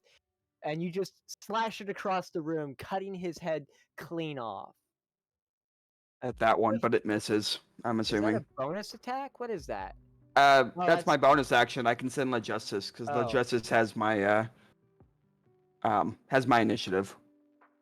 and you just slash it across the room, cutting his head clean off. at that one, but it misses, I'm Is that assuming. a bonus attack? What is that? That's that's- my bonus action. I can send Lejustice because Oh. Lejustice has my initiative,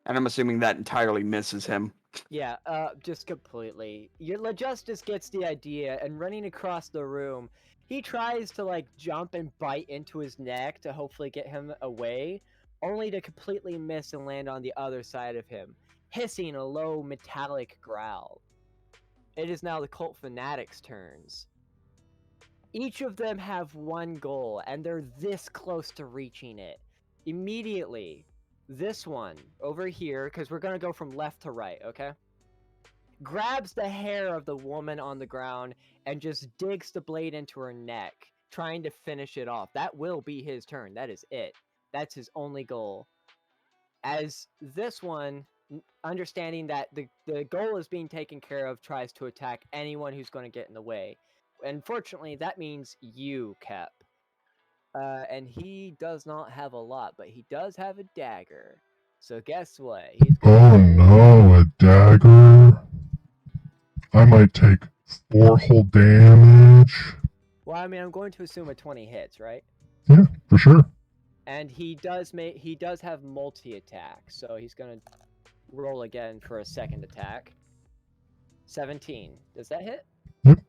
and I'm assuming that entirely misses him. Yeah, just completely. Your Lejustice gets the idea, and running across the room, he tries to like jump and bite into his neck to hopefully get him away, only to completely miss and land on the other side of him, hissing a low metallic growl. It is now the Cult Fanatics' turns. Each of them have one goal, and they're this close to reaching it. Immediately, this one over here, because we're going to go from left to right, okay? Grabs the hair of the woman on the ground and just digs the blade into her neck, trying to finish it off. That will be his turn. That is it. That's his only goal. As this one, understanding that the goal is being taken care of, tries to attack anyone who's going to get in the way. Unfortunately, that means you, Kep. And he does not have a lot, but he does have a dagger. So guess what? He's Oh no, a dagger. I might take 4 whole damage. Well, I mean, I'm going to assume a 20 hits, right? Yeah, for sure. And he does have multi-attack, so he's gonna roll again for a second attack. 17. Does that hit? Yep.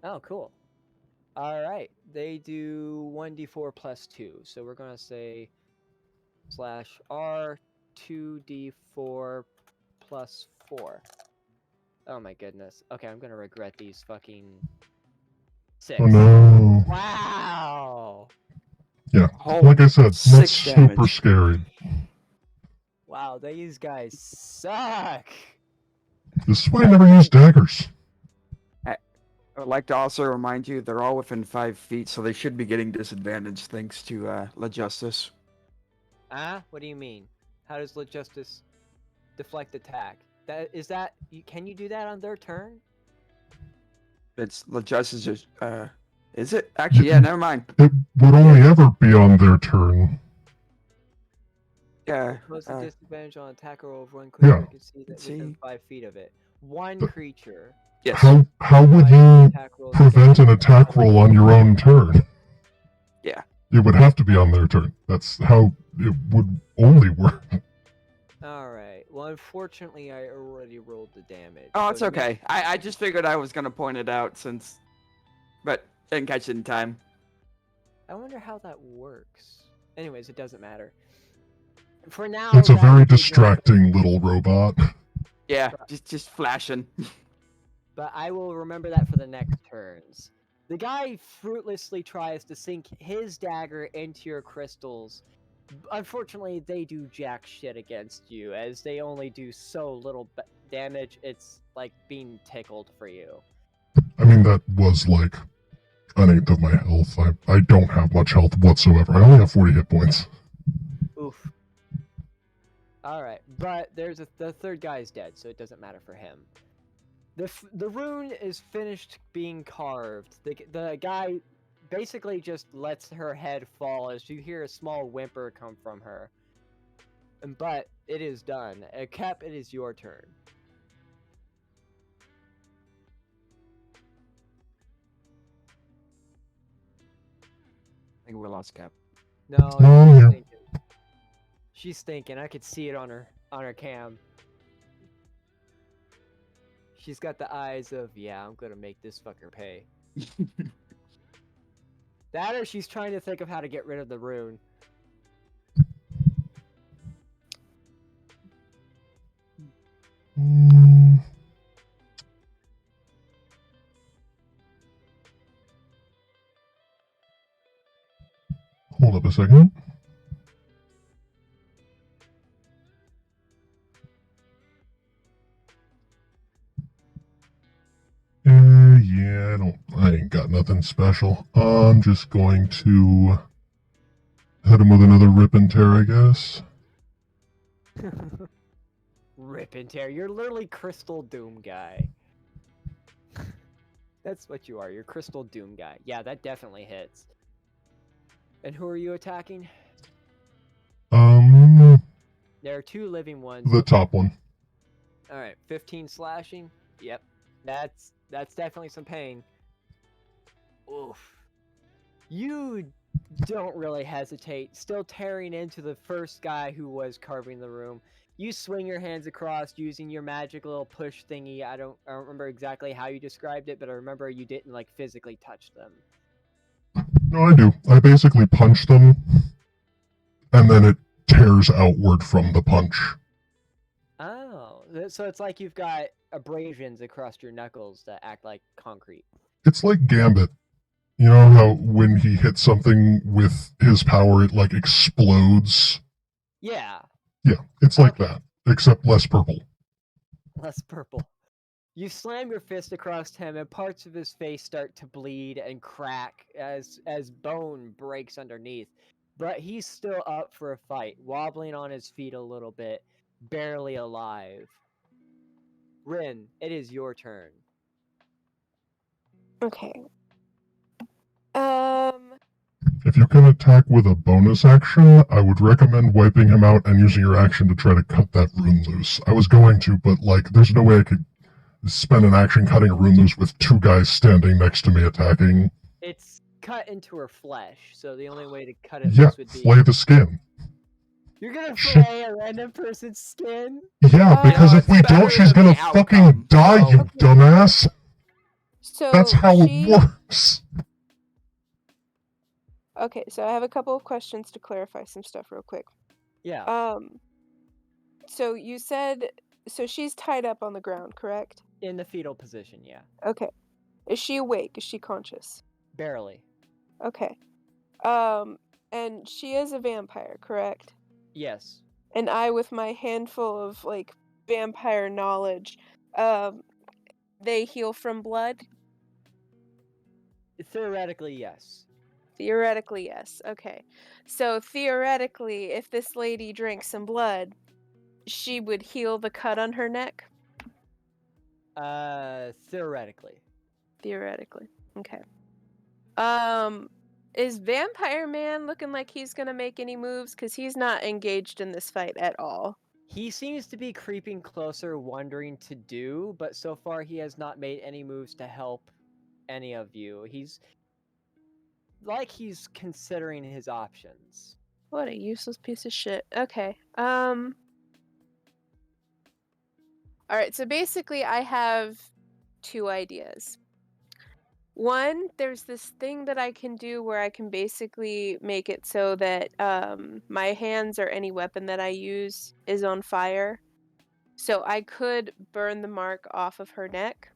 Oh, cool. All right, they do 1d4 plus 2, so we're gonna say /R 2d4 plus 4. Oh my goodness. Okay, I'm gonna regret these fucking 6. Oh no. Wow. Yeah, Whole like I said, not 6 super damage. scary. Wow, these guys suck. This is why I never use daggers. I would like to also remind you they're all within 5 feet, so they should be getting disadvantaged thanks to La Justice. What do you mean? How does Lit Justice deflect attack? Can you do that on their turn? It's La Justice is is it? Actually, yeah, never mind. It would only ever be on their turn. Yeah. Impose a disadvantage on attack roll of one Yeah. creature can see that within See? 5 feet of it. One But- creature. Yes. How would Five you attack rolls prevent an against attack roll on your own turn? Yeah. It would have to be on their turn. That's how it would only work. Alright. Well, unfortunately, I already rolled the damage. Oh, so it's no- okay. I just figured I was gonna point it out but didn't catch it in time. I wonder how that works. Anyways, it doesn't matter. For now, It's a that very would be one- distracting little robot. Yeah, just flashing. But I will remember that for the next turns. The guy fruitlessly tries to sink his dagger into your crystals. Unfortunately, they do jack shit against you, as they only do so little damage. It's like being tickled for you. I mean, that was like an eighth of my health. I don't have much health whatsoever. I only have 40 hit points. Oof. Alright, but the third guy is dead, so it doesn't matter for him. The rune is finished being carved. The guy basically just lets her head fall as you hear a small whimper come from her. But it is done. Cap, it is your turn. I think we lost Cap. No, Oh, she's yeah. thinking. She's thinking. I could see it on her cam. She's got the eyes of, yeah, I'm gonna make this fucker pay. That or she's trying to think of how to get rid of the rune. Mm. Hold up a second. Yeah, I ain't got nothing special. I'm just going to hit him with another rip and tear, I guess. Rip and tear. You're literally Crystal Doom guy. That's what you are. You're Crystal Doom guy. Yeah, that definitely hits. And who are you attacking? There are 2 living ones. The top one. Alright, 15 slashing. Yep. That's definitely some pain. Oof. You don't really hesitate, still tearing into the first guy who was carving the room. You swing your hands across using your magic little push thingy. I don't remember exactly how you described it, but I remember you didn't like physically touch them. No, I do. I basically punch them, and then it tears outward from the punch. Oh, so it's like you've got abrasions across your knuckles that act like concrete. It's like Gambit. You know how when he hits something with his power, it like explodes? Yeah, Yeah, it's like Okay. that, except less purple. less purple. You slam your fist across him, and parts of his face start to bleed and crack as bone breaks underneath. But he's still up for a fight, wobbling on his feet a little bit, barely alive. Rin, it is your turn. Okay. If you can attack with a bonus action, I would recommend wiping him out and using your action to try to cut that rune loose. I was going to, but like, there's no way I could spend an action cutting a rune loose with 2 guys standing next to me attacking. It's cut into her flesh, so the only way to cut it Yeah, loose would be... flay the skin. You're gonna Shit. flay a random person's skin? Yeah, because No, if it's we better don't, she's than gonna the fucking outcome, die, so- you dumbass! So That's how it works! Okay, so I have a couple of questions to clarify some stuff real quick. Yeah, So you said she's tied up on the ground, correct? in the fetal position, yeah. Okay. Is she awake? Is she conscious? Barely. Okay. And she is a vampire, correct? Yes. And I, with my handful of like vampire knowledge, um, they heal from blood? Theoretically, yes. Theoretically, yes. Okay. So theoretically, if this lady drank some blood, she would heal the cut on her neck? Theoretically. Theoretically. Okay. Is Vampire Man looking like he's gonna make any moves? Because he's not engaged in this fight at all. He seems to be creeping closer, wondering to do, but so far he has not made any moves to help any of you. He's considering his options. What a useless piece of shit. Okay. Alright, so basically I have two ideas. One, there's this thing that I can do where I can basically make it so that my hands or any weapon that I use is on fire. So I could burn the mark off of her neck.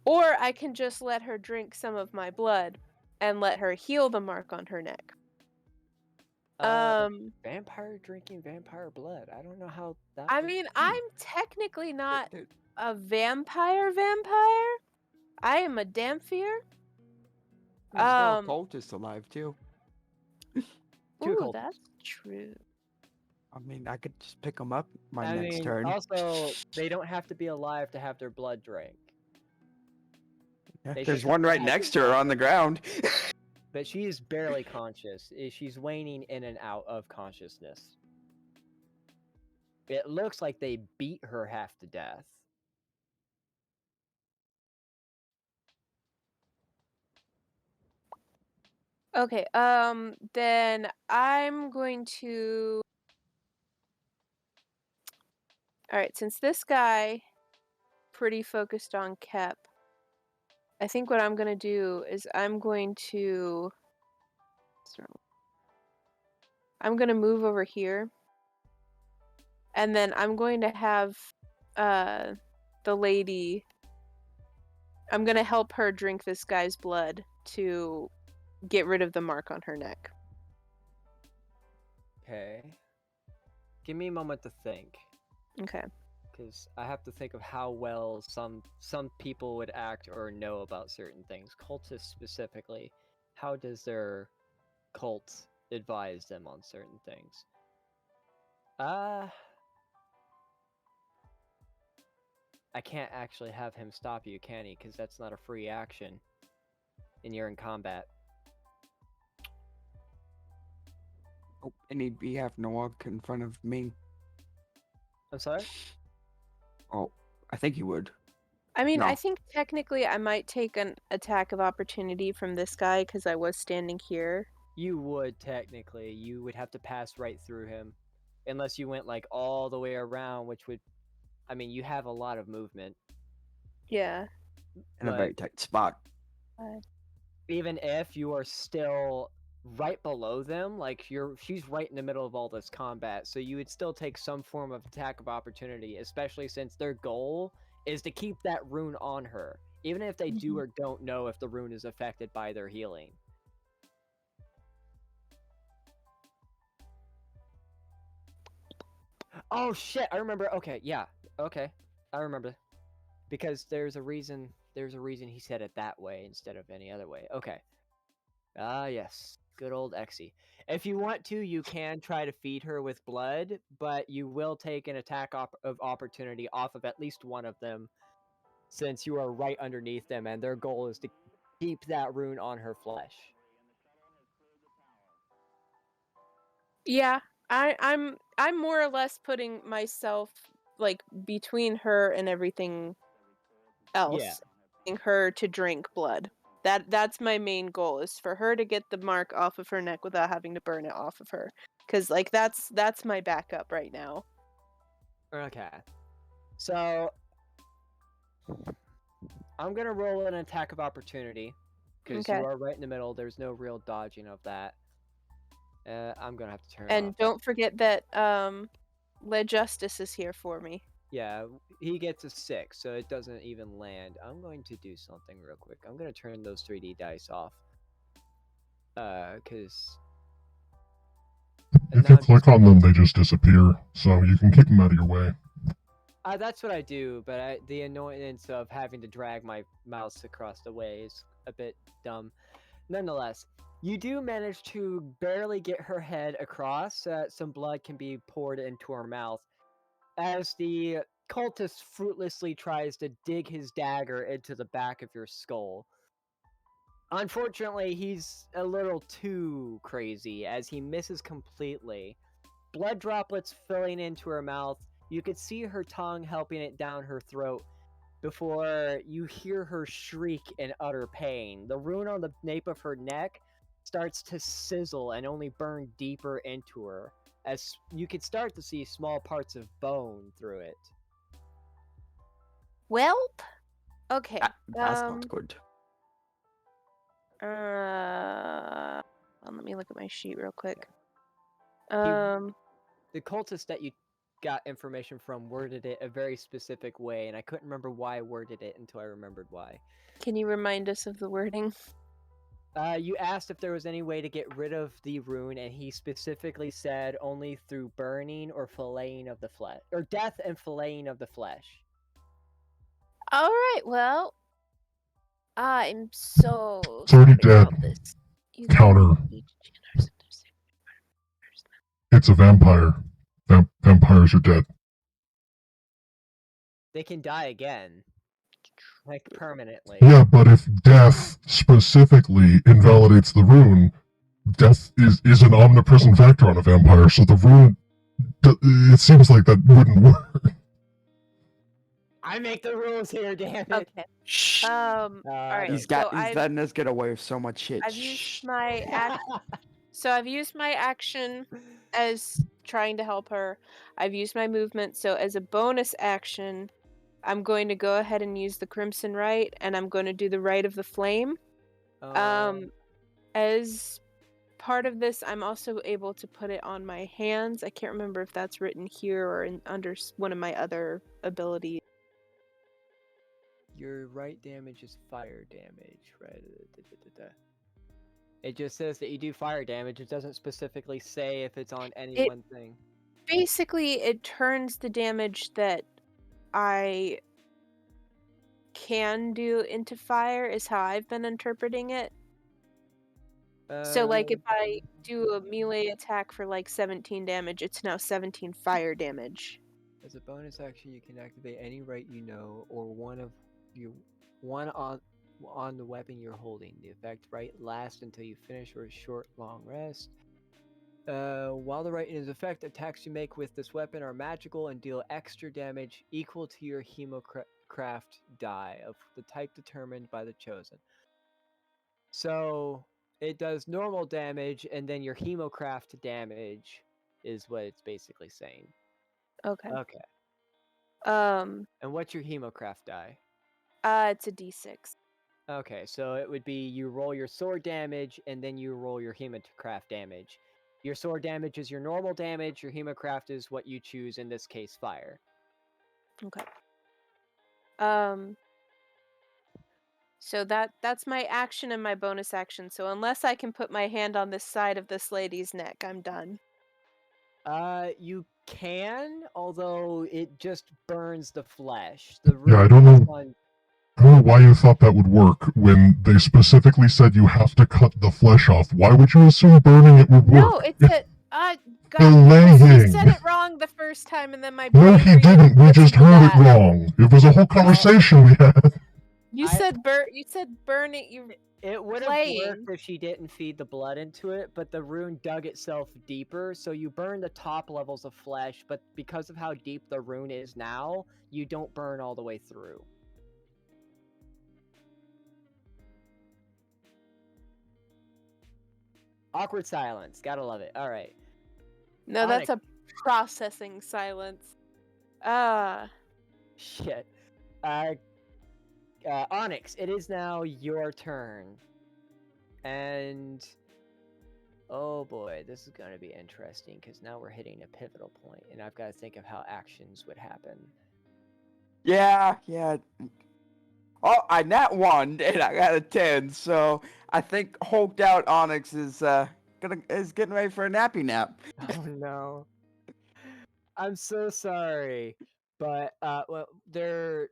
Or I can just let her drink some of my blood and let her heal the mark on her neck. Vampire drinking vampire blood. I don't know how that. I would- mean, I'm technically not Dude, a vampire. I am a Damphir. There's no Um, cultist alive too. Two Ooh, cultists. that's true. I mean, I could just pick them up my I next mean, turn. also, they don't have to be alive to have their blood drank. Yeah, they there's should one right have- next to her on the ground. But she is barely conscious. She's waning in and out of consciousness. It looks like they beat her half to death. Okay, then I'm going to. Alright, since this guy pretty focused on Kep, I think what I'm gonna do is I'm going to move over here. And then I'm going to have the lady. I'm gonna help her drink this guy's blood to get rid of the mark on her neck. Okay. Give me a moment to think. Okay. Because I have to think of how well some people would act or know about certain things. Cultists specifically. How does their cult advise them on certain things? I can't actually have him stop you, can he? Because that's not a free action. And you're in combat. Oh, and he'd be having to walk in front of me. I'm sorry? Oh, I think he would. I mean, I No. think technically I might take an attack of opportunity from this guy because I was standing here. You would, technically. You would have to pass right through him. Unless you went, like, all the way around, which would... I mean, you have a lot of movement. Yeah. In a But- very tight spot. Even if you are still right below them, like she's right in the middle of all this combat, so you would still take some form of attack of opportunity, especially since their goal is to keep that rune on her, even if they do or don't know if the rune is affected by their healing. Oh shit, I remember. Okay, yeah. Okay. I remember. Because there's a reason he said it that way instead of any other way. Okay. Ah, yes. Good old Exy. If you want to, you can try to feed her with blood, but you will take an attack of opportunity off of at least one of them, since you are right underneath them, and their goal is to keep that rune on her flesh. Yeah. I'm more or less putting myself like between her and everything else. Yeah. Getting her to drink blood. That's my main goal, is for her to get the mark off of her neck without having to burn it off of her. Cause like that's my backup right now. Okay. So I'm gonna roll an attack of opportunity because Okay. you are right in the middle. There's no real dodging of that. I'm gonna have to turn. And off don't forget that Lead Justice is here for me. Yeah, he gets a 6, so it doesn't even land. I'm going to do something real quick. I'm going to turn those 3D dice off. Because And If you now just click on them, wait. they just disappear, so you can keep them out of your way. That's what I do, but the annoyance of having to drag my mouse across the way is a bit dumb. Nonetheless, you do manage to barely get her head across so that some blood can be poured into her mouth, as the cultist fruitlessly tries to dig his dagger into the back of your skull. Unfortunately, he's a little too crazy, as he misses completely. Blood droplets filling into her mouth. You could see her tongue helping it down her throat before you hear her shriek in utter pain. The rune on the nape of her neck starts to sizzle and only burn deeper into her, as you could start to see small parts of bone through it. Welp. Okay. That's not good. Let me look at my sheet real quick. The cultist that you got information from worded it a very specific way, and I couldn't remember why I worded it until I remembered why. Can you remind us of the wording? You asked if there was any way to get rid of the rune, and he specifically said only through burning or filleting of the flesh, or death and filleting of the flesh. All right. Well, I'm so It's already sorry about dead. this. You Counter. need to change our symptoms. It's a vampire. Vampires are dead. They can die again, like permanently. Yeah, but if death specifically invalidates the rune, death is an omnipresent factor on a vampire, so the rune, it seems like that wouldn't work. I make the rules here, damn it. Okay. All right. He's so letting us get away with so much shit. I've used my I've used my action as trying to help her. I've used my movement, so as a bonus action, I'm going to go ahead and use the Crimson Rite, and I'm going to do the Rite of the Flame. As part of this, I'm also able to put it on my hands. I can't remember if that's written here or under one of my other abilities. Your right damage is fire damage, right? It just says that you do fire damage. It doesn't specifically say if it's on any one thing. Basically, it turns the damage that I can do into fire, is how I've been interpreting it. So, like, if I do a melee attack for, like, 17 damage, it's now 17 fire damage. As a bonus action, you can activate any rite you know, or one on the weapon you're holding. The effect rite lasts until you finish or a short, long rest. While the rite is in effect, attacks you make with this weapon are magical and deal extra damage equal to your Hemocraft die of the type determined by the chosen. So it does normal damage, and then your Hemocraft damage is what it's basically saying. Okay. Okay. And what's your Hemocraft die? It's a d6. Okay, so it would be you roll your sword damage, and then you roll your Hemocraft damage. Your sword damage is your normal damage, your Hemocraft is what you choose, in this case, fire. Okay. So that's my action and my bonus action. So unless I can put my hand on this side of this lady's neck, I'm done. You can, although it just burns the flesh. Yeah, I don't know why you thought that would work when they specifically said you have to cut the flesh off. Why would you assume burning it would work? No, it's a God, Delaying. you said it wrong the first time, and then my No, brain he didn't. We just heard it wrong. It was a whole conversation we had. You said burning. It would have worked if she didn't feed the blood into it, but the rune dug itself deeper, so you burn the top levels of flesh, but because of how deep the rune is now, you don't burn all the way through. Awkward silence. Gotta love it. All right. No, that's a processing silence. Shit. Onyx, it is now your turn. And oh boy, this is going to be interesting because now we're hitting a pivotal point, and I've got to think of how actions would happen. Yeah. Oh, I nat 1 and I got a 10, so I think hulked out Onyx is is getting ready for a nappy nap. Oh no. I'm so sorry. But well the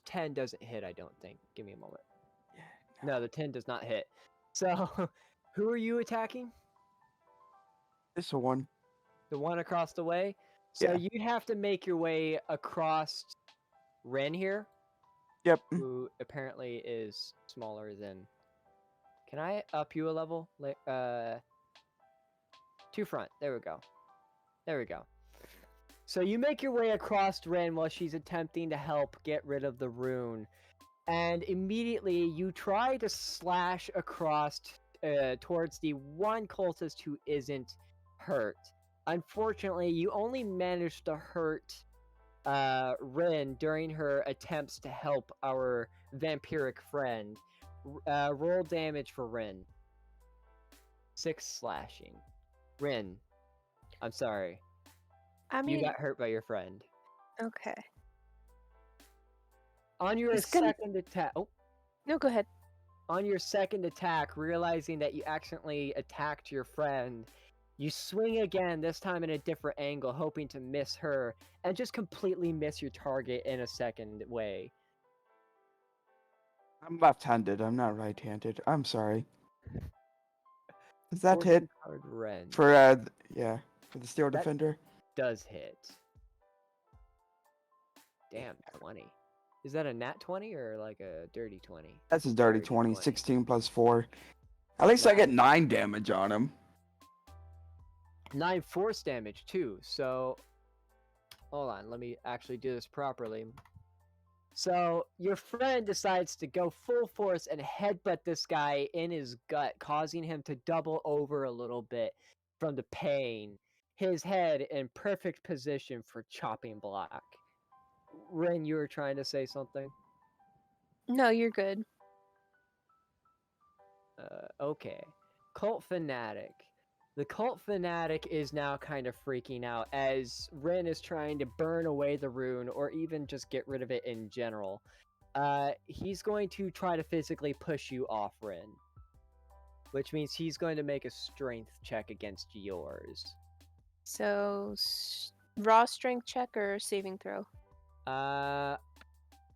10 doesn't hit, I don't think. Give me a moment. No, the 10 does not hit. So who are you attacking? This one. The one across the way? So Yeah. you'd have to make your way across Ren here, Yep. who apparently is smaller than. Can I up you a level? To front. There we go. There we go. So you make your way across Ren while she's attempting to help get rid of the rune, and immediately you try to slash across towards the one cultist who isn't hurt. Unfortunately, you only managed to hurt Rin during her attempts to help our vampiric friend. Roll damage for Rin. 6 slashing. Rin, I'm sorry. I You mean, got hurt by your friend. okay. On your It's gonna- second attack. Oh, No, go ahead. on your second attack, realizing that you accidentally attacked your friend, you swing again, this time in a different angle, hoping to miss her, and just completely miss your target in a second way. I'm left-handed. I'm not right-handed. I'm sorry. Does that hit Fortune card Ren for yeah, for the Steel That- Defender? does hit. Damn, 20. Is that a nat 20 or like a dirty 20? That's a dirty Dirty 20. 20. 16 plus 4. At least I get 9 damage on him. 9 force damage too. So, hold on, let me actually do this properly. So, your friend decides to go full force and headbutt this guy in his gut, causing him to double over a little bit from the pain. His head in perfect position for chopping block. Ren, you were trying to say something? No, you're good. Okay. Cult Fanatic. The Cult Fanatic is now kind of freaking out as Ren is trying to burn away the rune or even just get rid of it in general. He's going to try to physically push you off Ren, which means he's going to make a strength check against yours. So, raw strength check or saving throw?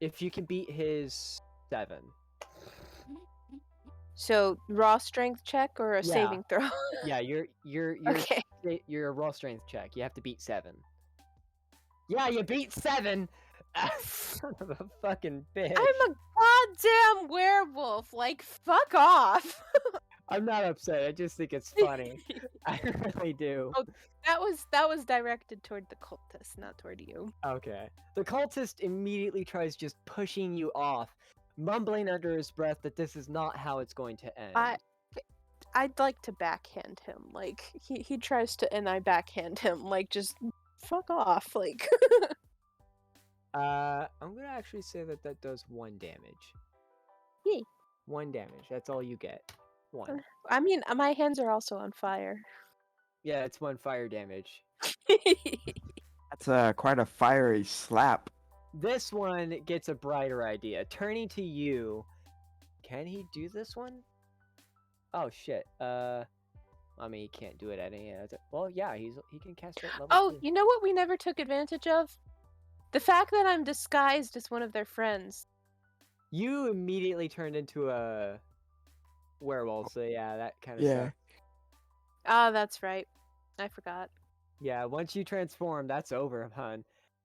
If you can beat his 7. So, raw strength check or a Yeah. saving throw? Yeah, you're Okay. You're a raw strength check. You have to beat 7. Yeah, you beat 7. Son of a fucking bitch. I'm a goddamn werewolf. Like, fuck off. I'm not upset. I just think it's funny. I really do. Oh. That was directed toward the cultist, not toward you. Okay. The cultist immediately tries just pushing you off, mumbling under his breath that this is not how it's going to end. I'd like to backhand him. Like he tries to, and I backhand him. Like, just fuck off. Like. I'm gonna actually say that that does 1 damage. Yay. 1 damage. That's all you get. 1. I mean, my hands are also on fire. Yeah, it's 1 fire damage. That's quite a fiery slap. This one gets a brighter idea. Turning to you, can he do this one? Oh shit. I mean, he can't do it at any. Well, yeah, he can cast it at level Oh, 2. you know what we never took advantage of? The fact that I'm disguised as one of their friends. You immediately turned into a werewolf, so yeah, that kind of Yeah. sucks. Ah, that's right. I forgot. Yeah, once you transform, that's over, hun.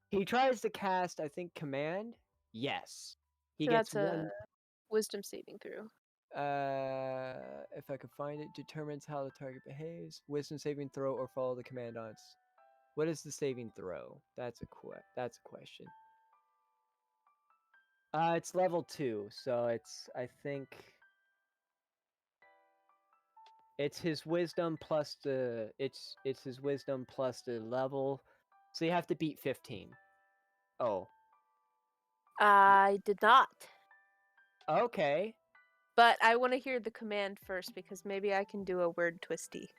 He tries to cast, I think, command. Yes, he So gets that's a one. wisdom saving throw. If I can find it, determines how the target behaves. Wisdom saving throw or follow the command on. What is the saving throw? That's a question. It's level 2, so it's I think it's his wisdom plus the it's his wisdom plus the level. So you have to beat 15. Oh, I did not. okay. But I want to hear the command first because maybe I can do a word twisty.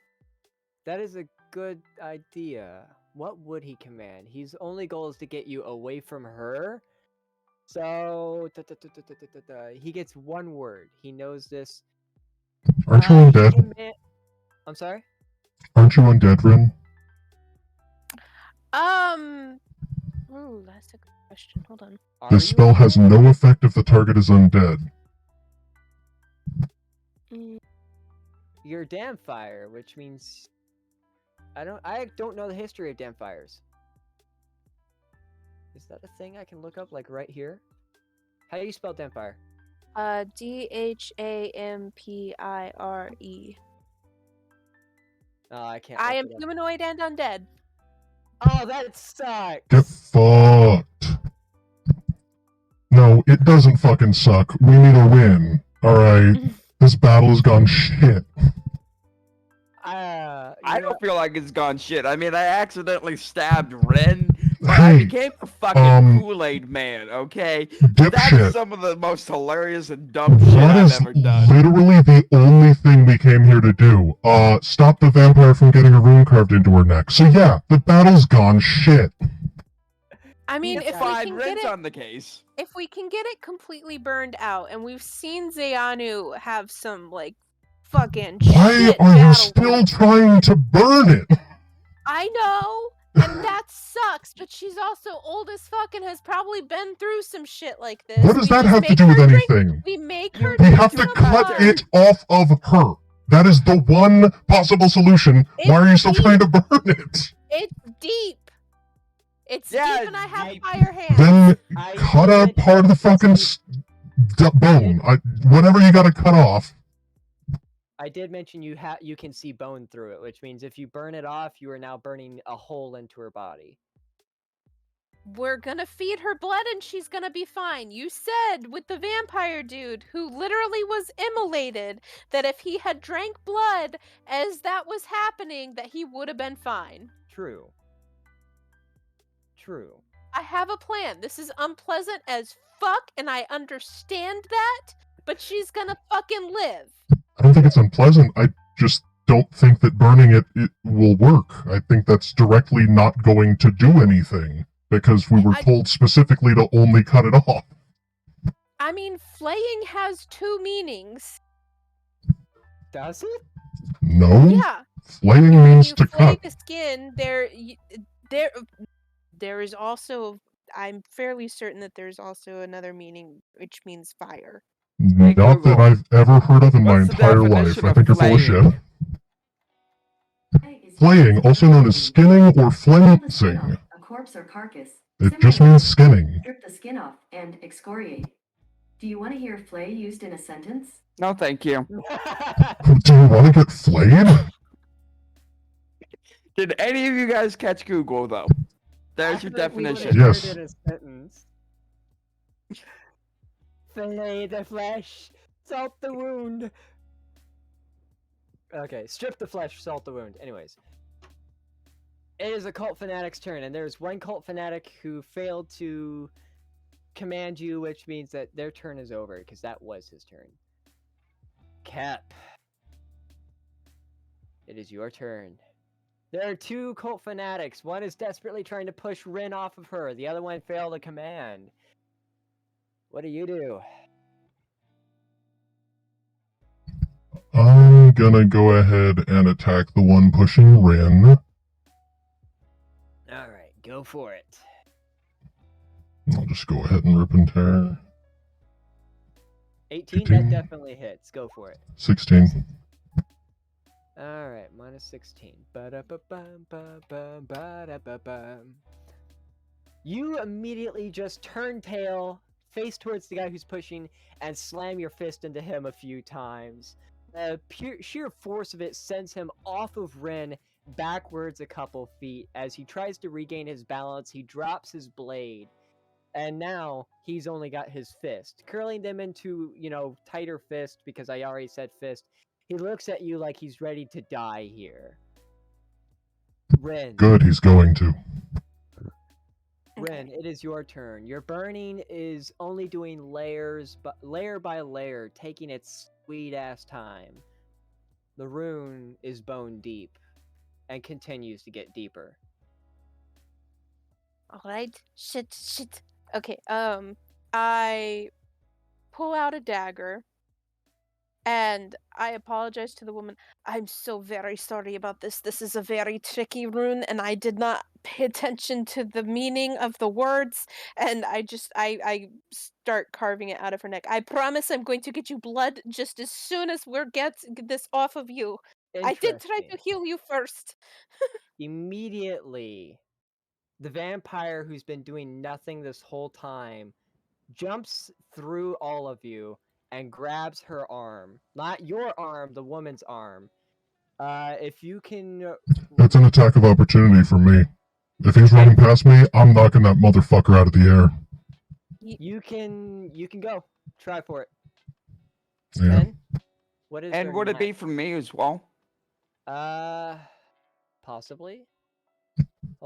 That is a good idea. What would he command? His only goal is to get you away from her. So He he gets 1 word. He knows this. Aren't you undead? I'm sorry. Aren't you undead, Rin? Ooh, that's a good question. Hold on. Are This you spell has undead? no effect if the target is undead. Mm, You're Damfire, which means I don't know the history of Damfires. Is that a thing I can look up like right here? How do you spell Damfire? Dhampire. I can't. I look am it up. humanoid and undead. Oh, that sucks. Get fucked. No, it doesn't fucking suck. We need a win. Alright? This battle has gone shit. I You know, don't feel like it's gone shit. I mean, I accidentally stabbed Ren, but I Hey, became the fucking Kool-Aid man, okay? That dipshit. is some of the most hilarious and dumb shit That I've is ever done. literally the only thing we came here to do. Stop the vampire from getting a rune carved into her neck. So yeah, the battle's gone shit. I mean, It's if we fine, can get Ren's it, on the case. if we can get it completely burned out, and we've seen Zeanu have some like fucking Why shit are you battle still with- trying to burn it? I know, and that sucks. But she's also old as fuck and has probably been through some shit like this. What does We that just have to make do with her drink- anything? We make You her. We drink have to some cut blood. it off of her. That is the one possible solution. Why are you still trying to burn it? It's deep. It's Yeah, deep, and I have deep. fire hands. Then I cut a did- part of the fucking bone. Whatever you gotta cut off. I did mention you can see bone through it, which means if you burn it off, you are now burning a hole into her body. We're gonna feed her blood and she's gonna be fine. You said with the vampire dude who literally was immolated that if he had drank blood as that was happening, that he would have been fine. True. True. I have a plan. This is unpleasant as fuck, and I understand that, but she's gonna fucking live. I don't think it's unpleasant. I just don't think that burning it will work. I think that's directly not going to do anything because we were told specifically to only cut it off. I mean, flaying has two meanings. Does it? No? Yeah. Flaying When means you to flay cut. the skin, there is also. I'm fairly certain that there's also another meaning, which means fire. Not that Google. I've ever heard of in my What's the entire life. definition I of think you're full of flaying? shit. Flaying, also known as skinning or flensing. A corpse or carcass. It just means skinning. Strip the skin off and excoriate. Do you want to hear flay used in a sentence? No, thank you. Do you want to get flayed? Did any of you guys catch Google, though? There's your I would've definition. Yes. heard it as sentence. Fillet the flesh, salt the wound. Okay, strip the flesh, salt the wound. Anyways. It is a cult fanatic's turn, and there's one cult fanatic who failed to command you, which means that their turn is over, because that was his turn. Cap. It is your turn. There are two cult fanatics. One is desperately trying to push Rin off of her. The other one failed a command. What do you do? I'm gonna go ahead and attack the one pushing Rin. Alright, go for it. I'll just go ahead and rip and tear. 18? 18. That definitely hits. Go for it. 16. Alright, minus 16. Ba-da-ba-bum, ba-bum, ba-da-ba-bum. You immediately just turn tail, face towards the guy who's pushing, and slam your fist into him a few times. The sheer force of it sends him off of Rin backwards a couple feet. As he tries to regain his balance, he drops his blade. And now he's only got his fist. Curling them into, tighter fist, because I already said fist. He looks at you like he's ready to die here. Rin. Good, he's going to. Rin, it is your turn. Your burning is only doing layers, but layer by layer, taking its sweet ass time. The rune is bone deep, and continues to get deeper. Alright. Shit. Okay, I pull out a dagger And I apologize to the woman. I'm so very sorry about this. This is a very tricky rune, and I did not pay attention to the meaning of the words. And I start carving it out of her neck. I promise I'm going to get you blood just as soon as we get this off of you. I did try to Interesting. heal you first. Immediately, the vampire who's been doing nothing this whole time jumps through all of you and grabs her arm. Not your arm, the woman's arm. If you can. It's an attack of opportunity for me. If he's running past me, I'm knocking that motherfucker out of the air. You can go. Try for it. Yeah. 10. What is And their would it be net? from me as well? Possibly.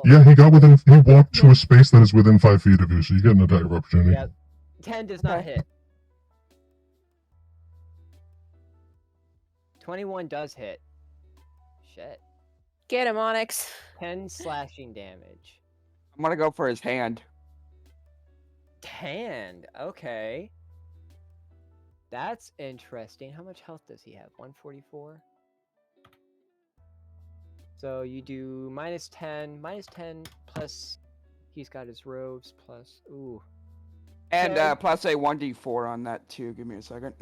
Yeah, he walked to a space that is within 5 feet of you, so you get an attack of opportunity. Yeah. 10 does not Okay. hit. 21 does hit. Shit. Get him, Onyx. 10 slashing damage. I'm gonna go for his hand. Hand. Okay. That's interesting. How much health does he have? 144? So you do minus 10 plus he's got his robes plus ooh. And So- plus a 1d4 on that too. Give me a second.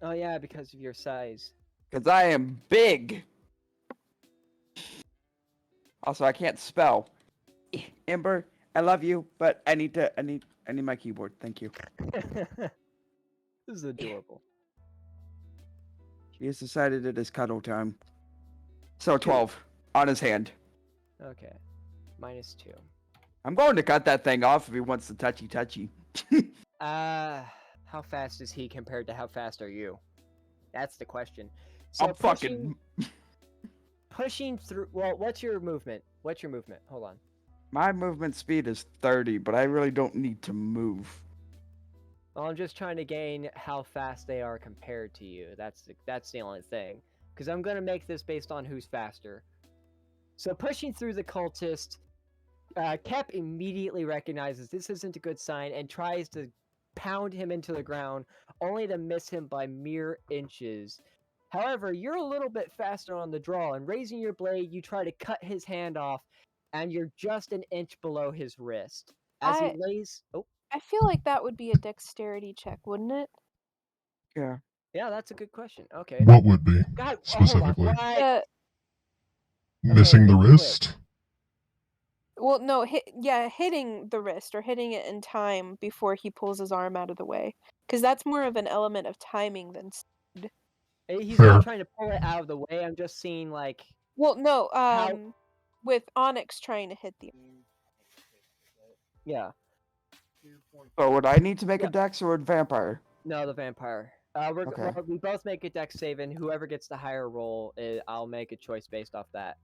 Oh yeah, because of your size. Because I am big. Also, I can't spell. Ember, I love you, but I need my keyboard. Thank you. This is adorable. He has decided it is cuddle time. So 12 on his hand. Okay. Minus 2. I'm going to cut that thing off if he wants the touchy. How fast is he compared to how fast are you? That's the question. So I'm fucking. pushing through. Well, what's your movement? Hold on. My movement speed is 30, but I really don't need to move. Well, I'm just trying to gain how fast they are compared to you. That's the only thing. Because I'm gonna make this based on who's faster. So pushing through the cultist, Kep immediately recognizes this isn't a good sign and tries to pound him into the ground, only to miss him by mere inches. However, you're a little bit faster on the draw, and raising your blade, you try to cut his hand off, and you're just an inch below his wrist. As he I- lays... Oh, I feel like that would be a dexterity check, wouldn't it? Yeah. yeah, that's a good question. Okay. What would be? God, Specifically. hold on. What? Uh, Missing the real quick. wrist? well, no, hitting the wrist or hitting it in time before he pulls his arm out of the way, because that's more of an element of timing than. He's Fair. not trying to pull it out of the way. I'm just seeing, like... Well, no, How- with Onyx trying to hit the. Yeah. So would I need to make Yeah. a dex or a vampire? No, the vampire. Okay. We both make a dex save, and whoever gets the higher roll, I'll make a choice based off that.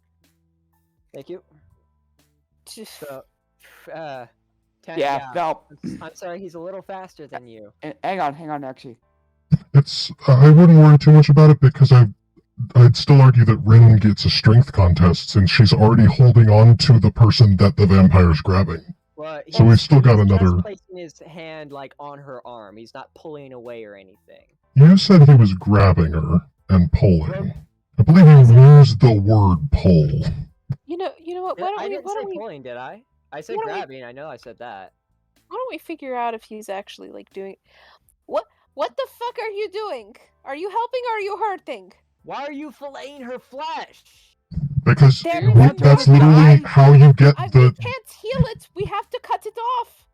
Thank you. So, 10, Yeah, no. I'm sorry, he's a little faster than you. Hang on, actually. It's I wouldn't worry too much about it because I'd still argue that Rin gets a strength contest since she's already holding on to the person that the vampire's grabbing. Well, So we've still got he's another- just placing his hand like on her arm. He's not pulling away or anything. You said he was grabbing her and pulling. I believe you used the word pull. You know what? Why I don't we? didn't Why say don't we? pulling, did I? I said why don't we- grabbing. I know I said that. Why don't we figure out if he's actually like doing? What the fuck are you doing? Are you helping or are you hurting? Why are you filleting her flesh? Because There you is want that's to literally die? how you get We the can't heal it. We have to cut it off.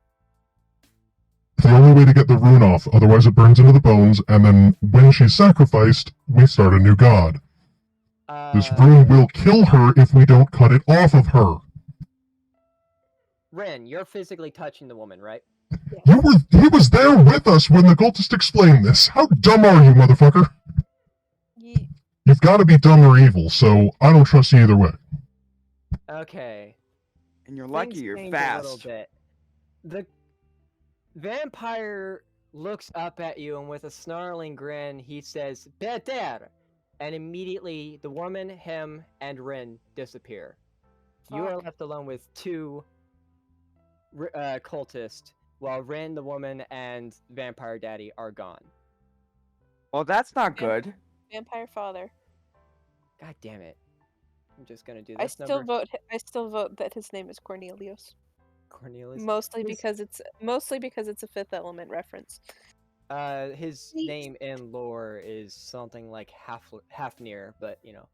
only way to get the rune off, otherwise it burns into the bones, and then when she's sacrificed, we start a new god. This rune will kill her if we don't cut it off of her. Ren, you're physically touching the woman, right? He was there with us when the cultist explained this. How dumb are you, motherfucker? You've got to be dumb or evil, so I don't trust you either way. Okay. And you're lucky Things you're change a little fast. bit. The vampire looks up at you, and with a snarling grin, he says, "Better!" And immediately, the woman, him, and Rin disappear. You are Fuck. left alone with two cultists, while Rin, the woman, and Vampire Daddy are gone. Well, that's not Yeah. good. Vampire father. God damn it! I'm just gonna do I this still number. vote. I still vote that his name is Cornelius. Cornelius. Mostly His- because it's a Fifth Element reference. His Sweet. name in lore is something like Hafnir, but you know.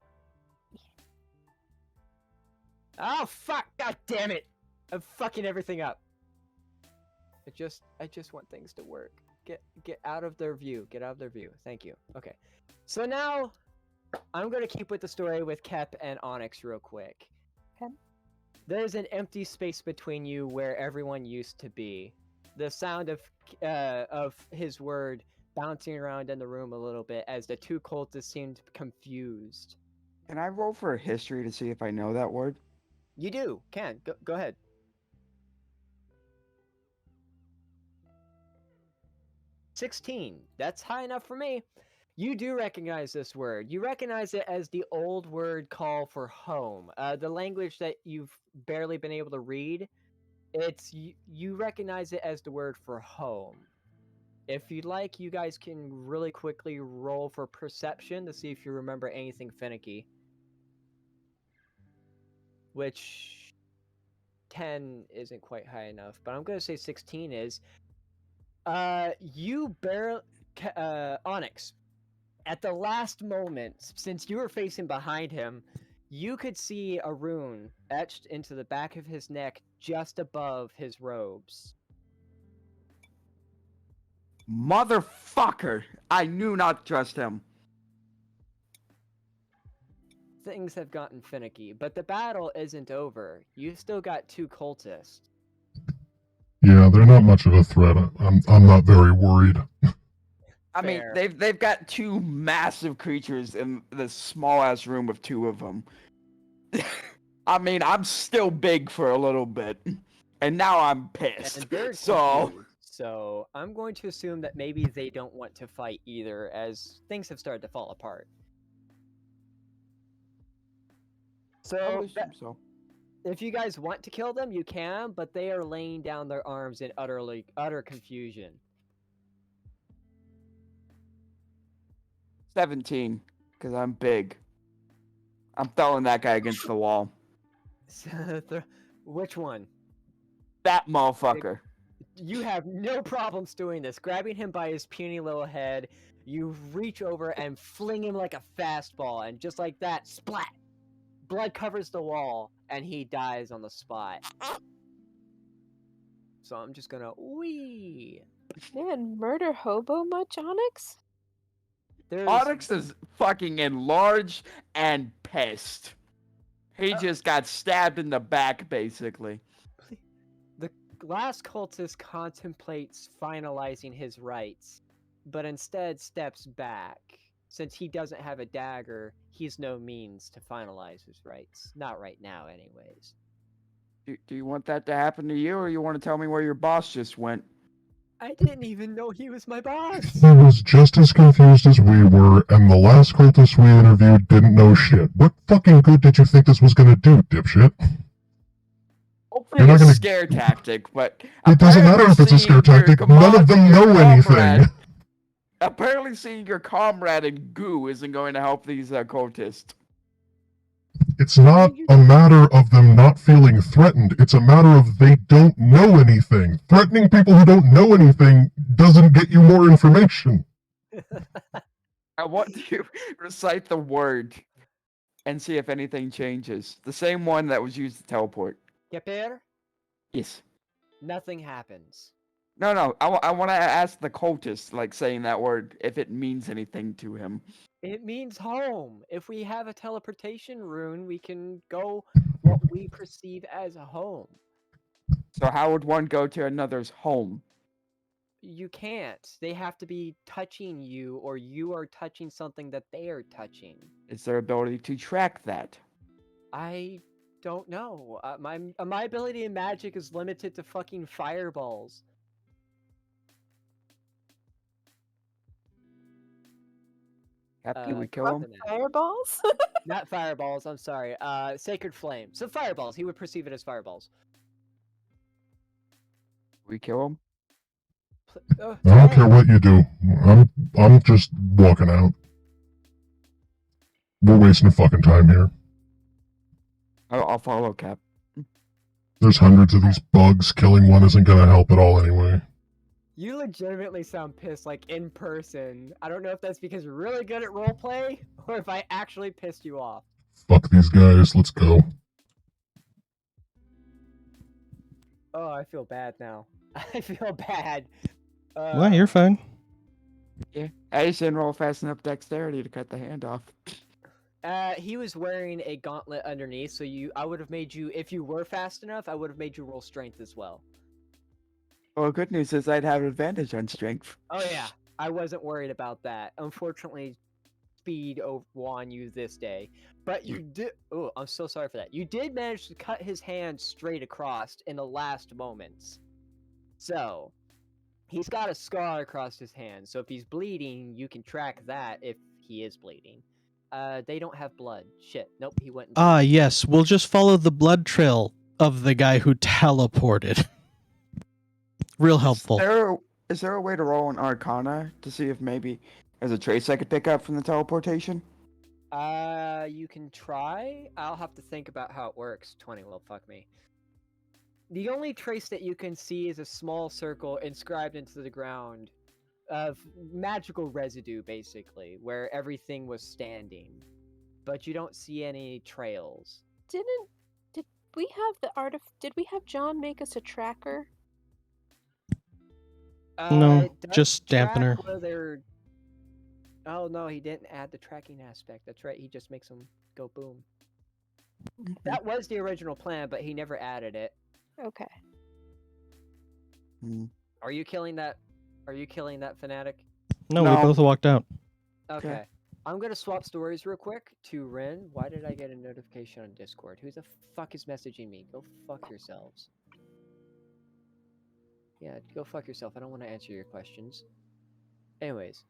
Oh fuck! God damn it! I'm fucking everything up. I just want things to work. Get out of their view. Get out of their view. Thank you. Okay. So now I'm gonna keep with the story with Kep and Onyx real quick. Okay. There's an empty space between you where everyone used to be. The sound of his word bouncing around in the room a little bit as the two cultists seemed confused. Can I roll for history to see if I know that word? You do. Go ahead. 16. That's high enough for me. You do recognize this word. You recognize it as the old word call for home. The language that you've barely been able to read. You recognize it as the word for home. If you'd like, you guys can really quickly roll for perception to see if you remember anything finicky. Which 10 isn't quite high enough, but I'm gonna say 16 is. You barely, Onyx, at the last moment, since you were facing behind him, you could see a rune etched into the back of his neck just above his robes. Motherfucker! I knew not to trust him. Things have gotten finicky, but the battle isn't over. You've still got two cultists. Yeah, they're not much of a threat. I'm not very worried. I mean, Fair. they've got two massive creatures in this small ass room with two of them. I mean, I'm still big for a little bit, and now I'm pissed. And they're So confused. So I'm going to assume that maybe they don't want to fight either, as things have started to fall apart. I So would assume so. if you guys want to kill them, you can, but they are laying down their arms in utter confusion. 17, because I'm big. I'm throwing that guy against the wall. Which one? That motherfucker. You have no problems doing this. Grabbing him by his puny little head, you reach over and fling him like a fastball, and just like that, splat! Blood covers the wall, and he dies on the spot. So I'm just gonna wee. Man, murder hobo much, Onyx? There's Onyx is fucking enlarged and pissed. He just got stabbed in the back, basically. the last cultist contemplates finalizing his rites, but instead steps back. Since he doesn't have a dagger, he's no means to finalize his rites. Not right now, anyways. Do you want that to happen to you, or you want to tell me where your boss just went? I didn't even know he was my boss. He was just as confused as we were, and the last cultist we interviewed didn't know shit. What fucking good did you think this was gonna do, dipshit? Hopefully You're not it's a gonna- scare tactic, but It doesn't matter if it's a scare tactic. None of them know anything. Apparently, seeing your comrade in goo isn't going to help these cultists. It's not a matter of them not feeling threatened. It's a matter of they don't know anything. Threatening people who don't know anything doesn't get you more information. I want you to recite the word and see if anything changes. The same one that was used to teleport. Keper, Yes. nothing happens. No. I want to ask the cultist, like saying that word, if it means anything to him. It means home. If we have a teleportation rune, we can go what we perceive as a home. So how would one go to another's home? You can't. They have to be touching you, or you are touching something that they are touching. Is their ability to track that? I don't know. My ability in magic is limited to fucking fireballs. Captain, we kill him? Fuck that. Fireballs? Not fireballs. I'm sorry. Sacred flame. So fireballs. He would perceive it as fireballs. We kill him? Oh, I don't care what you do. I'm I'm just walking out. We're wasting fucking time here. I'll follow Cap. There's hundreds of these bugs. Killing one isn't gonna help at all anyway. You legitimately sound pissed, like in person. I don't know if that's because you're really good at roleplay or if I actually pissed you off. Fuck these guys. Let's go. Oh, I feel bad now. I feel bad. Well, you're fine. Yeah, I just didn't roll fast enough dexterity to cut the hand off. He was wearing a gauntlet underneath, so I would have made you, if you were fast enough, I would have made you roll strength as well. Well, good news is I'd have advantage on strength. Oh yeah, I wasn't worried about that. Unfortunately, speed won you this day, but you did. Oh, I'm so sorry for that. You did manage to cut his hand straight across in the last moments. So, he's got a scar across his hand. So if he's bleeding, you can track that if he is bleeding. They don't have blood. Shit. Nope, he went. Ah, yes. We'll just follow the blood trail of the guy who teleported. Real helpful. Is there a way to roll an Arcana to see if maybe there's a trace I could pick up from the teleportation? You can try. I'll have to think about how it works. 20 will fuck me. The only trace that you can see is a small circle inscribed into the ground of magical residue, basically, where everything was standing. But you don't see any trails. Did we have John make us a tracker? No, It does just track dampener. whether... Oh no, he didn't add the tracking aspect. That's right, he just makes them go boom. That was the original plan, but he never added it. Okay. Are you killing that? Are you killing that fanatic? No, we No. both walked out. Okay. I'm gonna swap stories real quick to Rin. Why did I get a notification on Discord? Who the fuck is messaging me? Go fuck yourselves. Yeah, go fuck yourself. I don't want to answer your questions. Anyways.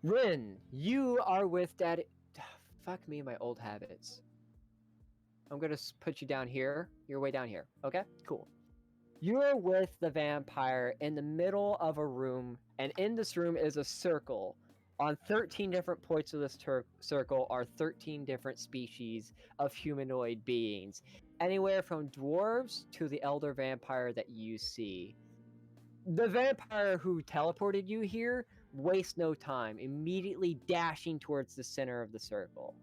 Rin, you are with Daddy... Fuck me and my old habits. I'm gonna put you down here. You're way down here. Okay? Cool. You're with the vampire in the middle of a room, and in this room is a circle. On 13 different points of this circle are 13 different species of humanoid beings. Anywhere from dwarves to the elder vampire that you see. The vampire who teleported you here wastes no time, immediately dashing towards the center of the circle,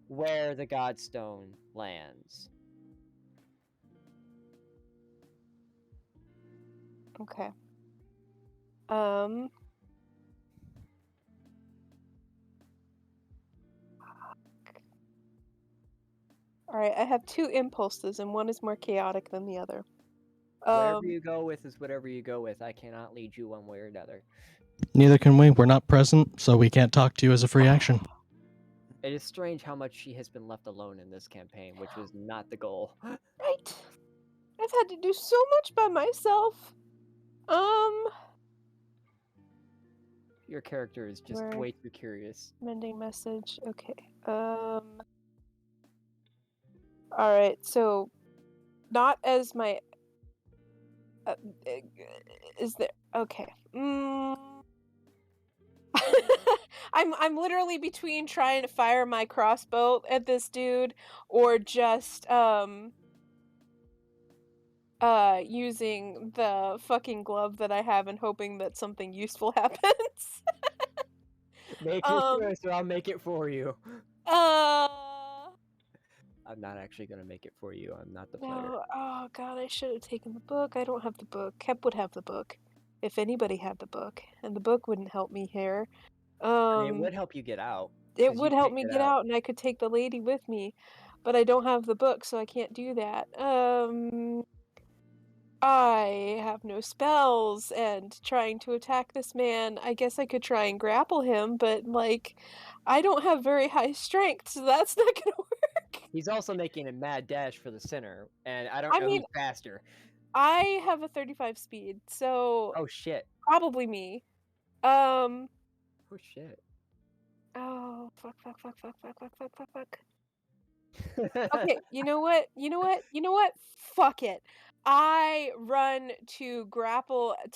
where the Godstone lands. Okay. Alright, I have two impulses, and one is more chaotic than the other. Whatever you go with is whatever you go with. I cannot lead you one way or another. Neither can we. We're not present, so we can't talk to you as a free action. It is strange how much she has been left alone in this campaign, which was not the goal. Right. I've had to do so much by myself. Your character is just Where- way too curious. Mending message. Okay. Alright, so not as my is there okay. I'm literally between trying to fire my crossbow at this dude or just using the fucking glove that I have and hoping that something useful happens. Make your choice or I'll make it for you. I'm not actually gonna make it for you. I'm not the player. No, oh god, I should have taken the book. I don't have the book. Kep would have the book. If anybody had the book. And the book wouldn't help me here. I mean, it would help you get out. It 'cause you would help can't me get get out. out and I could take the lady with me. But I don't have the book, so I can't do that. I have no spells, and trying to attack this man, I guess I could try and grapple him, but, like, I don't have very high strength, so that's not gonna work. He's also making a mad dash for the center, and I don't I know mean- who's faster. I have a 35 speed, so Oh shit. probably me. Oh shit. Oh, fuck. Okay, you know what? You know what? You know what? Fuck it. I run to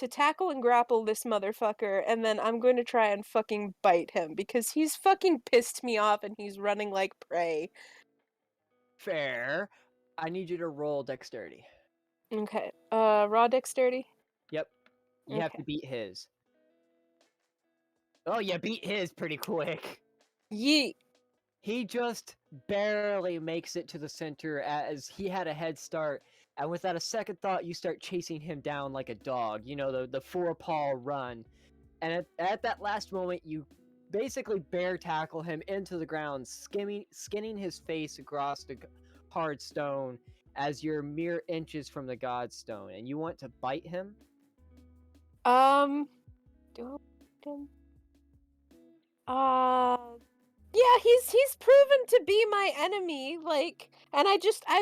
tackle and grapple this motherfucker, and then I'm going to try and fucking bite him because he's fucking pissed me off and he's running like prey. Fair. I need you to roll dexterity. Okay. Raw dexterity? Yep. You have Okay. to beat his. Oh, you beat his pretty quick. Yeet. He just barely makes it to the center as he had a head start, and without a second thought, you start chasing him down like a dog. You know, the four-paw run. And at that last moment, you basically bear tackle him into the ground, skinning his face across the hard stone as you're mere inches from the godstone. And you want to bite him? Do I bite him? Yeah, he's proven to be my enemy, like, and I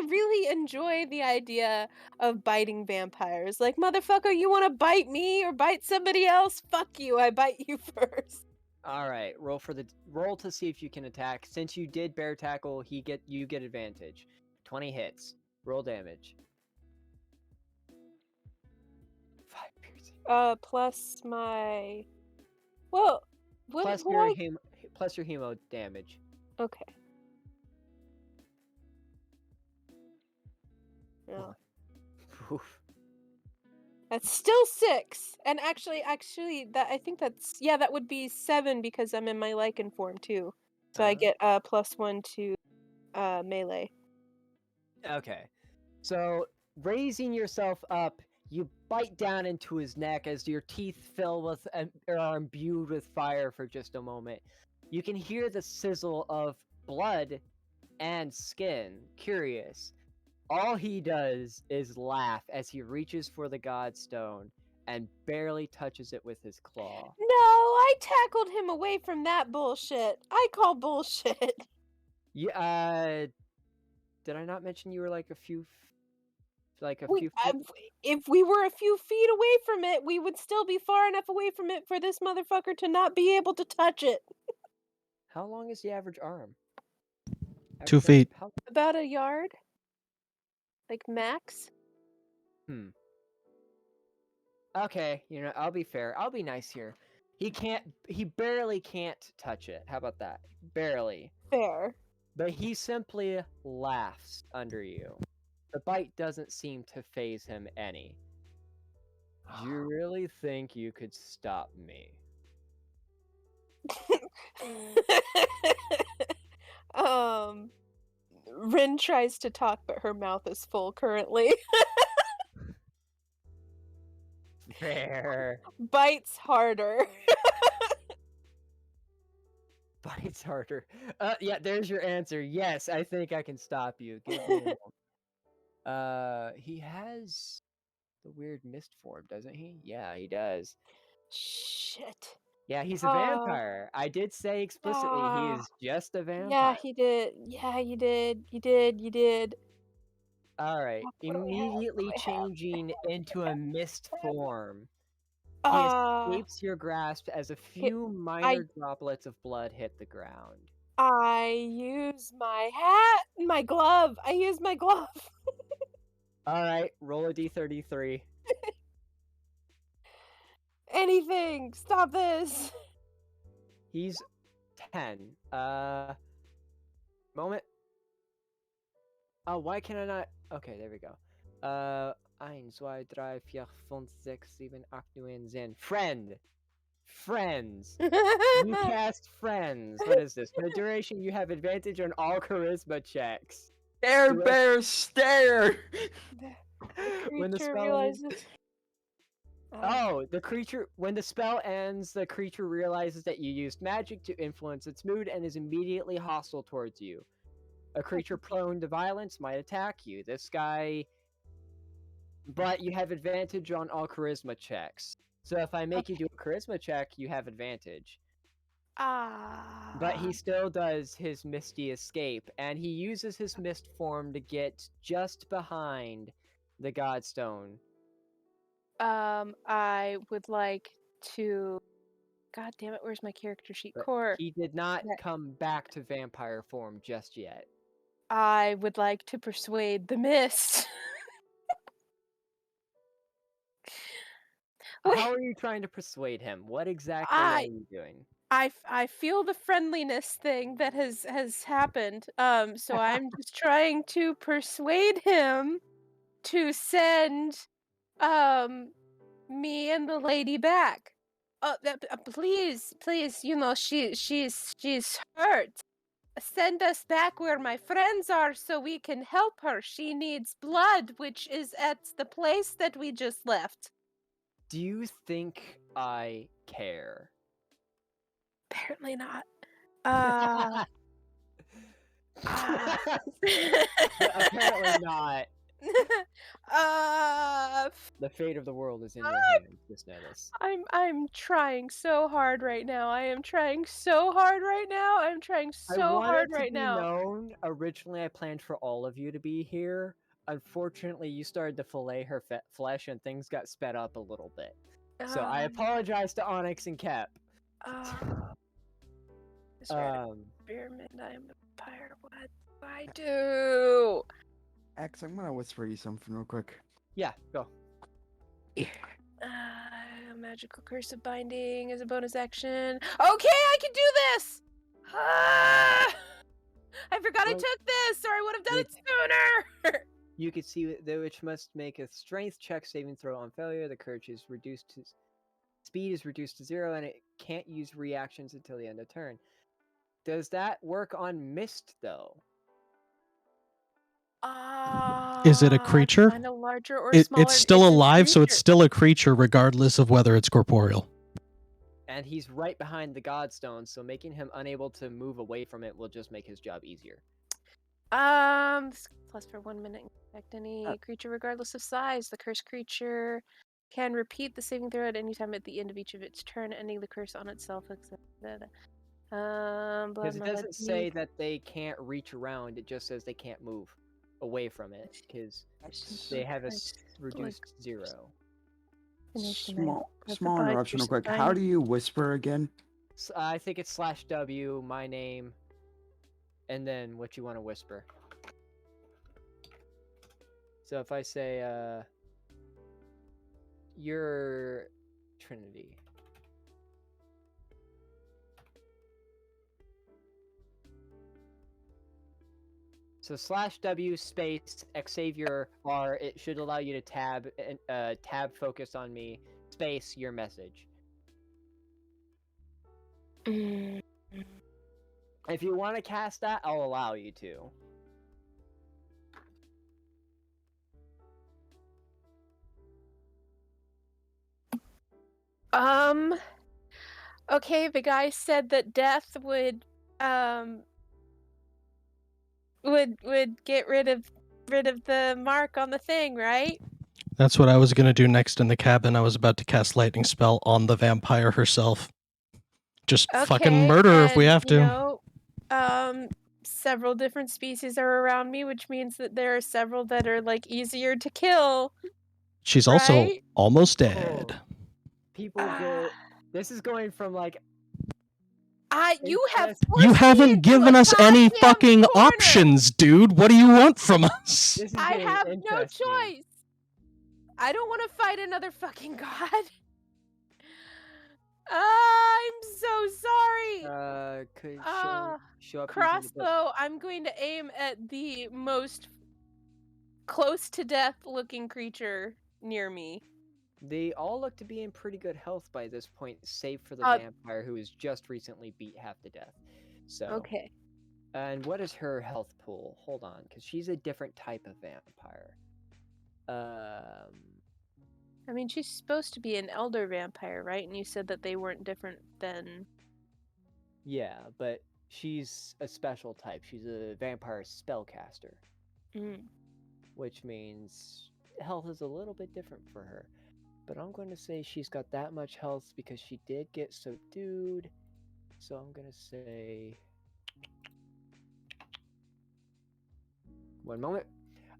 really enjoy the idea of biting vampires. Like, motherfucker, you want to bite me or bite somebody else? Fuck you, I bite you first. All right, roll to see if you can attack. Since you did bear tackle, you get advantage. 20 hits. Roll damage. 5 piercing. Plus my, well, Plus what your I, plus your hemo damage. okay. Yeah. Oof. That's still 6. And actually that I think that would be 7 because I'm in my lichen form too. So I get +1 to melee. Okay. So, raising yourself up, you bite down into his neck as your teeth fill with or are imbued with fire for just a moment. You can hear the sizzle of blood and skin. Curious. All he does is laugh as he reaches for the Godstone and barely touches it with his claw. No, I tackled him away from that bullshit. I call bullshit. Yeah, did I not mention you were like a few feet? If we were a few feet away from it, we would still be far enough away from it for this motherfucker to not be able to touch it. How long is the average arm? 2 Average arm? feet. About a yard? Like max? Okay, I'll be fair. I'll be nice here. He barely can't touch it. How about that? Barely. Fair. But he simply laughs under you. The bite doesn't seem to faze him any. Do you really think you could stop me? Rin tries to talk, but her mouth is full currently. Fair. Bites harder. Bites harder. Yeah, there's your answer. Yes, I think I can stop you. Give me a moment. He has the weird mist form, doesn't he? Yeah, he does. Shit. Yeah, he's a vampire. I did say explicitly he is just a vampire. Yeah, he did. Yeah, you did. You did. All right, What do I have? immediately What do I have? changing into a mist form. He Uh, escapes your grasp as a few minor droplets of blood hit the ground. I use my hat and my glove. I use my glove. All right, roll a d33. Anything. Stop this. He's 10. Moment. Oh, why can I not? Okay, there we go. 1, 2, 3, 4, 5, 6, 7, 8, 9, 10. Friends. You cast friends. What is this? For the duration, you have advantage on all charisma checks. Air Bear stare! When the Creature spell realizes. the creature. When the spell ends, the creature realizes that you used magic to influence its mood and is immediately hostile towards you. A creature prone to violence might attack you. This guy. But you have advantage on all charisma checks. So if I make you do a charisma check, you have advantage. But he still does his misty escape, and he uses his mist form to get just behind the Godstone. I would like to. God damn it! Where's my character sheet? But Core. he did not Yeah. come back to vampire form just yet. I would like to persuade the mist. Wait, How are you trying to persuade him? What exactly are I you doing? I feel the friendliness thing that has happened. So I'm just trying to persuade him to send me and the lady back. Please, please, she's hurt. Send us back where my friends are so we can help her. She needs blood, which is at the place that we just left. Do you think I care? Apparently not. Uh, Apparently not. uh, The fate of the world is in your I'm hands. Just know this. I'm trying so hard right now. I am trying so hard right now. I'm trying I so want hard it to right be now. known. Originally, I planned for all of you to be here. Unfortunately, you started to fillet her flesh, and things got sped up a little bit. So I apologize to Onyx and Kep. This red Um, experiment. I am a vampire. What do I do? X, I'm gonna whisper you something real quick. yeah, go. Magical curse of binding is a bonus action. Okay, I can do this. Ah! I forgot I Well, took this, or I would have done you- it sooner. You can see the witch must make a strength check saving throw on failure. The courage is reduced to speed is reduced to 0, and it can't use reactions until the end of turn. Does that work on Mist though? Is it a creature? Kind of larger or smaller? It's still a alive, so it's creature. still a creature regardless of whether it's corporeal. And he's right behind the Godstone, so making him unable to move away from it will just make his job easier. Plus for 1 minute, infect any creature regardless of size. The cursed creature can repeat the saving throw at any time at the end of each of its turn, ending the curse on itself. Because it doesn't say that they can't reach around; it just says they can't move away from it because they have a reduced 0. Small interruption real quick. How do you whisper again? So, I think it's /W, my name, and then what you want to whisper. So if I say, you're Trinity. So /W space Xavier R, it should allow you to tab focus on me, space your message. If you want to cast that, I'll allow you to. Okay, the guy said that death would get rid of the mark on the thing, right? That's what I was gonna do next in the cabin. I was about to cast lightning spell on the vampire herself. Just fucking murder her if we have to. You know, several different species are around me, which means that there are several that are like easier to kill. She's also right? almost dead. People go. This is going from like. You have. You forced me haven't into given a us any goddamn fucking corner. options, dude. What do you want from us? This is I getting have no interesting. choice. I don't want to fight another fucking god. I'm so sorry. Could Ah, show up using the book. Crossbow, I'm going to aim at the most close to death looking creature near me. They all look to be in pretty good health by this point, save for the vampire who was just recently beat half to death. So. Okay. And what is her health pool? Hold on, because she's a different type of vampire. I mean, she's supposed to be an elder vampire, right? And you said that they weren't different than. Yeah, but she's a special type. She's a vampire spellcaster. Which means health is a little bit different for her. But I'm going to say she's got that much health because she did get subdued. So I'm going to say... One moment.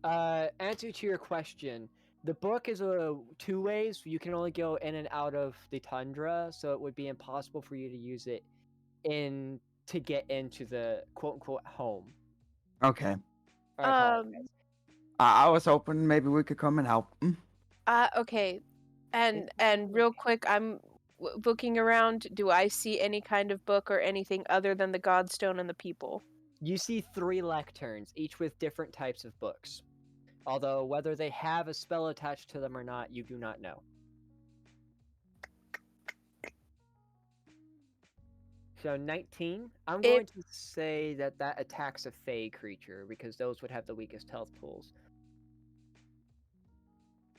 Answer to your question. The book is two ways. You can only go in and out of the tundra, so it would be impossible for you to use it to get into the quote-unquote home. Okay. I apologize. I was hoping maybe we could come and help. Okay. And real quick, I'm looking around. Do I see any kind of book or anything other than the Godstone and the people? You see 3 lecterns, each with different types of books. Although whether they have a spell attached to them or not, you do not know. So 19, I'm going to say that attacks a fey creature, because those would have the weakest health pools.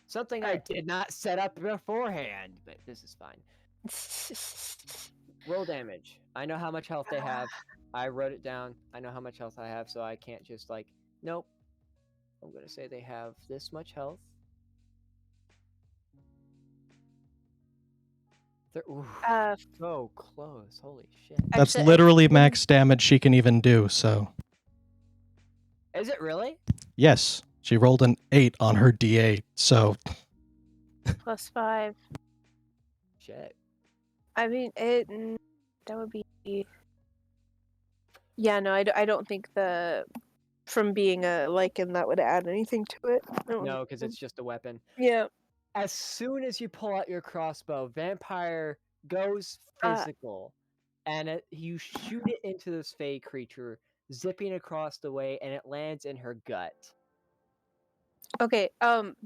Something I did not set up beforehand, but this is fine. Roll damage. I know how much health they have. I wrote it down. I know how much health I have, so I can't just like, nope. I'm going to say they have this much health. Ooh, so close. Holy shit. That's literally max damage she can even do, so. Is it really? Yes, she rolled an 8 on her D8, so. +5. Shit. I mean, that would be. Yeah, no, I don't think from being a lichen that would add anything to it. No, because it's just a weapon. Yeah. As soon as you pull out your crossbow, Vampire goes physical, and you shoot it into this fey creature, zipping across the way, and it lands in her gut. Okay.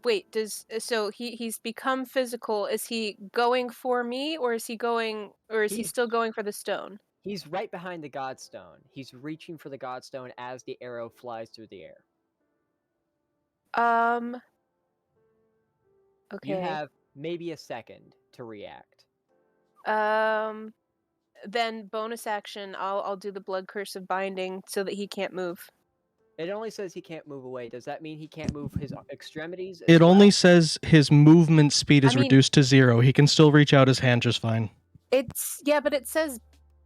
Wait. So he's become physical? Is he going for me, or is he still going for the stone? He's right behind the Godstone. He's reaching for the Godstone as the arrow flies through the air. Okay. You have maybe a second to react. Then bonus action, I'll do the Blood Curse of Binding so that he can't move. It only says he can't move away. Does that mean he can't move his extremities? It only says his movement speed is I mean- reduced to 0. He can still reach out his hand just fine. But it says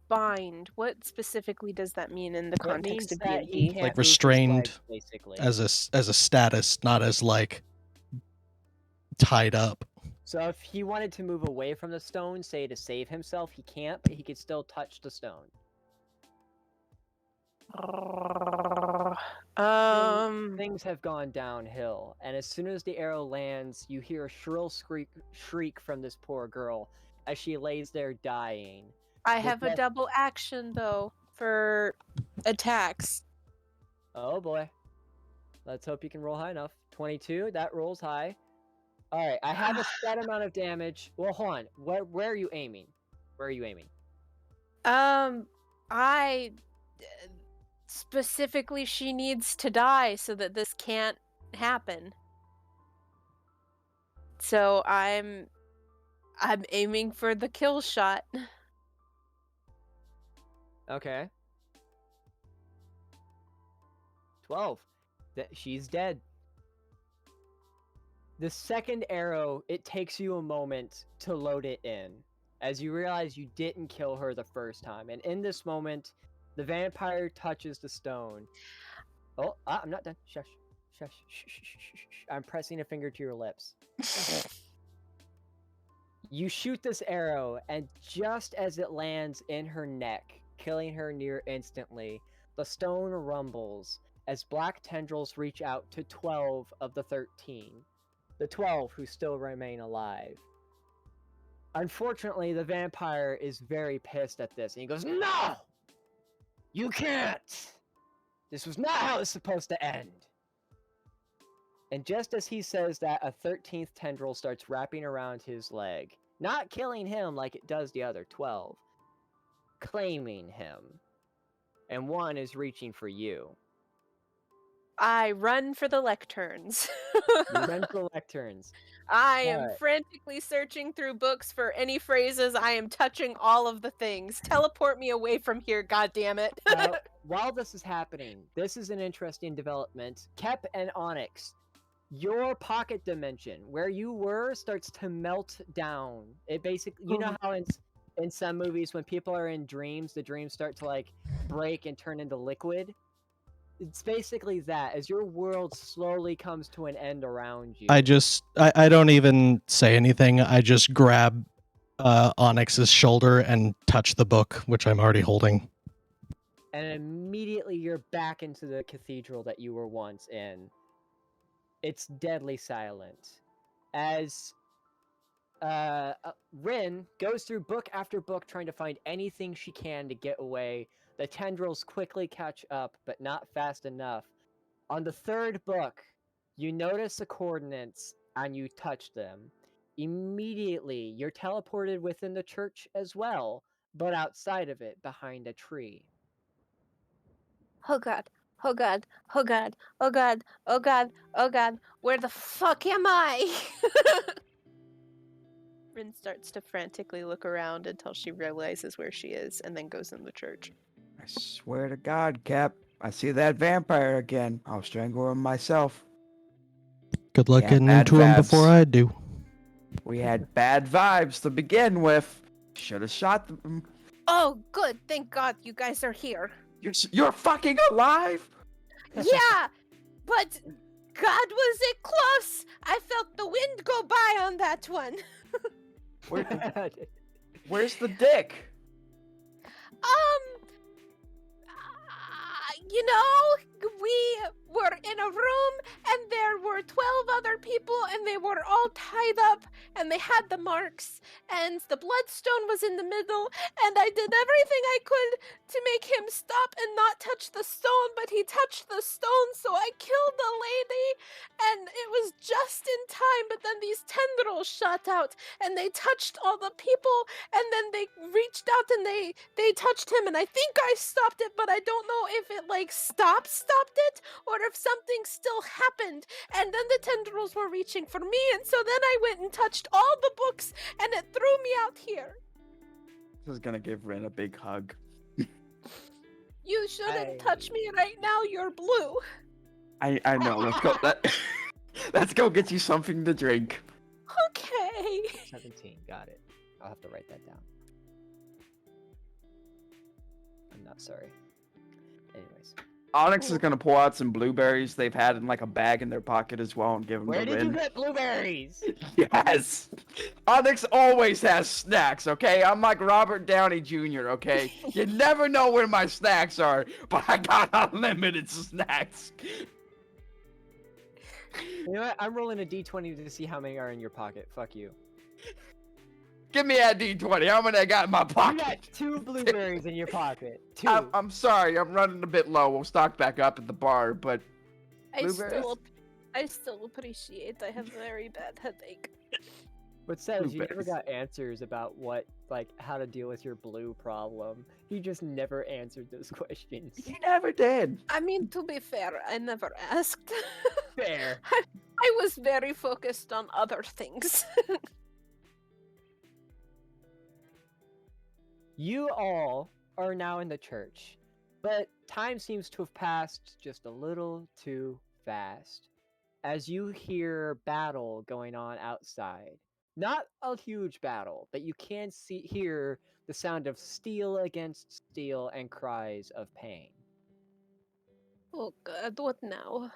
bind. What specifically does that mean in the It context means of that he D&D? can't Like move his restrained legs, basically. As a status, not as like tied up. So if he wanted to move away from the stone, say to save himself, he can't, but he could still touch the stone. Things have gone downhill, and as soon as the arrow lands, you hear a shrill shriek from this poor girl as she lays there dying. I have a double action though for attacks. Oh boy. Let's hope you can roll high enough. 22, that rolls high. Alright, I have a set amount of damage. Well, hold on. Where are you aiming? Where are you aiming? I specifically, she needs to die so that this can't happen. So I'm aiming for the kill shot. Okay. 12. She's dead. The second arrow, it takes you a moment to load it in, as you realize you didn't kill her the first time. And in this moment, the vampire touches the stone. Oh, I'm not done. Shush. Shush. Shh, shh, shh, shh, shh. I'm pressing a finger to your lips. You shoot this arrow, and just as it lands in her neck, killing her near instantly, the stone rumbles as black tendrils reach out to 12 of the 13. The 12 who still remain alive. Unfortunately, the vampire is very pissed at this, and he goes, "No! You can't! This was not how it's supposed to end!" And just as he says that, a 13th tendril starts wrapping around his leg. Not killing him like it does the other 12. Claiming him. And one is reaching for you. I run for the lecterns. You run for lecterns. I am Alright. frantically searching through books for any phrases. I am touching all of the things. Teleport me away from here, goddammit. Now, while this is happening, this is an interesting development. Kep and Onyx, your pocket dimension, where you were, starts to melt down. It basically, you know how in some movies when people are in dreams, the dreams start to like break and turn into liquid? It's basically that, as your world slowly comes to an end around you. I don't even say anything. I just grab Onyx's shoulder and touch the book, which I'm already holding. and immediately you're back into the cathedral that you were once in. It's deadly silent. As Rin goes through book after book trying to find anything she can to get away. The tendrils quickly catch up, but not fast enough. On the third book, you notice the coordinates and you touch them. Immediately, you're teleported within the church as well, but outside of it, behind a tree. Oh god. Oh god. Oh god. Oh god. Oh god. Oh god. Where the fuck am I? Rin starts to frantically look around until she realizes where she is and then goes in the church. I swear to God, Cap, I see that vampire again. I'll strangle him myself. Good luck Yeah, getting bad into him before vibes. I do. We had bad vibes to begin with. Should have shot them. Oh, good. Thank God you guys are here. You're fucking alive? Yeah, but God, was it close? I felt the wind go by on that one. Where's the dick? You know, we were in a room and there were 12 other people and they were all tied up and they had the marks and the bloodstone was in the middle and I did everything I could to make him stop and not touch the stone, but he touched the stone, so I killed the lady and it was just in time, but then these tendrils shot out and they touched all the people and then they reached out and they touched him and I think I stopped it, but I don't know if it like stopped it or if something still happened, and then the tendrils were reaching for me and so then I went and touched all the books and it threw me out here. This is gonna give Ren a big hug. You shouldn't touch me right now, you're blue. I know. Let's go. Let's go get you something to drink. Okay. 17, got it. I'll have to write that down. I'm not sorry. Anyways. Onyx is gonna pull out some blueberries they've had in like a bag in their pocket as well and give them Where to did you Rin. get blueberries? Yes! Onyx always has snacks, okay? I'm like Robert Downey Jr., okay? You never know where my snacks are, but I got unlimited snacks. You know what? I'm rolling a d20 to see how many are in your pocket. Fuck you. Give me that D20. How many I got in my You pocket? got 2 blueberries in your pocket. 2. I'm sorry, I'm running a bit low. We'll stock back up at the bar, but I blueberries? still appreciate I have a very bad headache. What's sad is you never Blueberries. got answers about how to deal with your blue problem. You just never answered those questions. you never did. I mean, to be fair, I never asked. Fair. I was very focused on other things. You all are now in the church, but time seems to have passed just a little too fast as you hear battle going on outside. Not a huge battle, but you can hear the sound of steel against steel and cries of pain. Oh God, what now?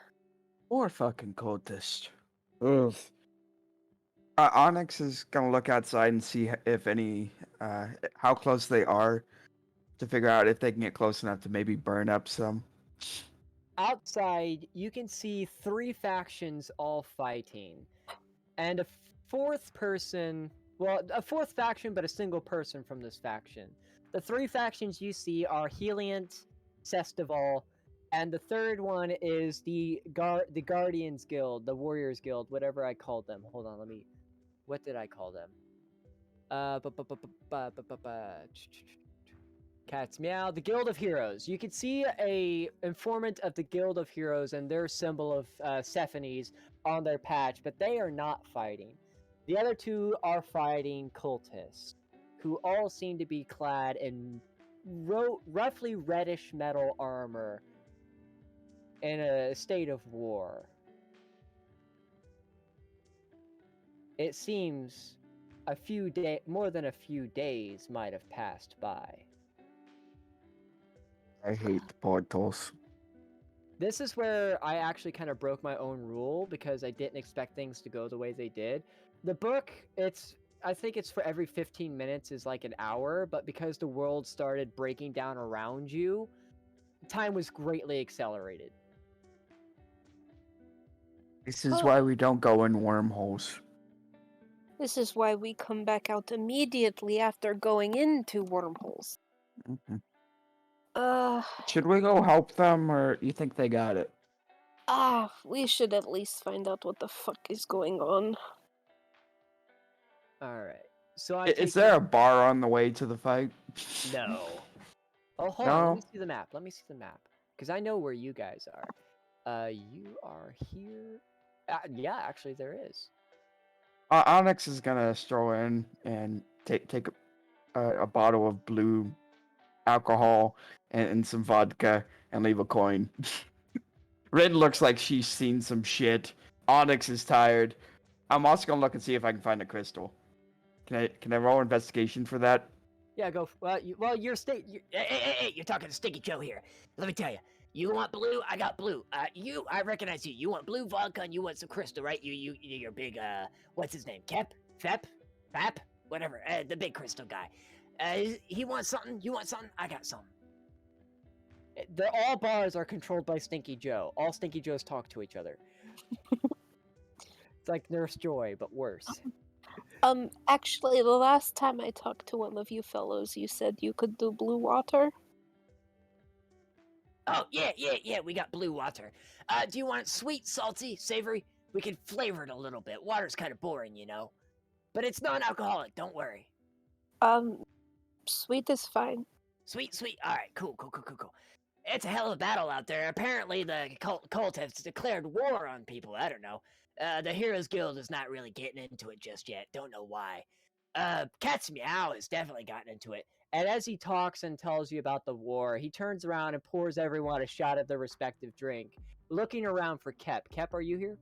More fucking cultist. Ugh. Onyx is gonna look outside and see if how close they are to figure out if they can get close enough to maybe burn up some. Outside, you can see 3 factions all fighting, and a fourth person, well, a fourth faction, but a single person from this faction. The 3 factions you see are Heliant, Sestival, and the third one is the Guardians Guild, the Warriors Guild, whatever I called them. Hold on, what did I call them? Cat's Meow, the Guild of Heroes. You can see a informant of the Guild of Heroes and their symbol of Cephanes on their patch, but they are not fighting. The other 2 are fighting cultists, who all seem to be clad in roughly reddish metal armor in a state of war. It seems more than a few days might have passed by. I hate the portals. This is where I actually kind of broke my own rule because I didn't expect things to go the way they did. The book, I think it's for every 15 minutes is like an hour, but because the world started breaking down around you, time was greatly accelerated. This is why we don't go in wormholes. This is why we come back out immediately after going into wormholes. Mhm. Uh, Should we go help them, or you think they got it? we should at least find out what the fuck is going on. All right. So I Is take there it- a bar on the way to the fight? No. Oh, hold on. Let No? me see the map. Let me see the map. Because I know where you guys are. You are here. Yeah, actually, there is. Onyx is gonna stroll in and take a bottle of blue alcohol and some vodka and leave a coin. Rin looks like she's seen some shit. Onyx is tired. I'm also gonna look and see if I can find a crystal. Can I roll investigation for that? Yeah, go. You're hey, you're talking to Stinky Joe here. Let me tell you. You want blue? I got blue. I recognize you. You want blue vodka and you want some crystal, right? You're big. What's his name? Fap, whatever. The big crystal guy. He wants something. You want something? I got something. All bars are controlled by Stinky Joe. All Stinky Joes talk to each other. It's like Nurse Joy, but worse. Actually, the last time I talked to one of you fellows, you said you could do blue water. Oh, yeah, we got blue water. Do you want it sweet, salty, savory? We can flavor it a little bit. Water's kind of boring, you know. But it's non-alcoholic, don't worry. Sweet is fine. Sweet. Alright, cool. It's a hell of a battle out there. Apparently the cult has declared war on people. I don't know. The Heroes Guild is not really getting into it just yet. Don't know why. Cat's Meow has definitely gotten into it. And as he talks and tells you about the war, he turns around and pours everyone a shot of their respective drink, looking around for Kep. Kep, are you here?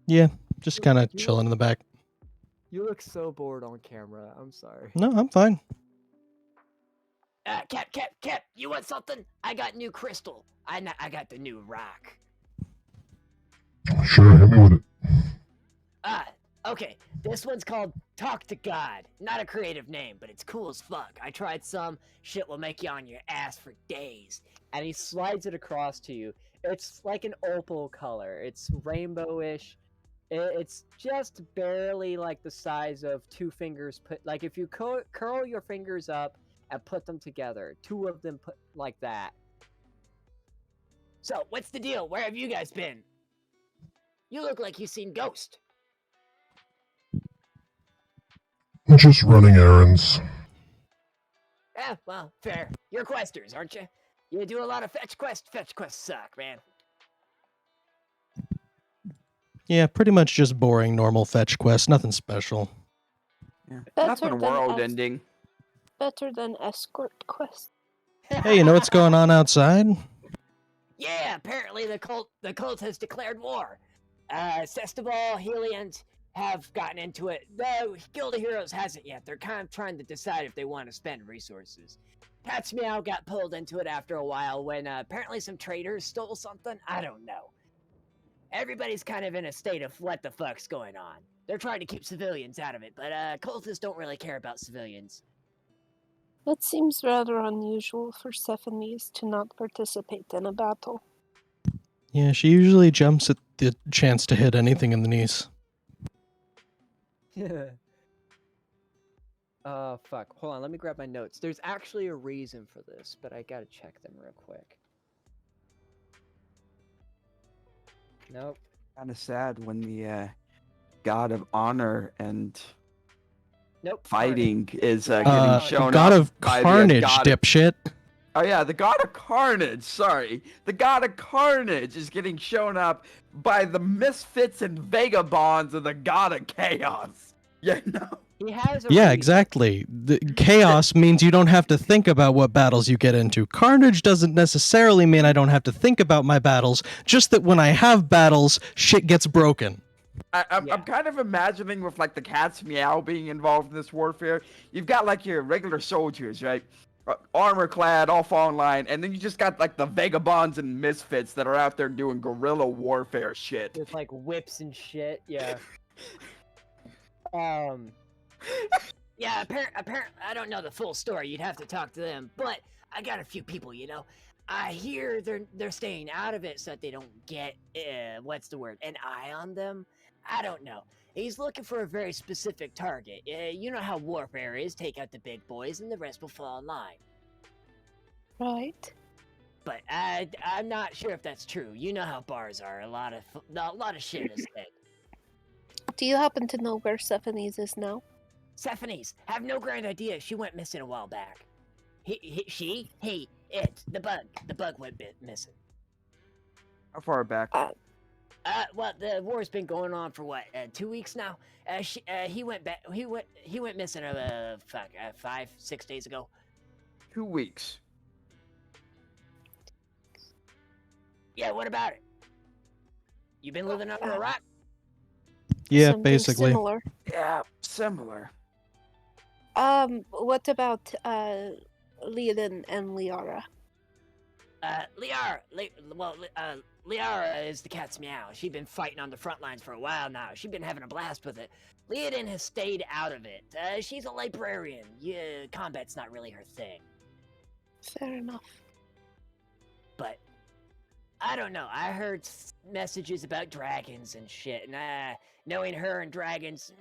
Yeah, just kind of chilling in the back. You look so bored on camera. I'm sorry. No, I'm fine. Kep, you want something? I got new crystal. I got the new rock. Sure, hit me with it. Okay. This one's called Talk to God. Not a creative name, but it's cool as fuck. I tried some. Shit will make you on your ass for days. And he slides it across to you. It's like an opal color. It's rainbowish. It's just barely like the size of two fingers put. Like if you curl your fingers up and put them together, two of them put like that. So, what's the deal? Where have you guys been? You look like you've seen Ghost. Just running errands. Yeah, well, fair. You're questers, aren't you? You do a lot of fetch quests. Fetch quests suck, man. Yeah, pretty much just boring normal fetch quest, nothing special. Yeah. Better Nothing than world us. ending. Better than escort quest. Hey, you know what's going on outside? Yeah, apparently the cult has declared war. Sestable, Helians have gotten into it. The Guild of Heroes hasn't yet. They're kind of trying to decide if they want to spend resources. Cat's Meow got pulled into it after a while when apparently some traders stole something. I don't know. Everybody's kind of in a state of what the fuck's going on. They're trying to keep civilians out of it, but cultists don't really care about civilians. It seems rather unusual for Sephanes to not participate in a battle. Yeah, she usually jumps at the chance to hit anything in the knees. Fuck. Hold on, let me grab my notes. There's actually a reason for this, but I gotta check them real quick. Nope. Kind of sad when the god of honor and Nope. sorry. fighting is getting shown God up of by the Carnage, god. dipshit. Oh yeah, the god of carnage. Sorry, the god of carnage is getting shown up by the misfits and vagabonds of the god of chaos. Yeah, no. He has a Yeah, reason. exactly. The chaos means you don't have to think about what battles you get into. Carnage doesn't necessarily mean I don't have to think about my battles, just that when I have battles, shit gets broken. I'm Yeah. kind of imagining with like the Cat's Meow being involved in this warfare. You've got like your regular soldiers, right? Armor clad, all fall in line, and then you just got like the vagabonds and misfits that are out there doing guerrilla warfare shit. With like whips and shit, yeah. Yeah, apparently, I don't know the full story. You'd have to talk to them, but I got a few people, you know. I hear they're staying out of it so that they don't get what's the word, an eye on them. I don't know. He's looking for a very specific target. You know how warfare is. Take out the big boys, and the rest will fall in line. Right. But I'm not sure if that's true. You know how bars are. A lot of shit is said. Do you happen to know where Sephanes is now? Sephanes, have no grand idea. She went missing a while back. The bug went missing. How far back? Well, the war's been going on for what, 2 weeks now. He went back. He went missing. 5-6 days ago. 2 weeks. Yeah, what about it? You been living under a rock? Yeah, Something basically. Similar. Yeah, similar. What about Leoden and Liara? Liara is the cat's meow. She's been fighting on the front lines for a while now. She's been having a blast with it. Leoden has stayed out of it. She's a librarian. Yeah, combat's not really her thing. Fair enough. But I don't know. I heard messages about dragons and shit, and knowing her and dragons.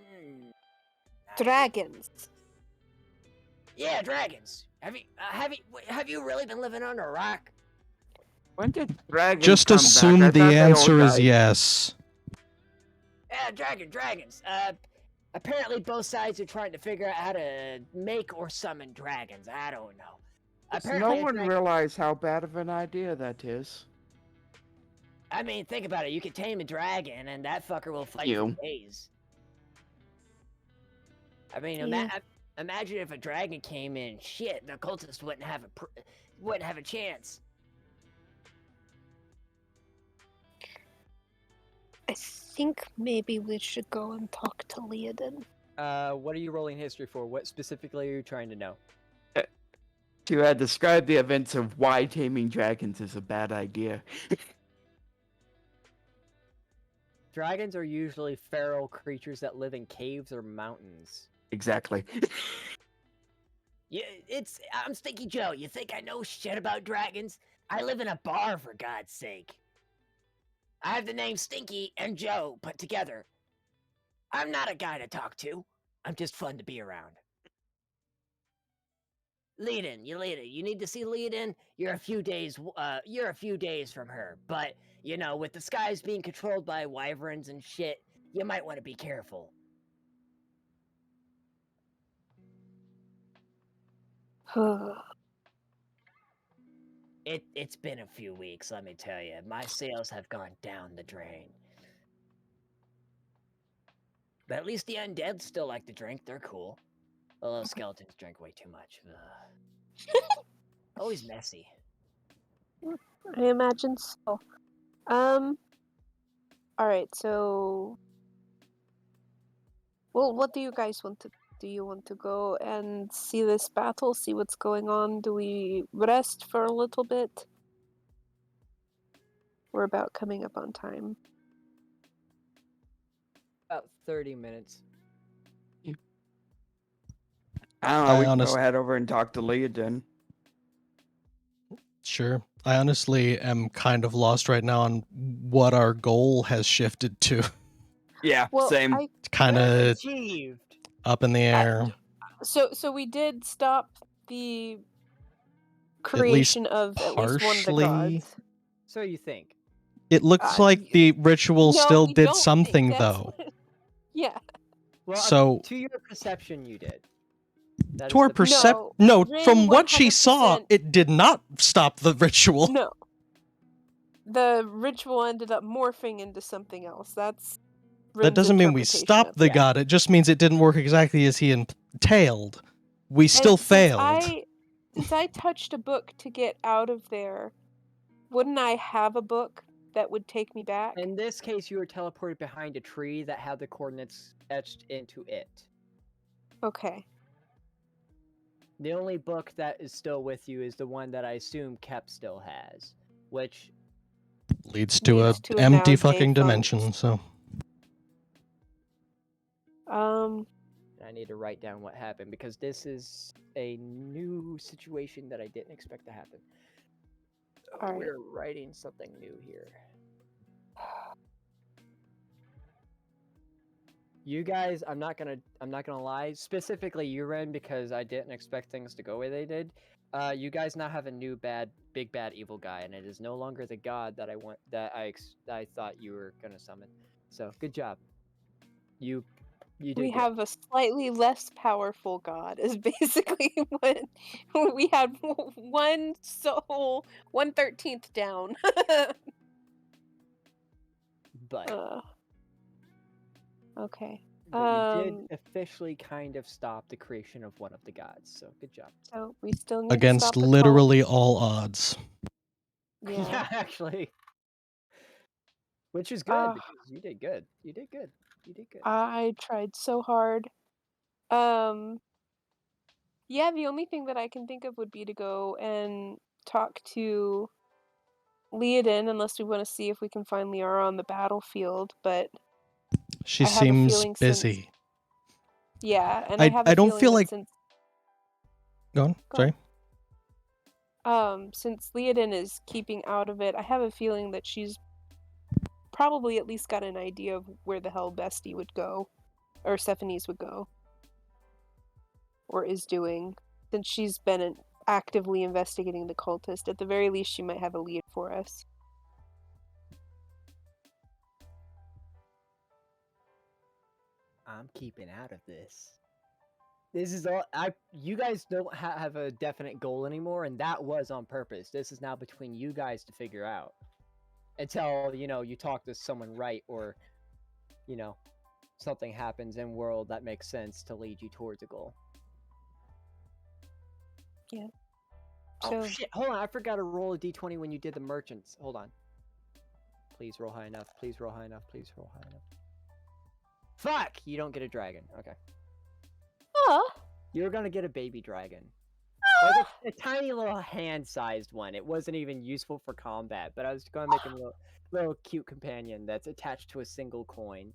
Dragons. Yeah, dragons. Have you really been living under a rock? When did dragons Just come assume back? I the thought they all answer is died. yes. Yeah, dragons. Apparently both sides are trying to figure out how to make or summon dragons. I don't know. Does Apparently no one realize how bad of an idea that is? I mean, think about it. You could tame a dragon, and that fucker will fight You. for days. I mean, Yeah. imagine if a dragon came in. Shit, the cultists wouldn't have a chance. I think maybe we should go and talk to Leoden. What are you rolling history for? What specifically are you trying to know? To describe the events of why taming dragons is a bad idea. Dragons are usually feral creatures that live in caves or mountains. Exactly. Yeah, I'm Stinky Joe. You think I know shit about dragons? I live in a bar, for God's sake. I have the name Stinky and Joe put together. I'm not a guy to talk to. I'm just fun to be around. Leoden, you need to see Leoden. You're a few days from her, but you know, with the skies being controlled by wyverns and shit, you might want to be careful. It's been a few weeks, let me tell you. My sales have gone down the drain. But at least the undead still like to drink. They're cool. Although skeletons drink way too much. Always messy. I imagine so. Alright, so... Well, what do you guys want to... Do you want to go and see this battle, see what's going on? Do we rest for a little bit? We're about coming up on time. About 30 minutes. I don't know. I We can honest- go head over and talk to Leoden. Sure. I honestly am kind of lost right now on what our goal has shifted to. Yeah, Well, same. Kind of Achieved. up in the air. So we did stop the least creation of at least one of the partially. gods. So you think? It looks like the ritual No, still we did don't think something, that's though. what- Yeah. Well, So- to your perception, you did. That To is her the- perception, No, no, Rin from what she saw, 100% it did not stop the ritual. No. The ritual ended up morphing into something else. That's That Rin's doesn't mean we interpretation stopped of the that. god. It just means it didn't work exactly as he entailed. We still And failed. Since I touched a book to get out of there, wouldn't I have a book that would take me back? In this case, you were teleported behind a tree that had the coordinates etched into it. Okay. The only book that is still with you is the one that I assume Kep still has, which Leads to a Leads to a empty now fucking defunct- dimension. So I need to write down what happened because this is a new situation that I didn't expect to happen. All right. We're writing something new here. You guys, I'm not gonna lie. Specifically, you, Ren, because I didn't expect things to go where they did. You guys now have a new big bad evil guy, and it is no longer the god that I thought you were gonna summon. So good job. You did We good. have a slightly less powerful god, is basically what we had. One soul, 1/13 down. But Okay. you did officially kind of stop the creation of one of the gods. So good job. So we still need to Against stop the literally cult. all odds. Yeah. Actually. Which is good Ah. because you did good. You did good. You did good. I tried so hard. Yeah, the only thing that I can think of would be to go and talk to Leodin, unless we want to see if we can find Liara on the battlefield, but She I have a seems feeling since- busy. yeah, and I have a I don't feeling feel that like. since Go on. Go Sorry. since Leodin is keeping out of it, I have a feeling that she's probably at least got an idea of where the hell Bestie would go, or Sephanes would go, or is doing, since she's been actively investigating the cultist. At the very least, she might have a lead for us. I'm keeping out of this. This is all you guys don't have a definite goal anymore, and that was on purpose. This is now between you guys to figure out. Until, you talk to someone right, or, something happens in world that makes sense to lead you towards a goal. Yeah. Oh So- shit, hold on, I forgot to roll a d20 when you did the merchants. Hold on. Please roll high enough, please roll high enough, please roll high enough. Fuck! You don't get a dragon. Okay. Oh, You're gonna get a baby dragon. Like a tiny little hand-sized one. It wasn't even useful for combat, but I was gonna make him a little cute companion that's attached to a single coin.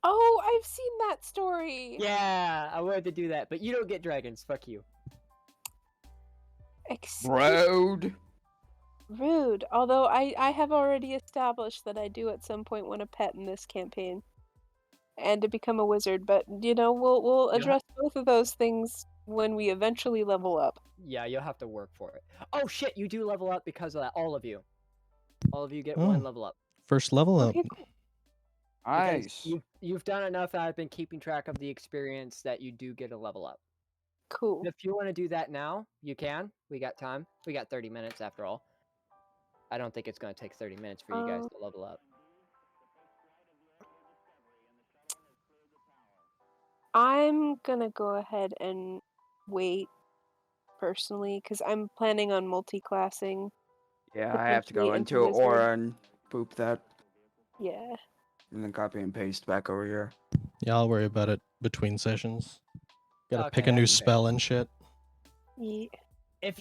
oh, I've seen that story. Yeah, I wanted to do that, but you don't get dragons. Fuck you. Road. Rude. Although I have already established that I do at some point want a pet in this campaign, and to become a wizard. But we'll address both of those things when we eventually level up. Yeah, you'll have to work for it. Oh shit, you do level up because of that. All of you get Oh. one level up. First level up. Okay, cool. Because Nice. You've done enough that I've been keeping track of the experience that you do get a level up. Cool. If you want to do that now, you can. We got time. We got 30 minutes after all. I don't think it's going to take 30 minutes for you guys to level up. I'm gonna go ahead and wait personally, because I'm planning on multi-classing. Yeah, I have to go potentially into into wizard. Aura and boop that, Yeah. and then copy and paste back over here. Yeah, I'll worry about it between sessions. Gotta pick Okay, a new that's fair. spell and shit. Yeah. If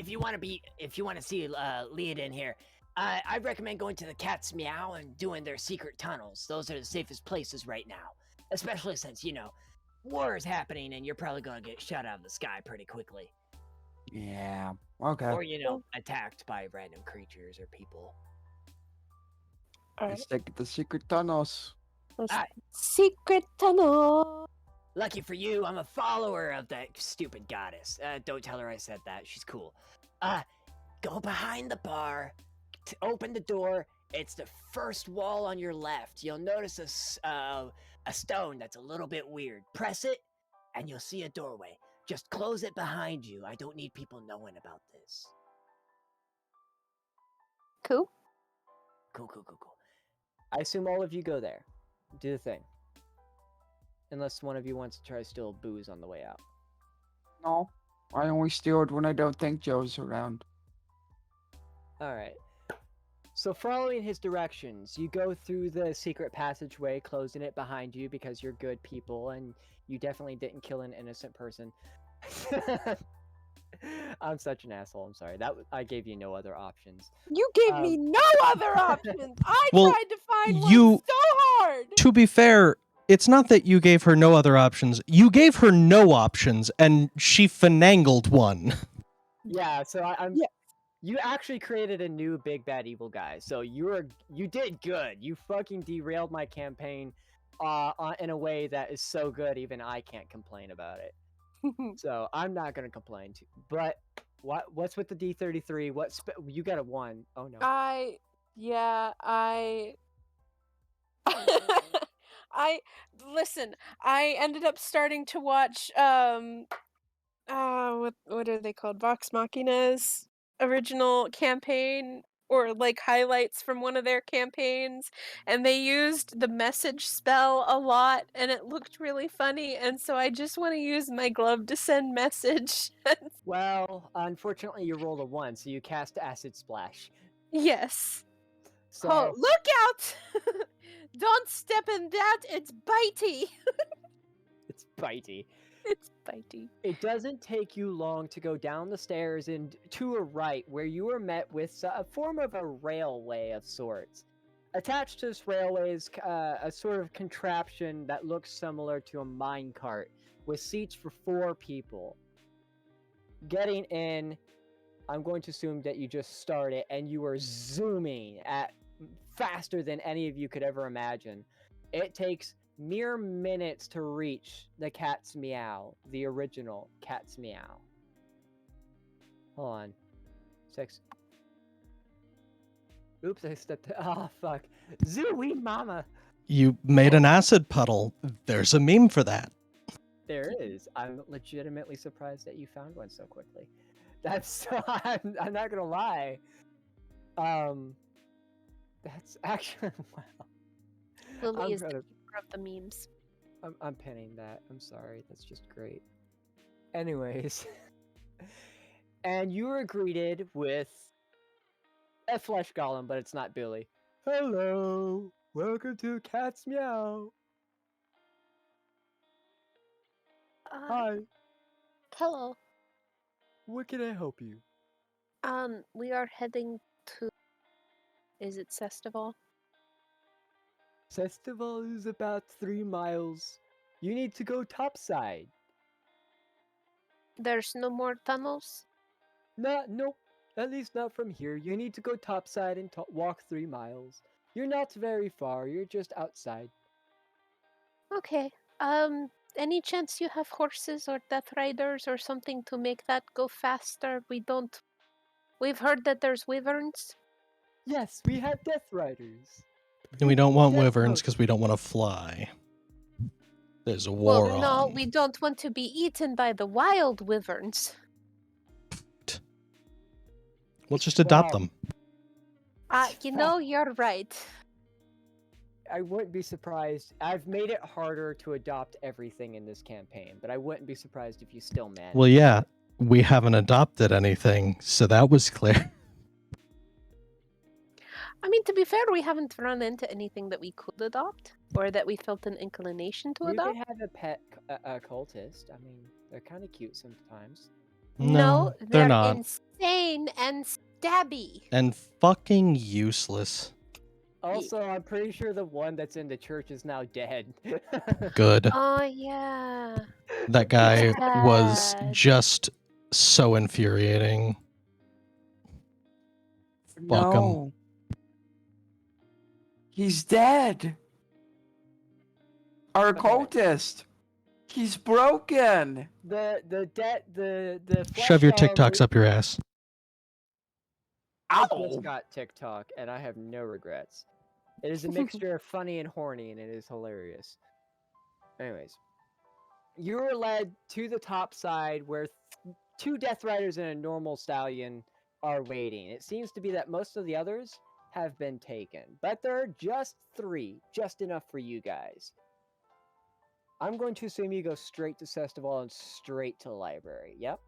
you want to see Leodin here, I'd recommend going to the Cat's Meow and doing their secret tunnels. Those are the safest places right now, especially since war is happening and you're probably gonna get shot out of the sky pretty quickly, Yeah. Okay. or attacked by random creatures or people. Alright. Let's take the secret tunnels. Alright. Secret tunnel. Lucky for you, I'm a follower of that stupid goddess. Don't tell her I said that. She's cool. Go behind the bar, open the door. It's the first wall on your left. You'll notice a stone that's a little bit weird. Press it, and you'll see a doorway. Just close it behind you. I don't need people knowing about this. Cool. Cool. I assume all of you go there. Do the thing. Unless one of you wants to try to steal booze on the way out. No, I only steal it when I don't think Joe's around. Alright. So following his directions, you go through the secret passageway, closing it behind you because you're good people and you definitely didn't kill an innocent person. I'm such an asshole, I'm sorry. I gave you no other options. You gave me no other options. I Well, tried to find you- one so hard. To be fair, it's not that you gave her no other options. You gave her no options, and she finangled one. Yeah, so I'm... Yeah. You actually created a new big bad evil guy, so you did good. You fucking derailed my campaign, in a way that is so good even I can't complain about it. So I'm not gonna complain. But what's with the D33? You got a 1. Oh no. I listen. I ended up starting to watch what are they called? Vox Machina's original campaign, or like highlights from one of their campaigns, and they used the message spell a lot, and it looked really funny, and so I just want to use my glove to send message. Well, unfortunately you rolled a 1, so you cast Acid Splash. Yes. So Oh, look out! Don't step in that. It's bitey. it's bitey. It's bitey. It doesn't take you long to go down the stairs and to a right, where you are met with a form of a railway of sorts. Attached to this railway is a sort of contraption that looks similar to a minecart, with seats for 4 people. Getting in, I'm going to assume that you just started and you are zooming at faster than any of you could ever imagine. It takes mere minutes to reach the cat's meow, the original cat's meow. Hold on. 6. Oops, I stepped. Oh, fuck. Zooey mama! You made an acid puddle. There's a meme for that. There is. I'm legitimately surprised that you found one so quickly. That's. I'm not gonna lie. That's actually. Wow. Lily is the gonna- keeper of the memes. I'm pinning that. I'm sorry. That's just great. Anyways. And you are greeted with a flesh golem, but it's not Billy. Hello. Welcome to Cat's Meow. Hi. Hello. What can I help you? We are heading to. Is it Sestival? Festival is about 3 miles. You need to go topside. There's no more tunnels. Nope. At least not from here. You need to go topside and walk 3 miles. You're not very far. You're just outside. Okay. Any chance you have horses or death riders or something to make that go faster? We've heard that there's wyverns. Yes, we have Death Riders. And we don't want Death wyverns Note. because we don't want to fly. There's a war Well, no, on. we don't want to be eaten by the wild wyverns. We'll just adopt Wow. them. You're right. I wouldn't be surprised. I've made it harder to adopt everything in this campaign, but I wouldn't be surprised if you still manage. Well, yeah, we haven't adopted anything, so that was clear. I mean, to be fair, we haven't run into anything that we could adopt or that we felt an inclination to You adopt. can have a pet cultist. I mean, they're kind of cute sometimes. No, they're not. insane and stabby. And fucking useless. Also, I'm pretty sure the one that's in the church is now dead. Good. Oh yeah. That guy was sad. just so infuriating. Fuck 'em. No. He's dead. Our Okay. cultist. He's broken. The Shove your flesh TikToks up your ass. I Ow. just got TikTok, and I have no regrets. It is a mixture of funny and horny, and it is hilarious. Anyways, you are led to the top side where 2 Death Riders and a normal stallion are waiting. It seems to be that most of the others have been taken, but there are just 3, just enough for you guys. I'm going to assume you go straight to Sestival and straight to the library. Yep.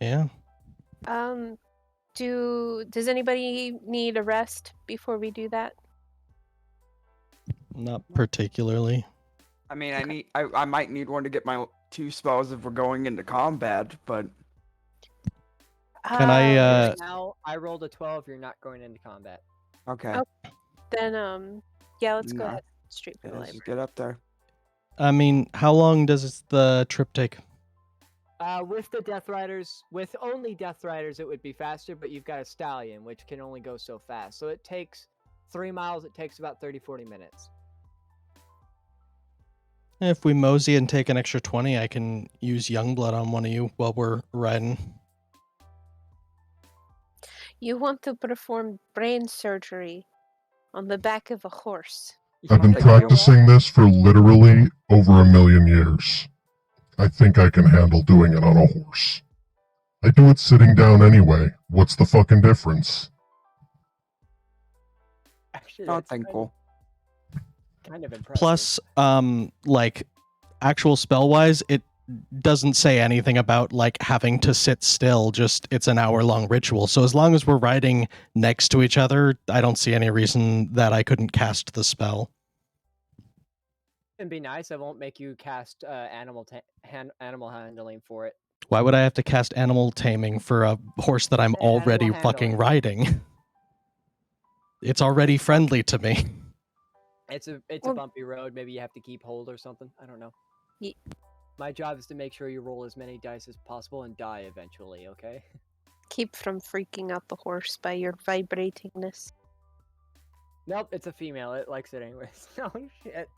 Yeah. Does anybody need a rest before we do that? Not particularly. I mean, I might need one to get my 2 spells if we're going into combat, but Can I, Um, Right now, I rolled a 12. You're not going into combat. okay. Oh, Then yeah, let's go No. ahead. Straight for Yeah, the let's library. just get up there. I mean, how long does the trip take? With the Death Riders, with only Death Riders, it would be faster, but you've got a Stallion, which can only go so fast. So it takes 3 miles, it takes about 30-40 minutes. If we mosey and take an extra 20, I can use Youngblood on one of you while we're riding. You want to perform brain surgery on the back of a horse. I've been practicing this for literally over 1 million years. I think I can handle doing it on a horse. I do it sitting down anyway. What's the fucking difference? Actually, Oh, that's thank cool. kind of impressive. Plus, like, actual spell-wise, it doesn't say anything about, like, having to sit still. Just, it's an hour-long ritual. So as long as we're riding next to each other, I don't see any reason that I couldn't cast the spell. It'd be nice. I won't make you cast animal handling for it. Why would I have to cast animal taming for a horse that I'm Animal already fucking handling. riding? It's already friendly to me. It's a Well- bumpy road. Maybe you have to keep hold or something. I don't know. Ye- My job is to make sure you roll as many dice as possible and die eventually. Okay. Keep from freaking out the horse by your vibratingness. Nope, it's a female. It likes it anyways. No shit.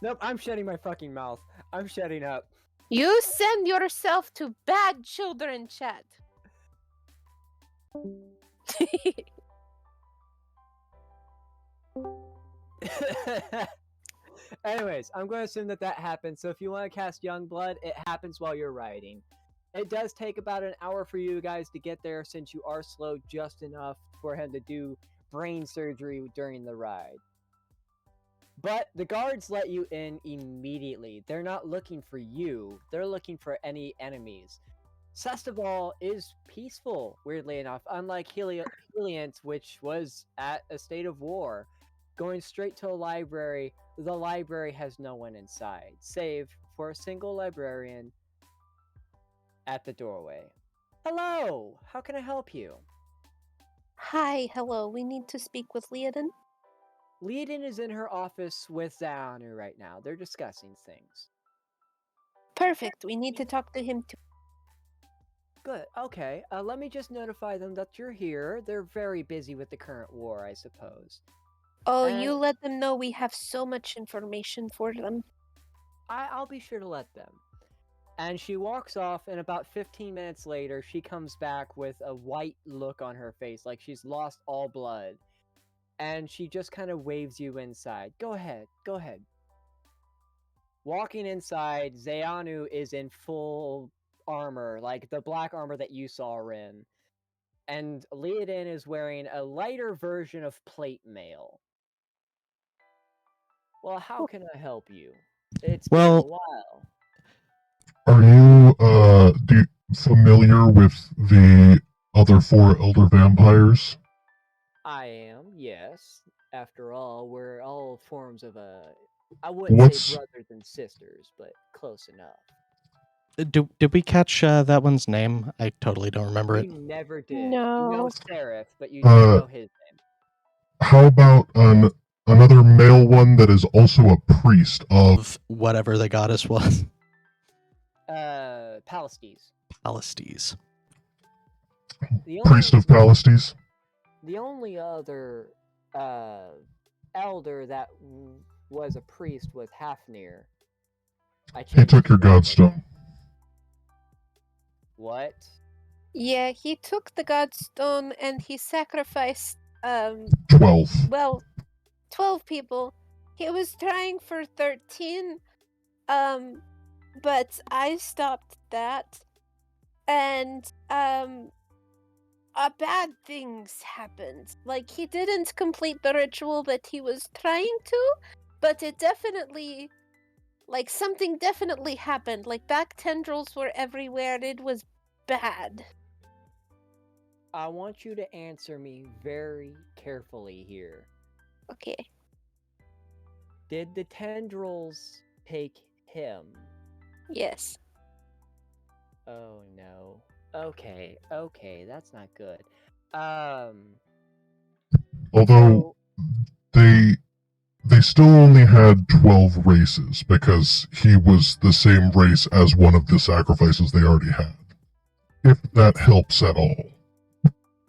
Nope, I'm shutting my fucking mouth. I'm shutting up. You send yourself to bad children, chat. Anyways, I'm going to assume that happens. So if you want to cast Youngblood, it happens while you're riding. It does take about an hour for you guys to get there since you are slow just enough for him to do brain surgery during the ride. But the guards let you in immediately. They're not looking for you. They're looking for any enemies. Sestival is peaceful, weirdly enough, unlike Heliant, which was at a state of war. Going straight to a library, the library has no one inside, save for a single librarian at the doorway. Hello! How can I help you? Hi, hello. We need to speak with Leodin. Leodin is in her office with Zaanu right now. They're discussing things. Perfect. We need to talk to him too. Good. Okay. Let me just notify them that you're here. They're very busy with the current war, I suppose. Oh, you And- let them know we have so much information for them. I'll be sure to let them. And she walks off, and about 15 minutes later, she comes back with a white look on her face, like she's lost all blood. And she just kind of waves you inside. Go ahead. Go ahead. Walking inside, Zaanu is in full armor, like the black armor that you saw her in. And Leodin is wearing a lighter version of plate mail. Well, how can I help you? It's been a Well- while. Are you familiar with the other 4 elder vampires? I am, yes. After all, we're all forms of I wouldn't What's- say brothers and sisters, but close enough. Did we catch that one's name? I totally don't remember it. You never did. You No. know Seraph, but you don't know his name. How about another male one that is also a priest of... Of whatever the goddess was. Palestes. Palestes. The Priest only- of Palestes? The only other elder that was a priest was Hafnir. I He changed took your his name. godstone. What? Yeah, he took the Godstone and he sacrificed 12. well, 12 people. He was trying for 13, but I stopped that. And, bad things happened. Like, he didn't complete the ritual that he was trying to, but it definitely, like, something definitely happened. Like, back tendrils were everywhere. It was bad. I want you to answer me very carefully here. Okay. Did the tendrils take him? Yes. Oh no. Okay, that's not good. Although So, they they still only had 12 races because he was the same race as one of the sacrifices they already had. If that helps at all.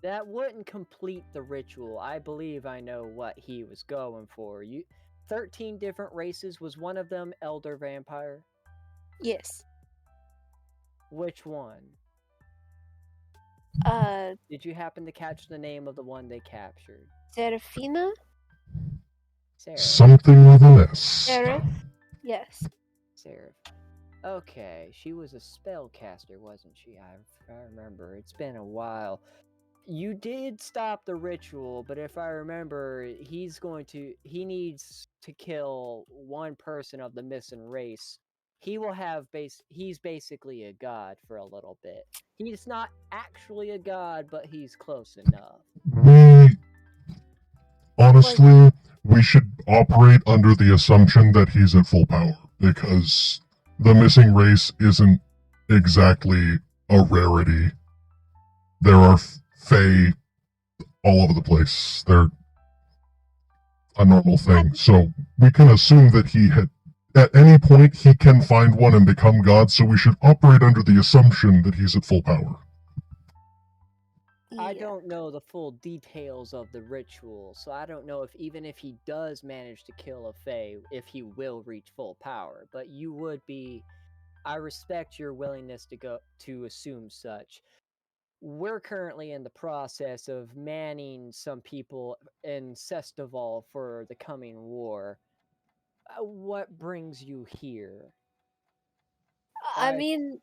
That wouldn't complete the ritual. I believe I know what he was going for. 13 different races, was one of them Elder Vampire? Yes. Which one? Did you happen to catch the name of the one they captured? Serafina? Seraph. Something with an S. Seraph? Yes. Seraph. Okay, she was a spellcaster, wasn't she? I remember. It's been a while. You did stop the ritual, but if I remember, he needs to kill one person of the missing race. He's basically a god for a little bit. He's not actually a god, but he's close enough. Honestly, we should operate under the assumption that he's at full power, because the missing race isn't exactly a rarity. There are Fae all over the place. They're a normal thing. So we can assume that at any point, he can find one and become God, so we should operate under the assumption that he's at full power. I don't know the full details of the ritual, so I don't know even if he does manage to kill a Fae, if he will reach full power. But you would be... I respect your willingness to assume such. We're currently in the process of manning some people in Sestival for the coming war. What brings you here? I mean,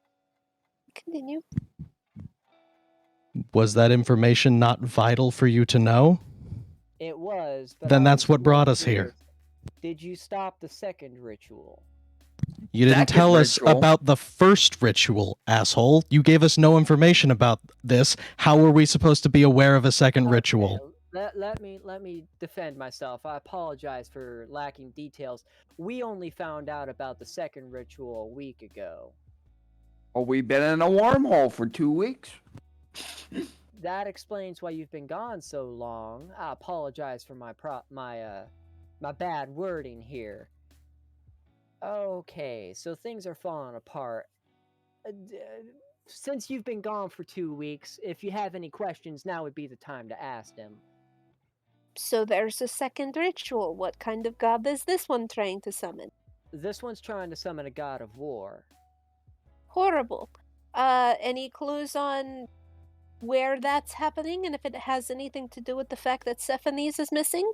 continue. Was that information not vital for you to know? It was, but Then I that's was what brought more us here. curious. Did you stop the second ritual? You didn't Second tell us ritual? about the first ritual, asshole. You gave us no information about this. How were we supposed to be aware of a second ritual? Let me defend myself. I apologize for lacking details. We only found out about the second ritual a week ago. Oh, we've been in a wormhole for 2 weeks. That explains why you've been gone so long. I apologize for my bad wording here. Okay, so things are falling apart. Since you've been gone for 2 weeks, if you have any questions, now would be the time to ask them. So there's a second ritual. What kind of god is this one trying to summon? This one's trying to summon a god of war. Horrible. Any clues on where that's happening and if it has anything to do with the fact that Sephanes is missing?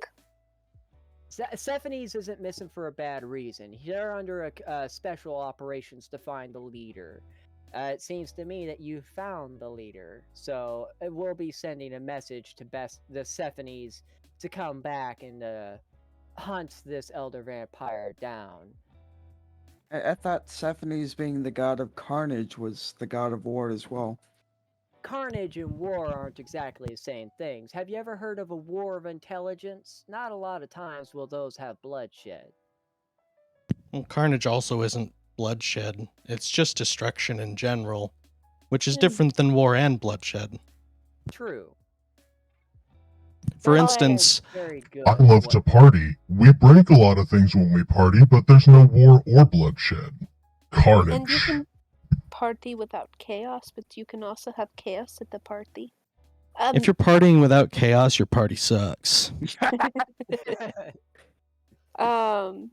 Sephanes isn't missing for a bad reason. They're under a special operations to find the leader. It seems to me that you found the leader, so we'll be sending a message to the Sephanes to come back and hunt this Elder Vampire down. I thought Sephanes, being the god of carnage, was the god of war as well. Carnage and war aren't exactly the same things. Have you ever heard of a war of intelligence? Not a lot of times will those have bloodshed. Well, carnage also isn't bloodshed. It's just destruction in general, which is different than war and bloodshed. True. For instance, Very good. I love to party. We break a lot of things when we party, but there's no war or bloodshed. Carnage. And you can party without chaos, but you can also have chaos at the party. If you're partying without chaos, your party sucks. Alright.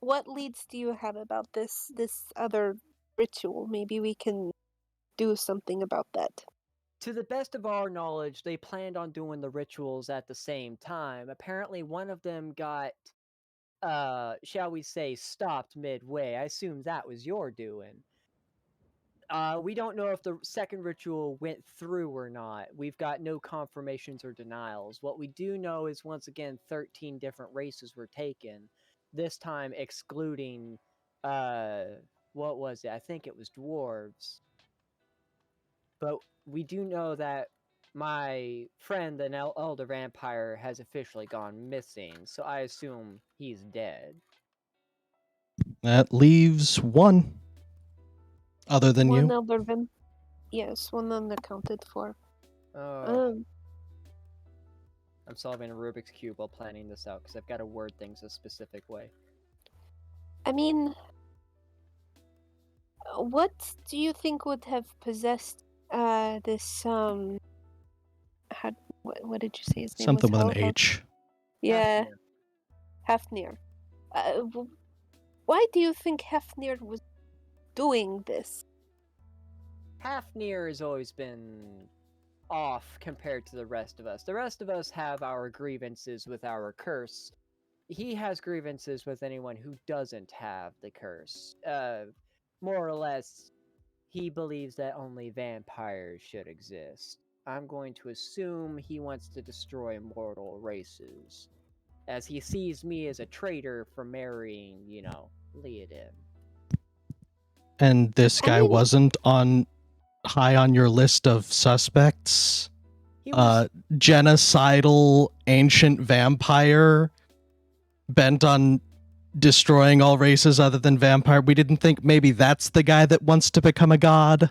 What leads do you have about this other ritual? Maybe we can do something about that. To the best of our knowledge, they planned on doing the rituals at the same time. Apparently, one of them got, shall we say, stopped midway. I assume that was your doing. We don't know if the second ritual went through or not. We've got no confirmations or denials. What we do know is, once again, 13 different races were taken. This time excluding, what was it? I think it was dwarves. But we do know that my friend, the Elder Vampire, has officially gone missing, so I assume he's dead. That leaves one. Other than One you. Elder Vamp. Yes, one unaccounted for. I'm solving a Rubik's Cube while planning this out because I've got to word things a specific way. I mean, what do you think would have possessed this how what did you say his name was? Something with an How- H. Yeah, Hafnir. Hafnir. Why do you think Hafnir was doing this? Hafnir has always been off compared to the rest of us. The rest of us have our grievances with our curse. He has grievances with anyone who doesn't have the curse. More or less, he believes that only vampires should exist. I'm going to assume he wants to destroy mortal races, as he sees me as a traitor for marrying, Leodin. And this I guy mean- wasn't high on your list of suspects? He was Genocidal ancient vampire bent on destroying all races other than vampire. We didn't think maybe that's the guy that wants to become a god.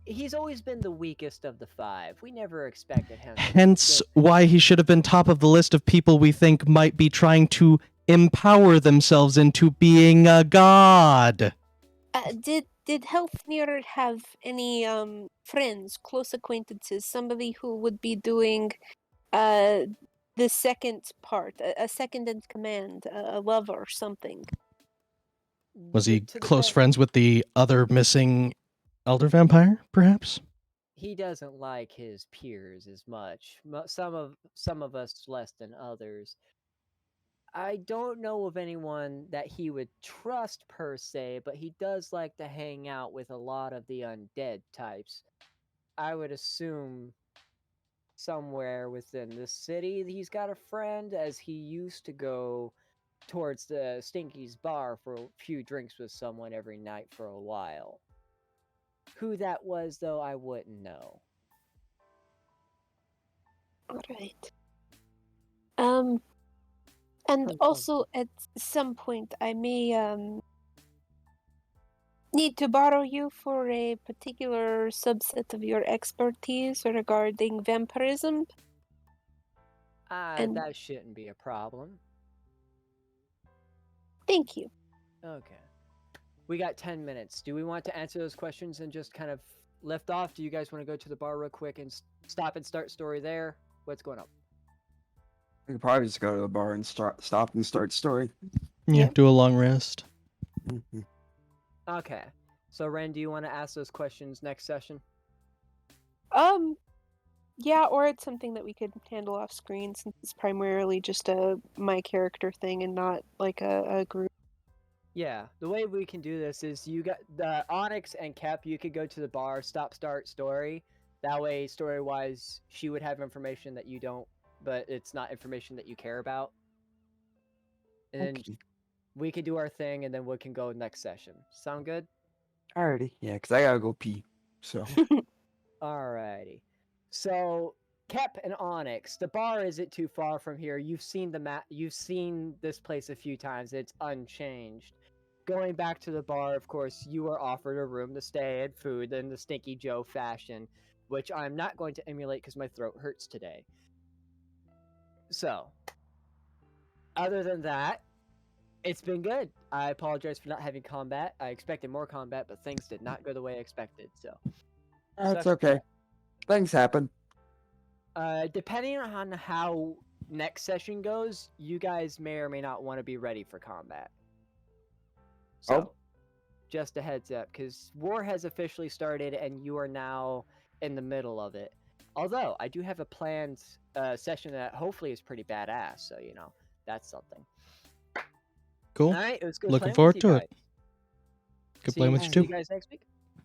he's always been the weakest of the five. We never expected him to Hence get- why he should have been top of the list of people we think might be trying to empower themselves into being a god. Did Hafnir have any friends, close acquaintances, somebody who would be doing the second part, a second in command, a lover or something? Was he To the close best- friends with the other missing elder vampire, perhaps? He doesn't like his peers as much. Some of us less than others. I don't know of anyone that he would trust per se, but he does like to hang out with a lot of the undead types. I would assume somewhere within the city he's got a friend, as he used to go towards the Stinky's bar for a few drinks with someone every night for a while. Who that was, though, I wouldn't know. All right. And Oh, also at some point I may need to borrow you for a particular subset of your expertise regarding vampirism. And- That shouldn't be a problem. Thank you. Okay. We got 10 minutes. Do we want to answer those questions and just kind of lift off? Do you guys want to go to the bar real quick and stop and start story there? What's going on? We could probably just go to the bar and stop and start story. Yeah, Yeah. do a long rest. Mhm. Okay. So, Ren, do you want to ask those questions next session? Yeah, or it's something that we could handle off screen since it's primarily just a my character thing and not like a group. Yeah, the way we can do this is you got the Onyx and Kep, you could go to the bar, start story. That way, story-wise, she would have information that you don't, but it's not information that you care about. And then Okay. we can do our thing, and then we can go next session. Sound good? Alrighty. Yeah, because I gotta go pee. So. Alrighty. So, Kep and Onyx, the bar isn't too far from here. You've seen the map. You've seen this place a few times. It's unchanged. Going back to the bar, of course, you are offered a room to stay and food in the Stinky Joe fashion, which I'm not going to emulate because my throat hurts today. So, other than that, it's been good. I apologize for not having combat. I expected more combat, but things did not go the way I expected. So, That's Such- okay. Things happen. depending on how next session goes, you guys may or may not want to be ready for combat. So, just a heads up, because war has officially started and you are now in the middle of it. Although, I do have a planned session that hopefully is pretty badass, so, that's something. Cool. Alright, it was good Looking playing forward with you to it. guys. Good See playing you- with you see too. you guys next week.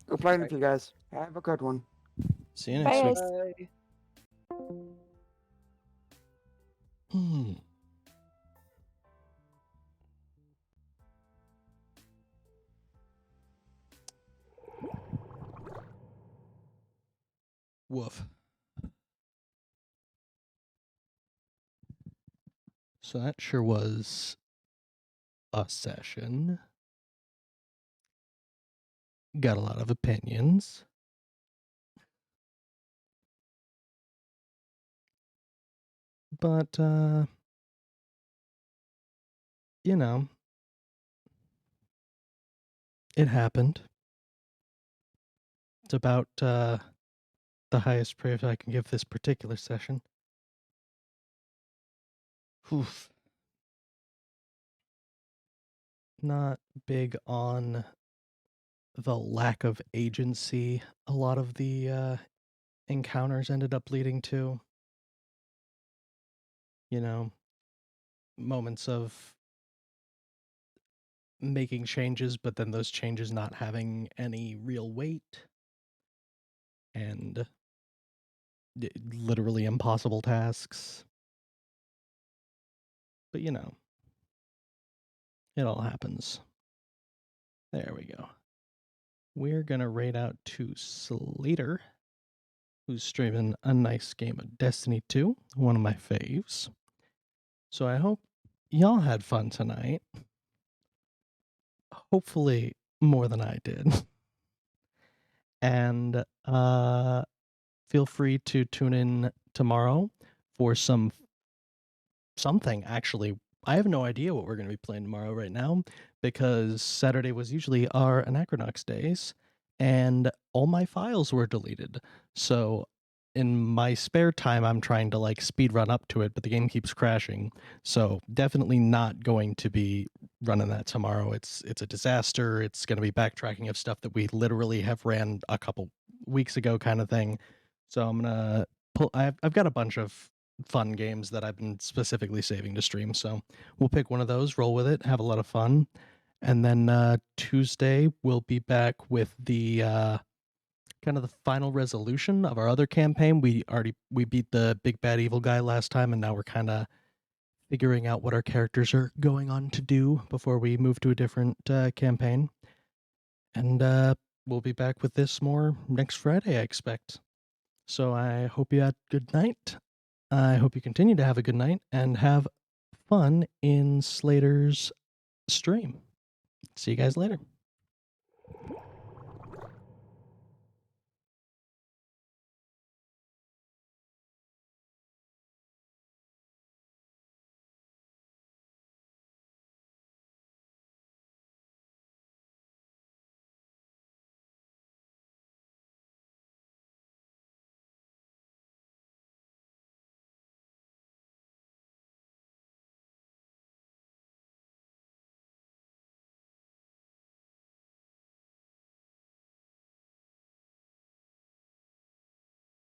Go playing Alright. with you guys. Have a good one. See you Bye, next guys. week. Bye. Hmm. Woof. So that sure was a session. Got a lot of opinions. But you know, it happened. It's about the highest praise I can give this particular session. Oof. Not big on the lack of agency a lot of the encounters ended up leading to. You know, moments of making changes, but then those changes not having any real weight. And literally impossible tasks. But you know, it all happens. There we go. We're gonna raid out to Slater, who's streaming a nice game of Destiny 2, one of my faves. So I hope y'all had fun tonight. Hopefully more than I did. And feel free to tune in tomorrow for something actually. I have no idea what we're going to be playing tomorrow right now, because Saturday was usually our Anachronox days, and all my files were deleted. So in my spare time, I'm trying to like speed run up to it, but the game keeps crashing. So definitely not going to be running that tomorrow. It's a disaster. It's going to be backtracking of stuff that we literally have ran a couple weeks ago, kind of thing. So I'm gonna pull. I've got a bunch of fun games that I've been specifically saving to stream. So we'll pick one of those, roll with it, have a lot of fun. And then Tuesday we'll be back with the kind of the final resolution of our other campaign. We beat the big bad evil guy last time, and now we're kind of figuring out what our characters are going on to do before we move to a different campaign. And we'll be back with this more next Friday, I expect. So I hope you had a good night. I hope you continue to have a good night and have fun in Slater's stream. See you guys later.